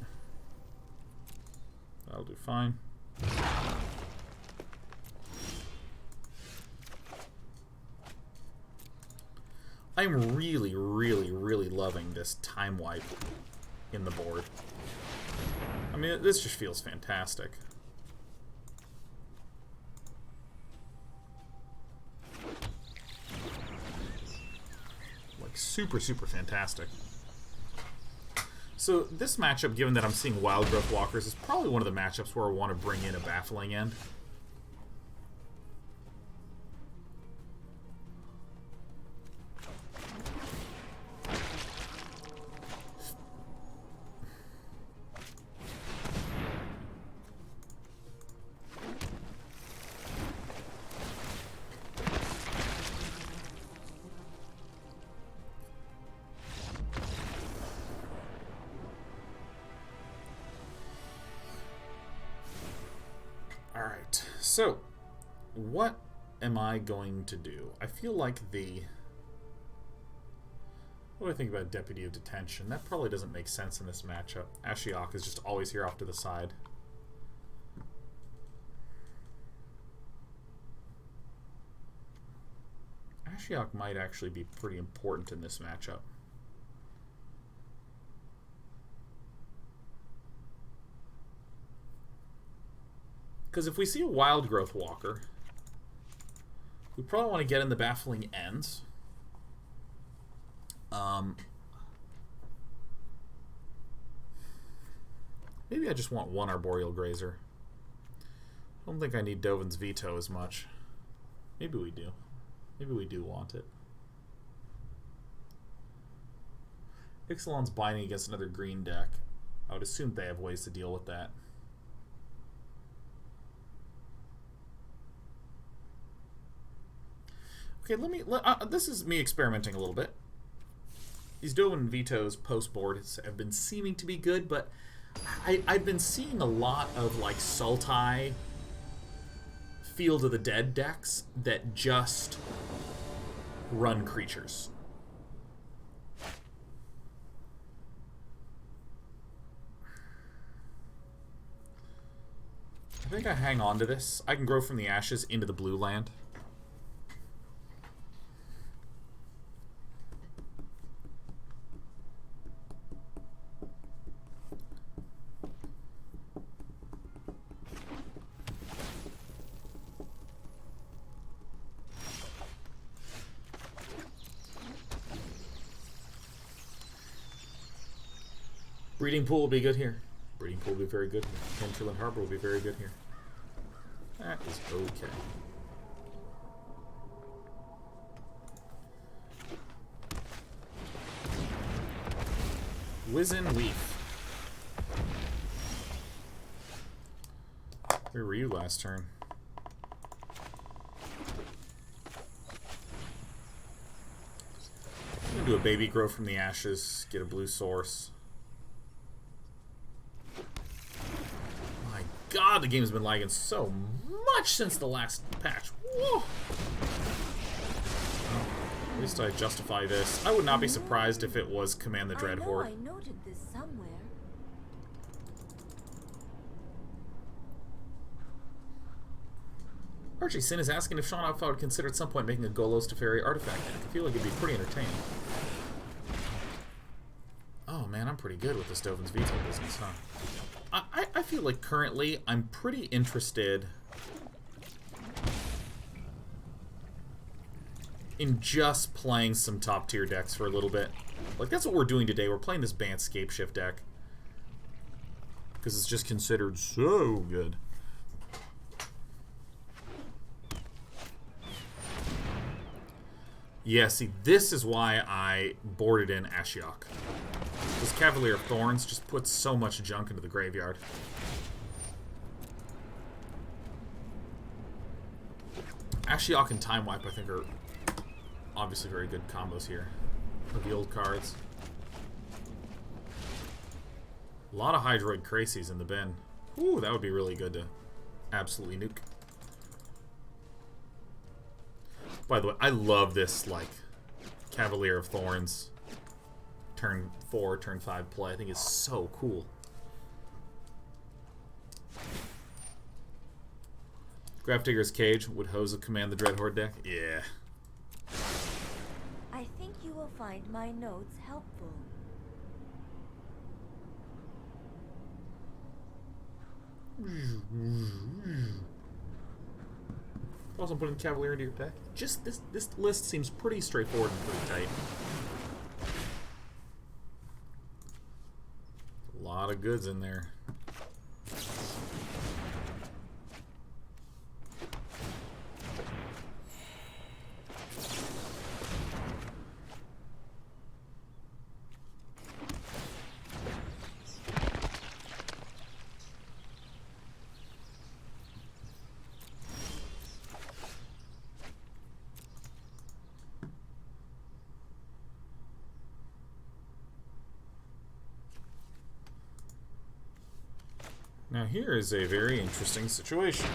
Speaker 1: That'll do fine. I'm really, really, really loving this Time Wipe in the board. I mean, this just feels fantastic. Like, super, super fantastic. So this matchup, given that I'm seeing Wild Growth Walkers, is probably one of the matchups where I want to bring in a Baffling End. So, what am I going to do? I feel like the... What do I think about Deputy of Detention? That probably doesn't make sense in this matchup. Ashiok is just always here off to the side. Ashiok might actually be pretty important in this matchup. Because if we see a Wild Growth Walker, we probably want to get in the Baffling Ends. Maybe I just want one Arboreal Grazer. I don't think I need Dovin's Veto as much. Maybe we do. Maybe we do want it. Ixalan's binding against another green deck. I would assume they have ways to deal with that. Okay, this is me experimenting a little bit. These Dovin Vetoes post-board have been seeming to be good, but I've been seeing a lot of, like, Sultai Field of the Dead decks that just run creatures. I think I hang on to this. I can grow from the ashes into the blue land. Breeding Pool will be good here. Breeding Pool will be very good here. Hinterland Harbor will be very good here. That is okay. Wizen Leaf. Where were you last turn? I'm gonna do a baby grow from the ashes, get a blue source. God, the game's been lagging so much since the last patch. Whoa. At least I justify this. I would not be surprised if it was Command the Dread Horde.
Speaker 2: I noted this somewhere.
Speaker 1: Archie Sin is asking if Sean Alpha would consider at some point making a Golos Teferi artifact. I feel like it'd be pretty entertaining. Oh man, I'm pretty good with this Dovin's Veto business, huh? I feel like currently I'm pretty interested in just playing some top tier decks for a little bit. Like, that's what we're doing today. We're playing this Bant Scapeshift deck because it's just considered so good. Yeah, see, this is why I boarded in Ashiok. This Cavalier of Thorns just puts so much junk into the graveyard. Ashiok and Time Wipe, I think, are obviously very good combos here. Revealed cards. A lot of Hydroid Krasis in the bin. Ooh, that would be really good to absolutely nuke. By the way, I love this, like, Cavalier of Thorns turn 4, turn 5 play. I think it's so cool. Grafdigger's Cage would hose a Command the Dread Horde deck. Yeah.
Speaker 2: I think you will find my notes helpful.
Speaker 1: Also, putting Cavalier into your deck. Just this list seems pretty straightforward and pretty tight. A lot of goods in there. Now here is a very interesting situation.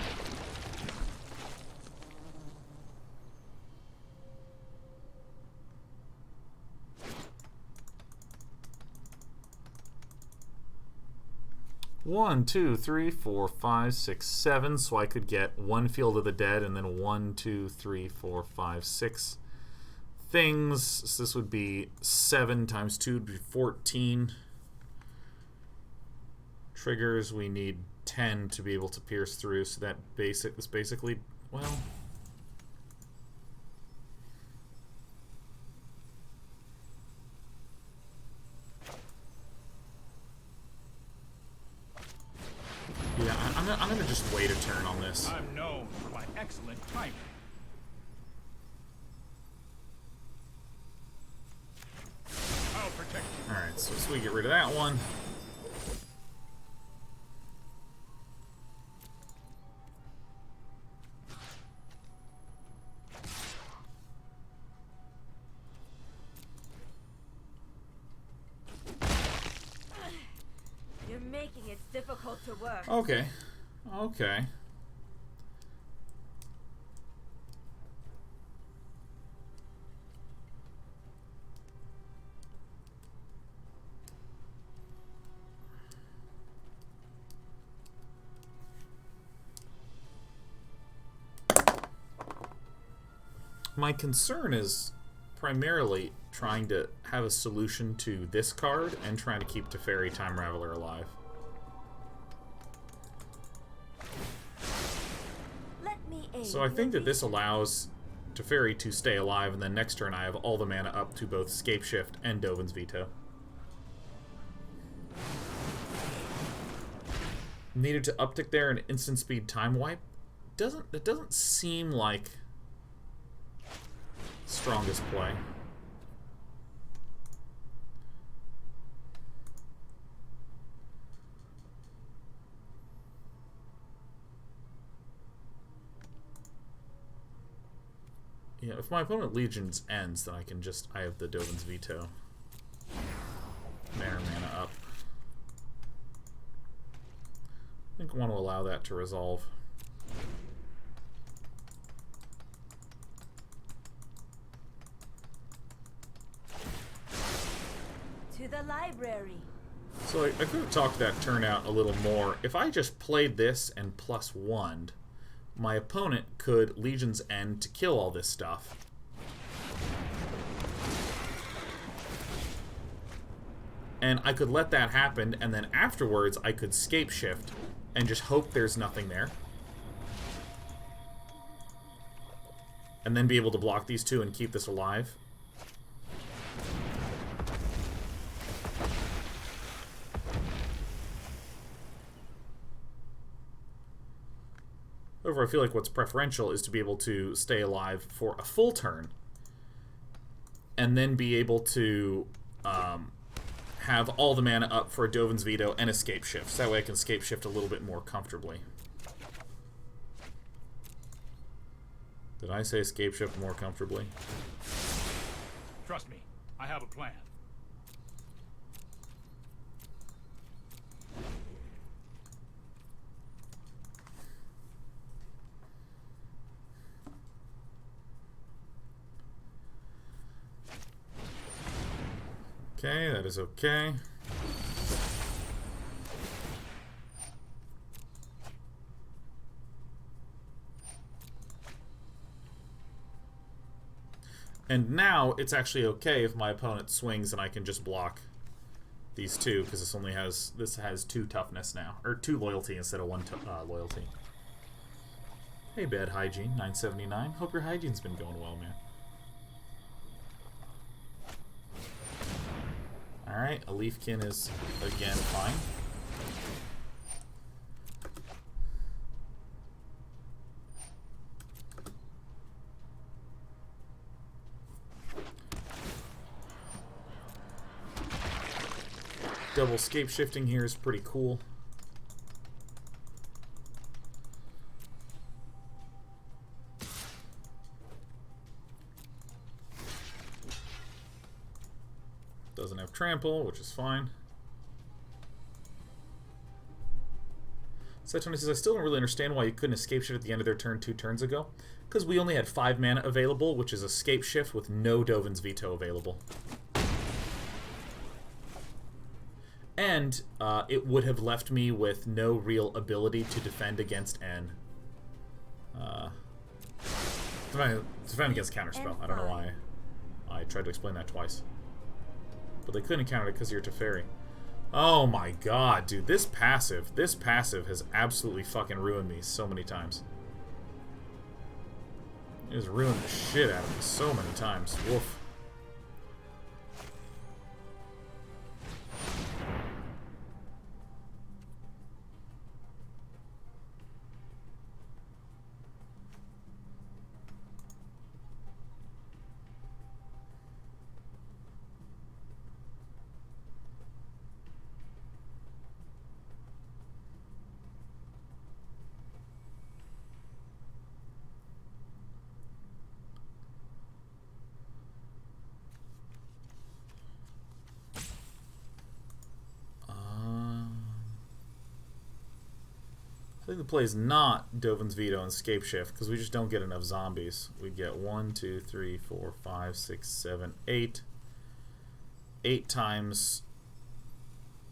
Speaker 1: One, two, three, four, 5, 6, 7. So I could get one Field of the Dead and then 1, 2, 3, 4, 5, 6 things. So this would be 7 times 2 would be 14. Triggers, we need 10 to be able to pierce through, so that is basically, well... Yeah, I'm gonna just wait a turn on this.
Speaker 3: I'm known for my excellent timing. I'll protect you.
Speaker 1: Alright, so we get rid of that one.
Speaker 2: Difficult to work.
Speaker 1: Okay. Okay. My concern is primarily trying to have a solution to this card and trying to keep Teferi Time Raveler alive. So I think that this allows Teferi to stay alive, and then next turn I have all the mana up to both Scapeshift and Dovin's Veto. Needed to uptick there an instant speed time wipe. That doesn't seem like strongest play. Yeah, if my opponent Legions ends, then I have the Dovin's Veto. There, mana up. I think I want to allow that to resolve.
Speaker 2: to the library.
Speaker 1: So I could have talked that turn out a little more. If I just played this and +1'd, my opponent could Legion's End to kill all this stuff. And I could let that happen, and then afterwards I could Scapeshift and just hope there's nothing there. And then be able to block these two and keep this alive. However, I feel like what's preferential is to be able to stay alive for a full turn. And then be able to have all the mana up for a Dovin's Veto and a Scapeshift. So that way I can Scapeshift a little bit more comfortably. Did I say Scapeshift more comfortably?
Speaker 3: Trust me, I have a plan.
Speaker 1: Okay, that is okay. And now it's actually okay if my opponent swings and I can just block these two, because this has 2 toughness now, or 2 loyalty instead of 1 loyalty. Hey, Bad Hygiene 979. Hope your hygiene's been going well, man. Alright, a Leafkin is, again, fine. Double Scapeshifting here is pretty cool. Doesn't have Trample, which is fine. Setoni says, I still don't really understand why you couldn't escape shift at the end of their turn 2 turns ago. Because we only had 5 mana available, which is escape shift with no Dovin's Veto available. And it would have left me with no real ability to defend against an... defend against Counterspell. I don't know why I tried to explain that twice. But they couldn't counter it because of your Teferi. Oh my god, dude. This passive has absolutely fucking ruined me so many times. It has ruined the shit out of me so many times. Woof. I think the play is not Dovin's Veto and Scapeshift, because we just don't get enough zombies. We get 1, 2, 3, 4, 5, 6, 7, 8. 8 times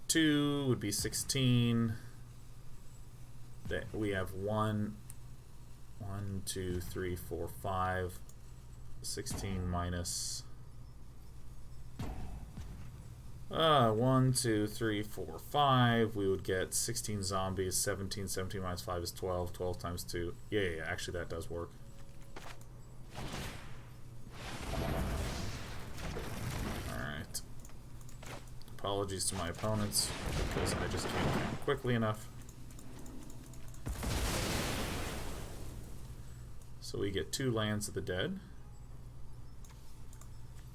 Speaker 1: 2 would be 16. We have 1, 2, 3, 4, 5. 16 minus... 1, 2, 3, 4, 5. We would get 16 zombies. 17 minus 5 is 12. 12 times 2. Yeah, actually that does work. Alright. Apologies to my opponents, because I just can't count quickly enough. So we get 2 Lands of the Dead.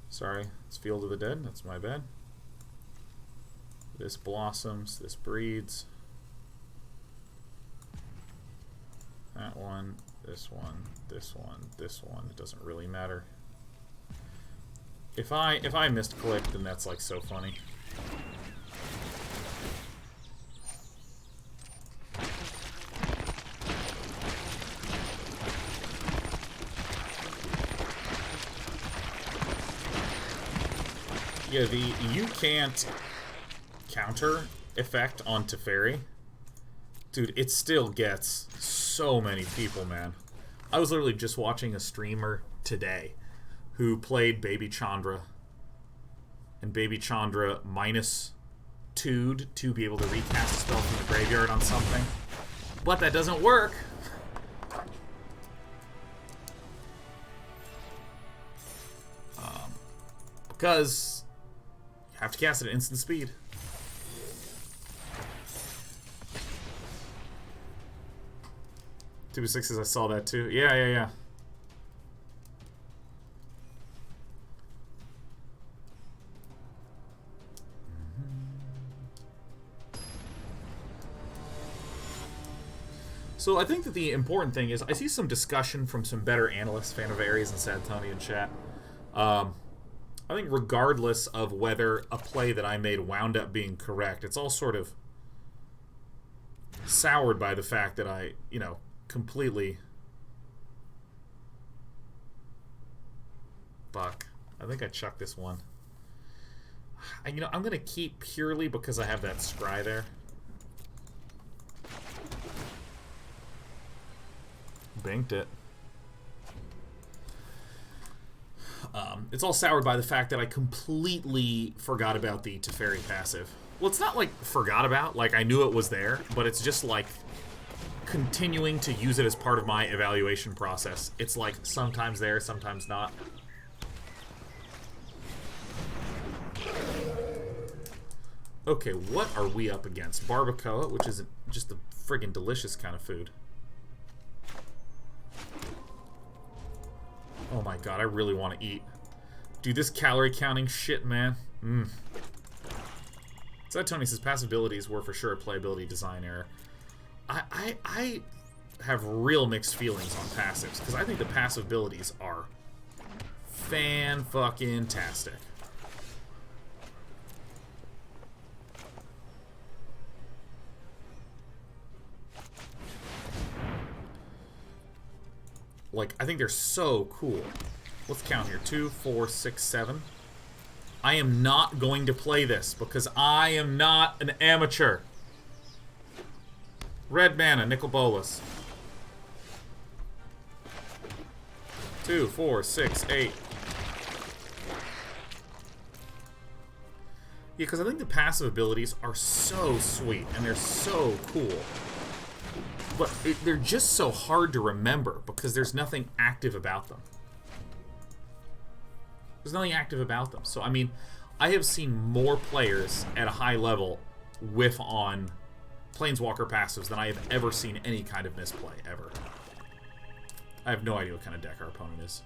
Speaker 1: Sorry, it's Field of the Dead. That's my bad. This blossoms, this breeds. That one, this one, this one, this one. It doesn't really matter. If I missed click, then that's like so funny. Yeah, you can't counter effect on Teferi. Dude, it still gets so many people, man. I was literally just watching a streamer today who played Baby Chandra. And Baby Chandra -2'd to be able to recast a spell from the graveyard on something. But that doesn't work. Because you have to cast it at instant speed. Two sixes, I saw that too. Yeah. So I think that the important thing is I see some discussion from some better analysts, fan of Ares and Sad in chat. I think regardless of whether a play that I made wound up being correct, it's all sort of soured by the fact that I, completely... Fuck. I think I chucked this one. I'm going to keep purely because I have that scry there. Banked it. It's all soured by the fact that I completely forgot about the Teferi passive. Well, it's not like forgot about, like I knew it was there, but it's just like continuing to use it as part of my evaluation process. It's like sometimes there, sometimes not. Okay, what are we up against? Barbacoa, which is just a friggin' delicious kind of food. Oh my god, I really want to eat. Dude, this calorie counting shit, man. So Tony says passive abilities were for sure a playability design error. I have real mixed feelings on passives, because I think the passive abilities are fan-fucking-tastic. Like, I think they're so cool. Let's count here. 2, 4, 6, 7. I am not going to play this because I am not an amateur. Red mana, Nicol Bolas. 2, 4, 6, 8. Yeah, because I think the passive abilities are so sweet and they're so cool. But they're just so hard to remember because there's nothing active about them. There's nothing active about them. So, I mean, I have seen more players at a high level whiff on Planeswalker passives than I have ever seen any kind of misplay, ever. I have no idea what kind of deck our opponent is.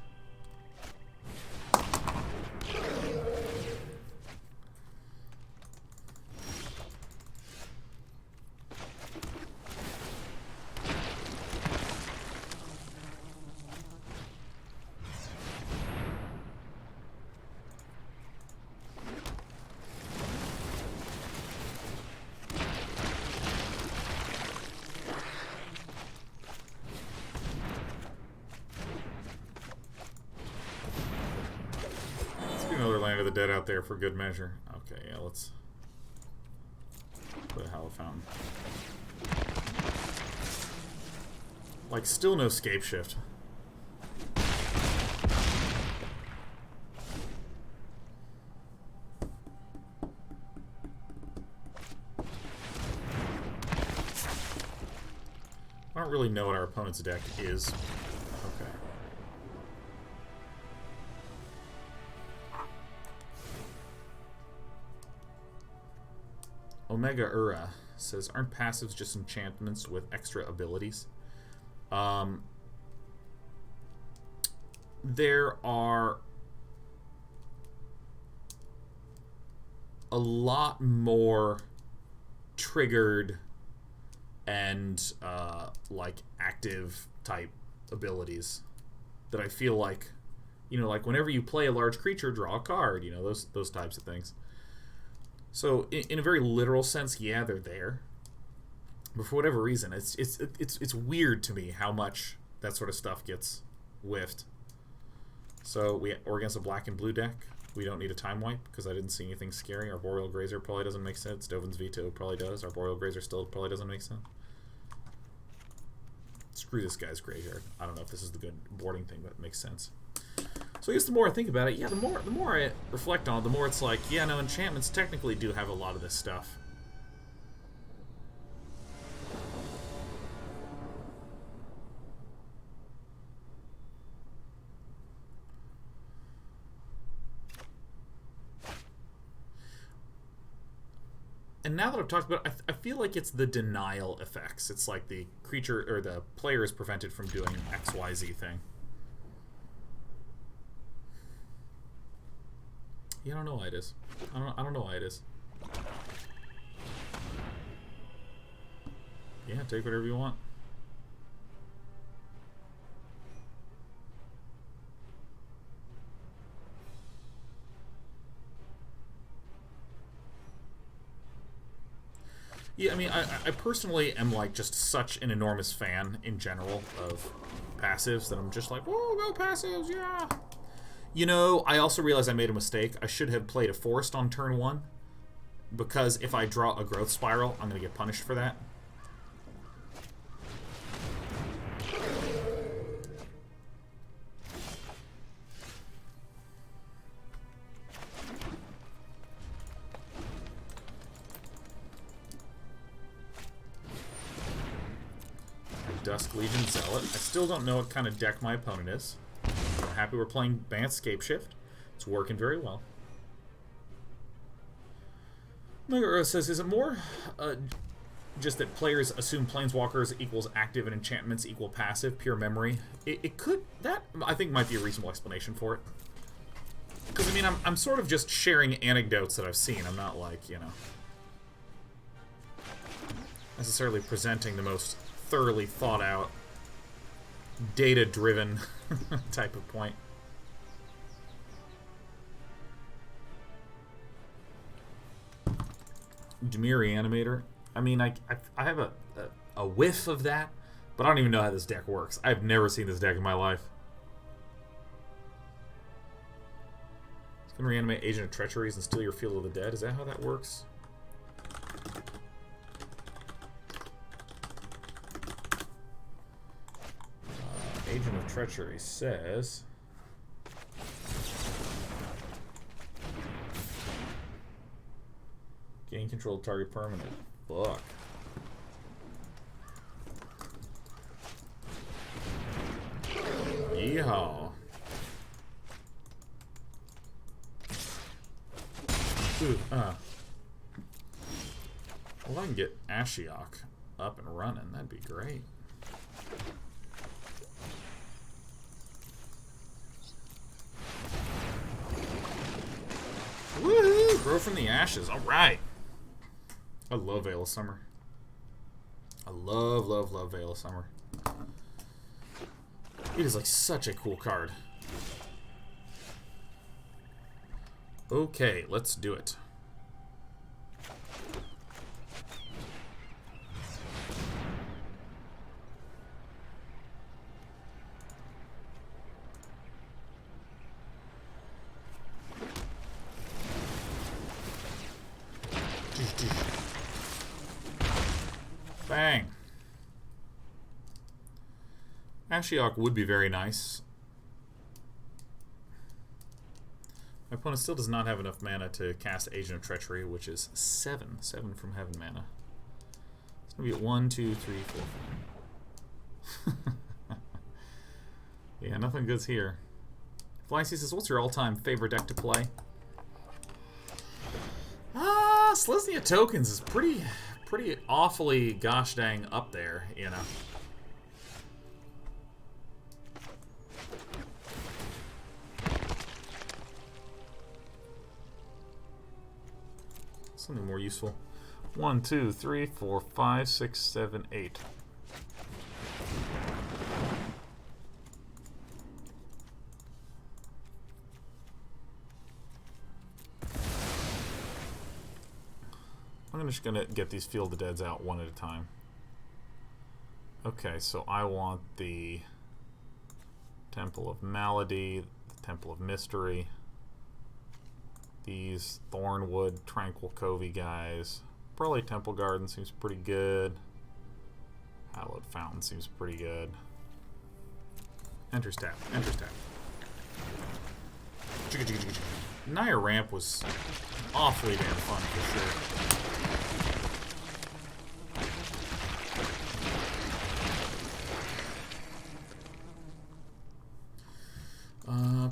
Speaker 1: Dead out there for good measure. Okay, yeah, let's put a Hallowed Fountain. Like, still no Scapeshift. I don't really know what our opponent's deck is. Okay. Omega Ura says, aren't passives just enchantments with extra abilities? There are a lot more triggered and like active type abilities that I feel like, like whenever you play a large creature, draw a card, those types of things. So, in a very literal sense, yeah, they're there. But for whatever reason, it's weird to me how much that sort of stuff gets whiffed. So we're against a black and blue deck. We don't need a time wipe because I didn't see anything scary. Arboreal Grazer probably doesn't make sense. Dovin's Veto probably does. Arboreal Grazer still probably doesn't make sense. Screw this guy's graveyard. I don't know if this is the good boarding thing, but it makes sense. So I guess the more I think about it, yeah, the more I reflect on it, the more it's like, yeah, no, enchantments technically do have a lot of this stuff. And now that I've talked about it, I feel like it's the denial effects. It's like the creature or the player is prevented from doing XYZ thing. Yeah, I don't know why it is. I don't know why it is. Yeah, take whatever you want. Yeah, I mean, I personally am like just such an enormous fan in general of passives that I'm just like, whoa, go passives, yeah. You know, I also realized I made a mistake. I should have played a forest on turn 1, because if I draw a growth spiral, I'm going to get punished for that. Dusk Legion Zealot. I still don't know what kind of deck my opponent is. I'm happy we're playing Bant Scapeshift. It's working very well. Megara says, is it more just that players assume Planeswalkers equals active and enchantments equal passive, pure memory? It could, that I think might be a reasonable explanation for it. Because, I mean, I'm sort of just sharing anecdotes that I've seen. I'm not like, you know, necessarily presenting the most thoroughly thought out, data-driven type of point. Dimir Reanimator. I mean, I have a whiff of that, but I don't even know how this deck works. I've never seen this deck in my life. It's going to reanimate Agent of Treacheries and steal your Field of the Dead. Is that how that works? Agent of Treachery says... gain control of target permanent. Fuck. Yeehaw. Ooh, well, if I can get Ashiok up and running, that'd be great. Woohoo! Grow from the ashes. All right. I love Veil of Summer. I love, love, love Veil of Summer. It is like such a cool card. Okay, let's do it. Bang. Ashiok would be very nice. My opponent still does not have enough mana to cast Agent of Treachery, which is 7 from Heaven mana. It's going to be at 1, 2, 3, 4, 5. Yeah, nothing good's here. Flying Sea says, what's your all-time favorite deck to play? Selesnya Tokens is pretty awfully gosh dang up there, you know. Something more useful. 1, 2, 3, 4, 5, 6, 7, 8. I'm just gonna get these Field of Deads out one at a time. Okay, so I want the Temple of Malady, the Temple of Mystery. These Thornwood, Tranquil Cove guys. Probably Temple Garden seems pretty good. Hallowed Fountain seems pretty good. Enter tap. Enter tap. Naya Ramp was awfully damn fun for sure.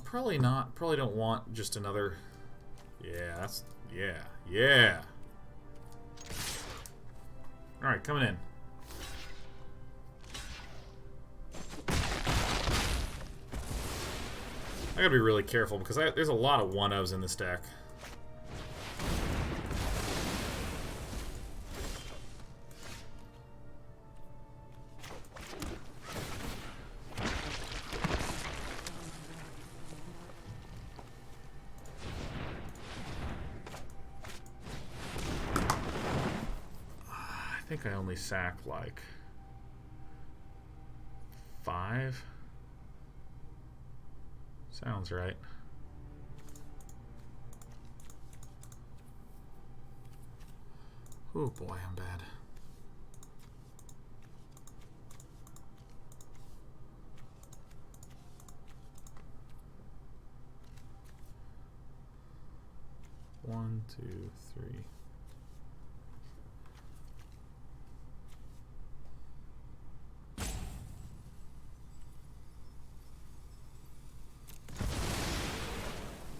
Speaker 1: Probably not. Probably don't want just another. Yeah, that's. Yeah. Yeah. Alright, coming in. I gotta be really careful because there's a lot of 1-ofs in this deck. I think I only sack like 5. Sounds right. Oh boy, I'm bad. One, two, three.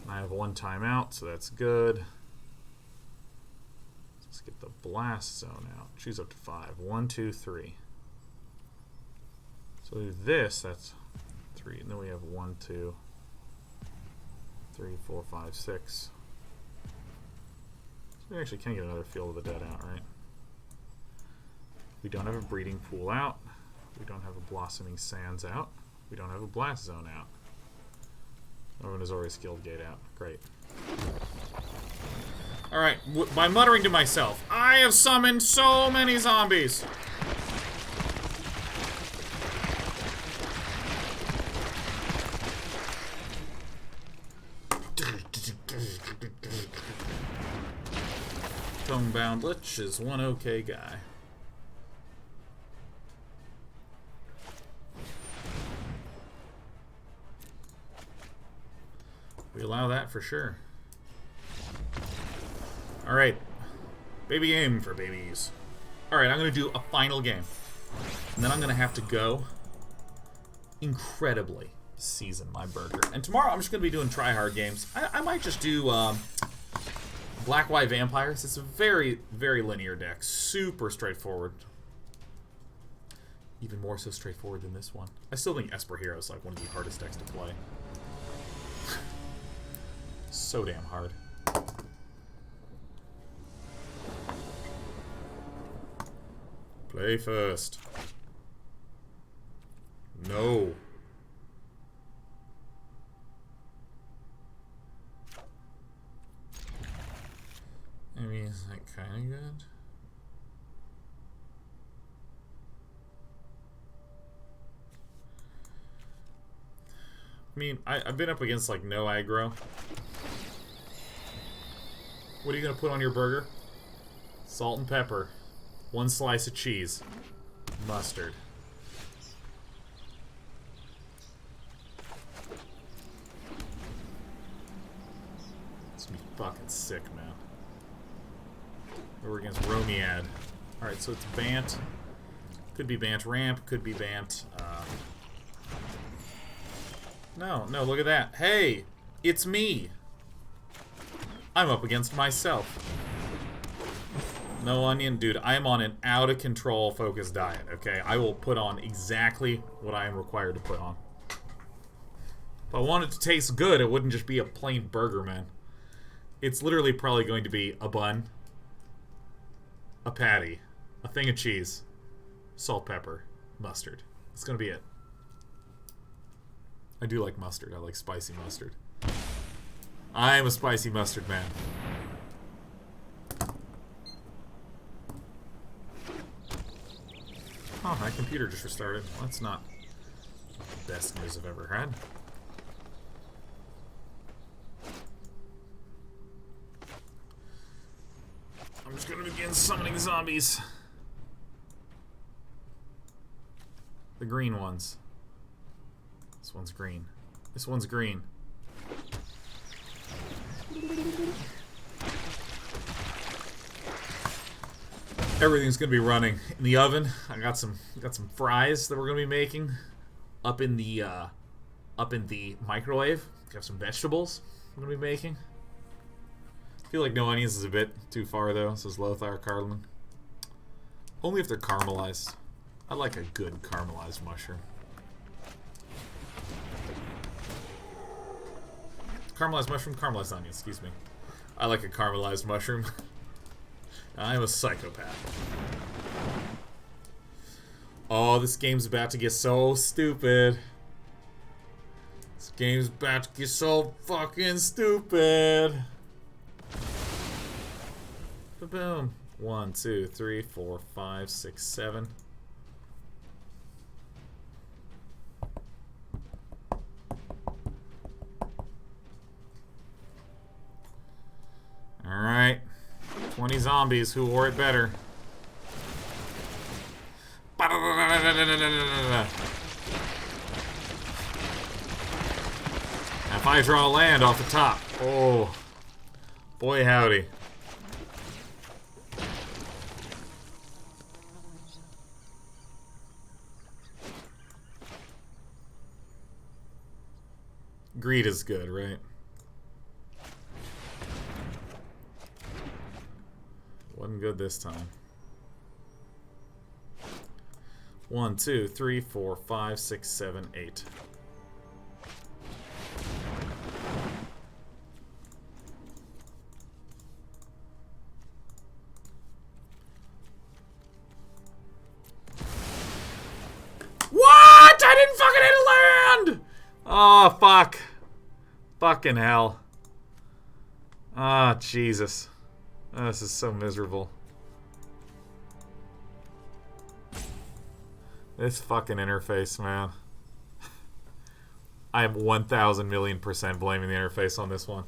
Speaker 1: I have 1 timeout, so that's good. Let's get the blast zone out. Choose up to 5. 1, 2, 3. So this, that's 3. And then we have 1, 2, 3, 4, 5, 6. So we actually can get another Field of the Dead out, right? We don't have a Breeding Pool out. We don't have a Blossoming Sands out. We don't have a Blast Zone out. Oh, an Azorius Guildgate out. Great. Alright, by muttering to myself, I have summoned so many zombies! Tongue-bound Lich is one okay guy. We allow that for sure. Alright. Baby game for babies. Alright, I'm going to do a final game. And then I'm going to have to go incredibly season my burger. And tomorrow I'm just going to be doing try-hard games. I might just do Black-White Vampires. It's a very, very linear deck. Super straightforward. Even more so straightforward than this one. I still think Esper Hero is like one of the hardest decks to play. So damn hard. Play first. No. I mean, is that kind of good? I mean, I've been up against like no aggro. What are you gonna put on your burger? Salt and pepper. 1 slice of cheese. Mustard. It's gonna be fucking sick, man. We're against Romiad. Alright, so it's Bant. Could be Bant Ramp, could be Bant. No, look at that. Hey! It's me! I'm up against myself. No onion? Dude, I am on an out-of-control focused diet, okay? I will put on exactly what I am required to put on. If I want it to taste good, it wouldn't just be a plain burger, man. It's literally probably going to be a bun, a patty, a thing of cheese, salt, pepper, mustard. It's gonna be it. I do like mustard. I like spicy mustard. I am a spicy mustard man. Oh, my computer just restarted. Well, that's not the best news I've ever had. I'm just gonna begin summoning zombies. The green ones. This one's green. This one's green. Everything's gonna be running in the oven. I got some fries that we're gonna be making up in the microwave. Got some vegetables I'm gonna be making. I feel like no onions is a bit too far though. This is Lothar Cardamom. Only if they're caramelized. I like a good caramelized mushroom. Caramelized mushroom, caramelized onion, excuse me. I like a caramelized mushroom. I am a psychopath. Oh, this game's about to get so stupid. This game's about to get so fucking stupid. Ba-boom. 1, 2, 3, 4, 5, 6, 7. Alright. 20 zombies. Who wore it better? If I draw land off the top. Oh. Boy howdy. Greed is good, right? Wasn't good this time. 1, 2, 3, 4, 5, 6, 7, 8. What? I didn't fucking hit a land! Oh, fuck. Fucking hell. Ah, oh, Jesus. Oh, this is so miserable. This fucking interface, man. I am 1,000,000,000% blaming the interface on this one.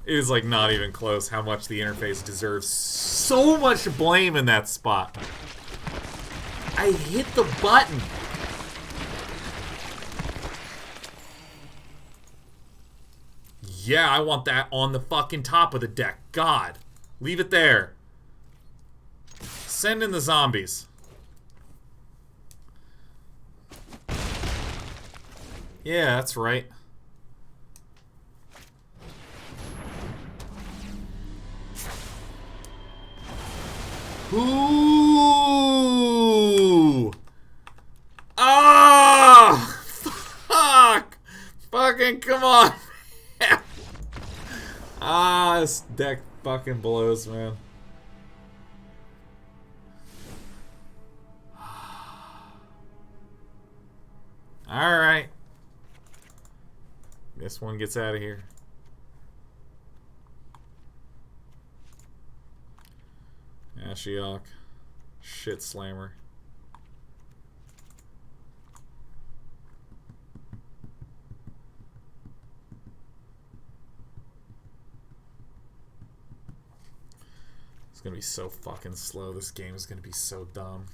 Speaker 1: It is like not even close how much the interface deserves so much blame in that spot. I hit the button. Yeah, I want that on the fucking top of the deck. God. Leave it there. Send in the zombies. Yeah, that's right. Ooh! Ah! Fuck! Fucking come on! Ah, this deck fucking blows, man. Alright. This one gets out of here. Ashiok. Shit slammer. It's gonna be so fucking slow. This game is gonna be so dumb.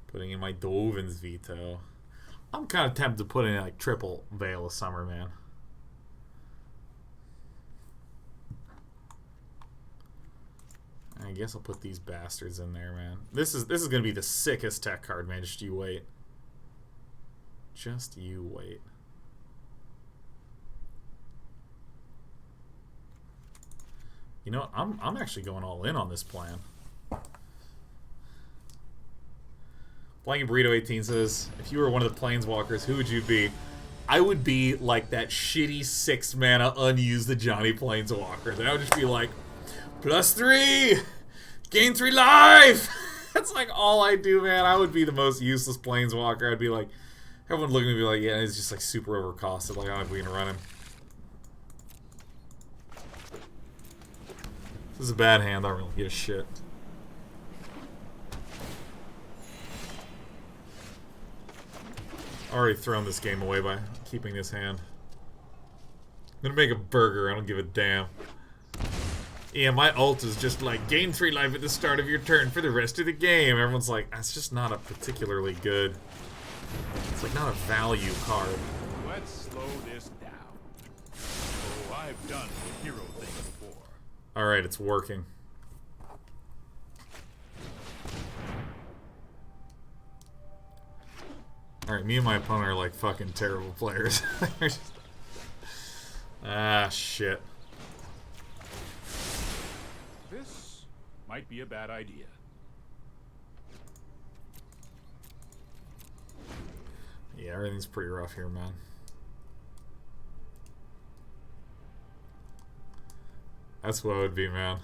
Speaker 1: Putting in my Dovin's veto. I'm kind of tempted to put in like triple Veil of Summer, man. I guess I'll put these bastards in there, man. This is gonna be the sickest tech card, man. Just you wait. Just you wait. You know, I'm actually going all in on this plan. Blanket Burrito 18 says, if you were one of the Planeswalkers, who would you be? I would be like that shitty 6 mana unused Johnny Planeswalker. Then I would just be like, +3! Gain 3 life! That's like all I do, man. I would be the most useless Planeswalker. I'd be like, everyone looking at me like, yeah, he's just like super overcosted. Like, I'm not going to run him. This is a bad hand. I don't really give a shit. Already thrown this game away by keeping this hand. I'm gonna make a burger. I don't give a damn. Yeah, my ult is just like, gain 3 life at the start of your turn for the rest of the game. Everyone's like, that's just not a particularly good... It's like not a value card.
Speaker 3: Let's slow this down. Oh, I've done the hero thing before.
Speaker 1: Alright, it's working. Alright, me and my opponent are like fucking terrible players. Ah, shit.
Speaker 3: This might be a bad idea.
Speaker 1: Yeah, everything's pretty rough here, man. That's what it would be, man.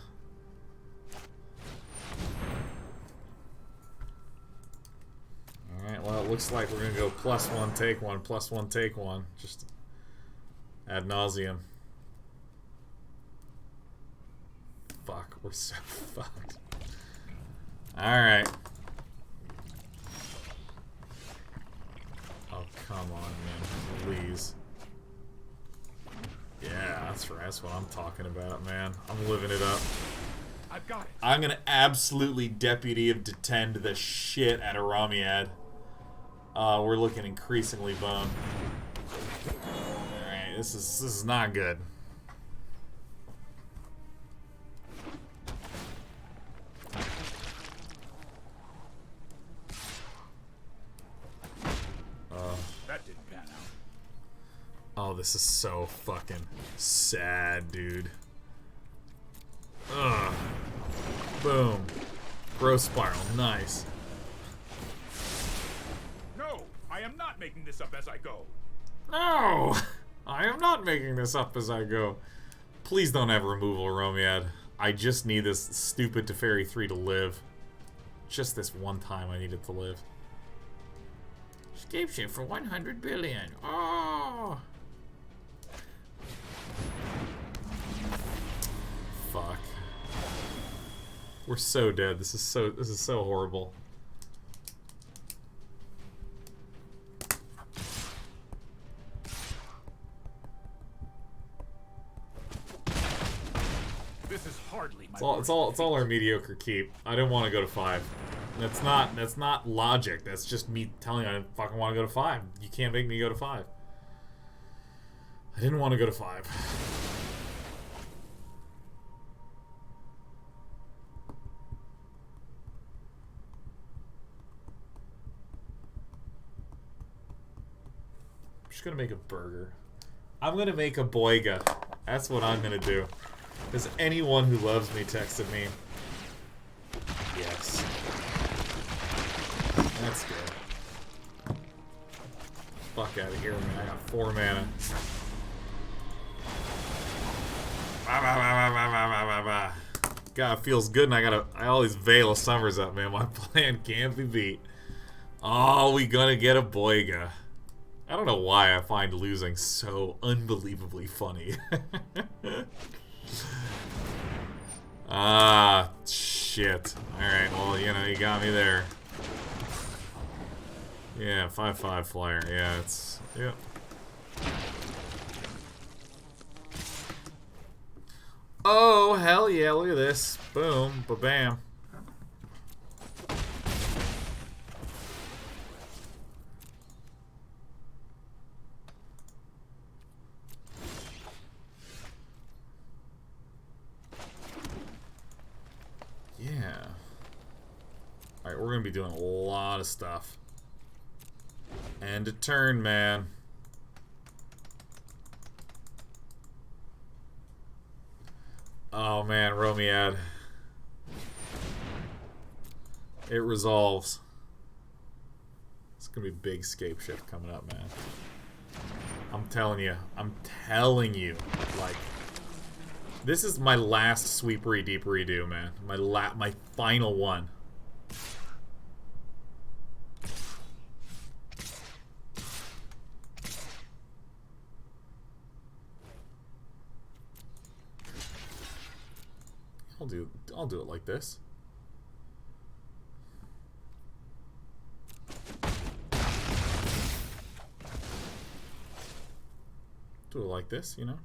Speaker 1: Alright, well, it looks like we're gonna go +1, take 1, +1, take 1. Just ad nauseum. Fuck, we're so fucked. Alright. Oh, come on, man. Please. Yeah, that's right. That's what I'm talking about, man. I'm living it up.
Speaker 3: I've got it.
Speaker 1: I'm gonna absolutely Deputy of Detend the shit out of Ramiad. We're looking increasingly boned. Alright, this is not good.
Speaker 3: That didn't pan out.
Speaker 1: Oh, this is so fucking sad, dude. Ugh. Boom. Growth Spiral, nice.
Speaker 3: No, I am not making this up as I go.
Speaker 1: No! I am not making this up as I go. Please don't have removal, Romiad. I just need this stupid Teferi 3 to live. Just this one time I need it to live. Scapeshift for 100 billion. Oh! Fuck. We're so dead. This is so horrible.
Speaker 3: This is hardly my
Speaker 1: It's all our mediocre keep. I didn't want to go to 5. That's not logic. That's just me telling you I didn't fucking want to go to 5. You can't make me go to 5. I didn't want to go to 5. I'm just gonna make a burger. I'm gonna make a boiga. That's what I'm gonna do. Has anyone who loves me texted me? Yes. That's good. Fuck out of here, man. I got 4 mana. God, it feels good, and I got all these Veil of Summers up, man. My plan can't be beat. Oh, we gonna get a boiga. I don't know why I find losing so unbelievably funny. Ah, shit. Alright, well, you know, you got me there. Yeah, 5/5 flyer. Yeah, it's... Yep. Oh, hell yeah, look at this. Boom, ba-bam. Yeah. Alright, we're gonna be doing a lot of stuff. End of turn, man. Oh man, Romiad. It resolves. It's gonna be big Scapeshift coming up, man. I'm telling you. Like, this is my last sweepery deep redo, man. My final one. I'll do it like this. Do it like this, you know?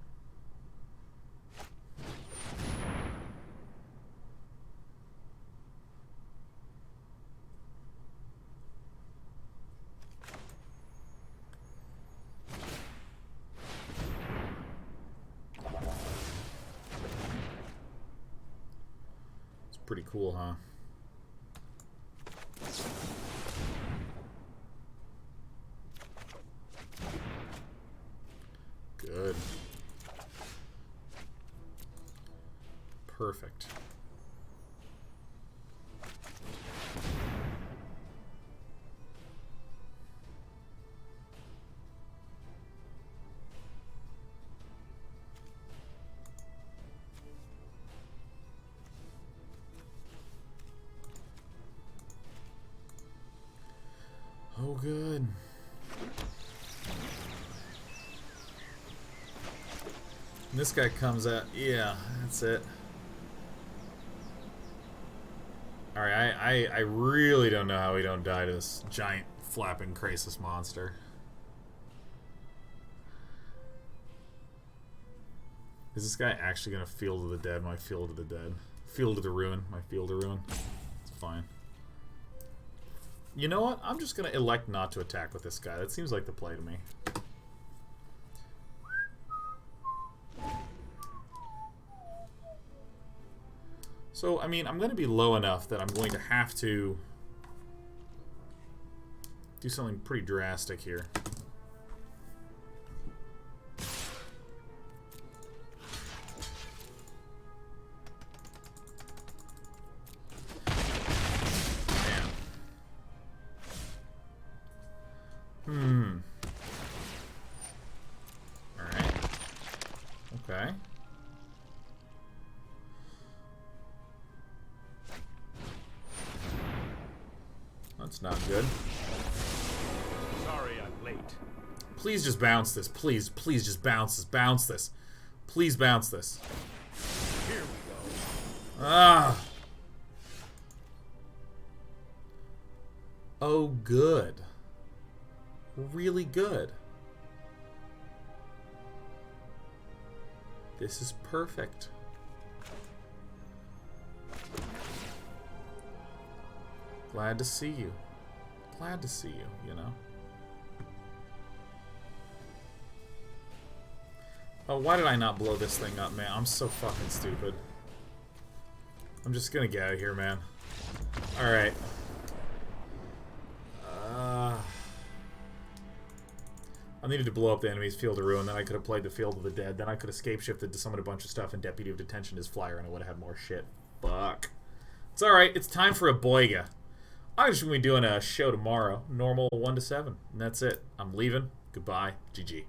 Speaker 1: Pretty cool, huh? Good. Perfect. Oh, good. And this guy comes out. Yeah, that's it. Alright, I really don't know how we don't die to this giant flapping Krasis monster. Is this guy actually going to Field of the Dead my Field of the Dead? Field of the Ruin my Field of Ruin? It's fine. You know what? I'm just going to elect not to attack with this guy. That seems like the play to me. So, I mean, I'm going to be low enough that I'm going to have to do something pretty drastic here. Man. Alright. Okay. That's not good.
Speaker 3: Sorry I'm late.
Speaker 1: Please just bounce this. Please, please just bounce this. Bounce this. Please bounce this.
Speaker 3: Here we go.
Speaker 1: Ah. Oh, good. Really good. This is perfect. Glad to see you. Glad to see you, you know. Oh, why did I not blow this thing up, man? I'm so fucking stupid. I'm just gonna get out of here, man. Alright. I needed to blow up the enemy's Field of Ruin, then I could have played the Field of the Dead, then I could have scape-shifted to summon a bunch of stuff and Deputy of Detention his flyer, and I would have had more shit. Fuck. It's alright, it's time for a Boiga. I'm just going to be doing a show tomorrow, normal 1 to 7, and that's it. I'm leaving. Goodbye. GG.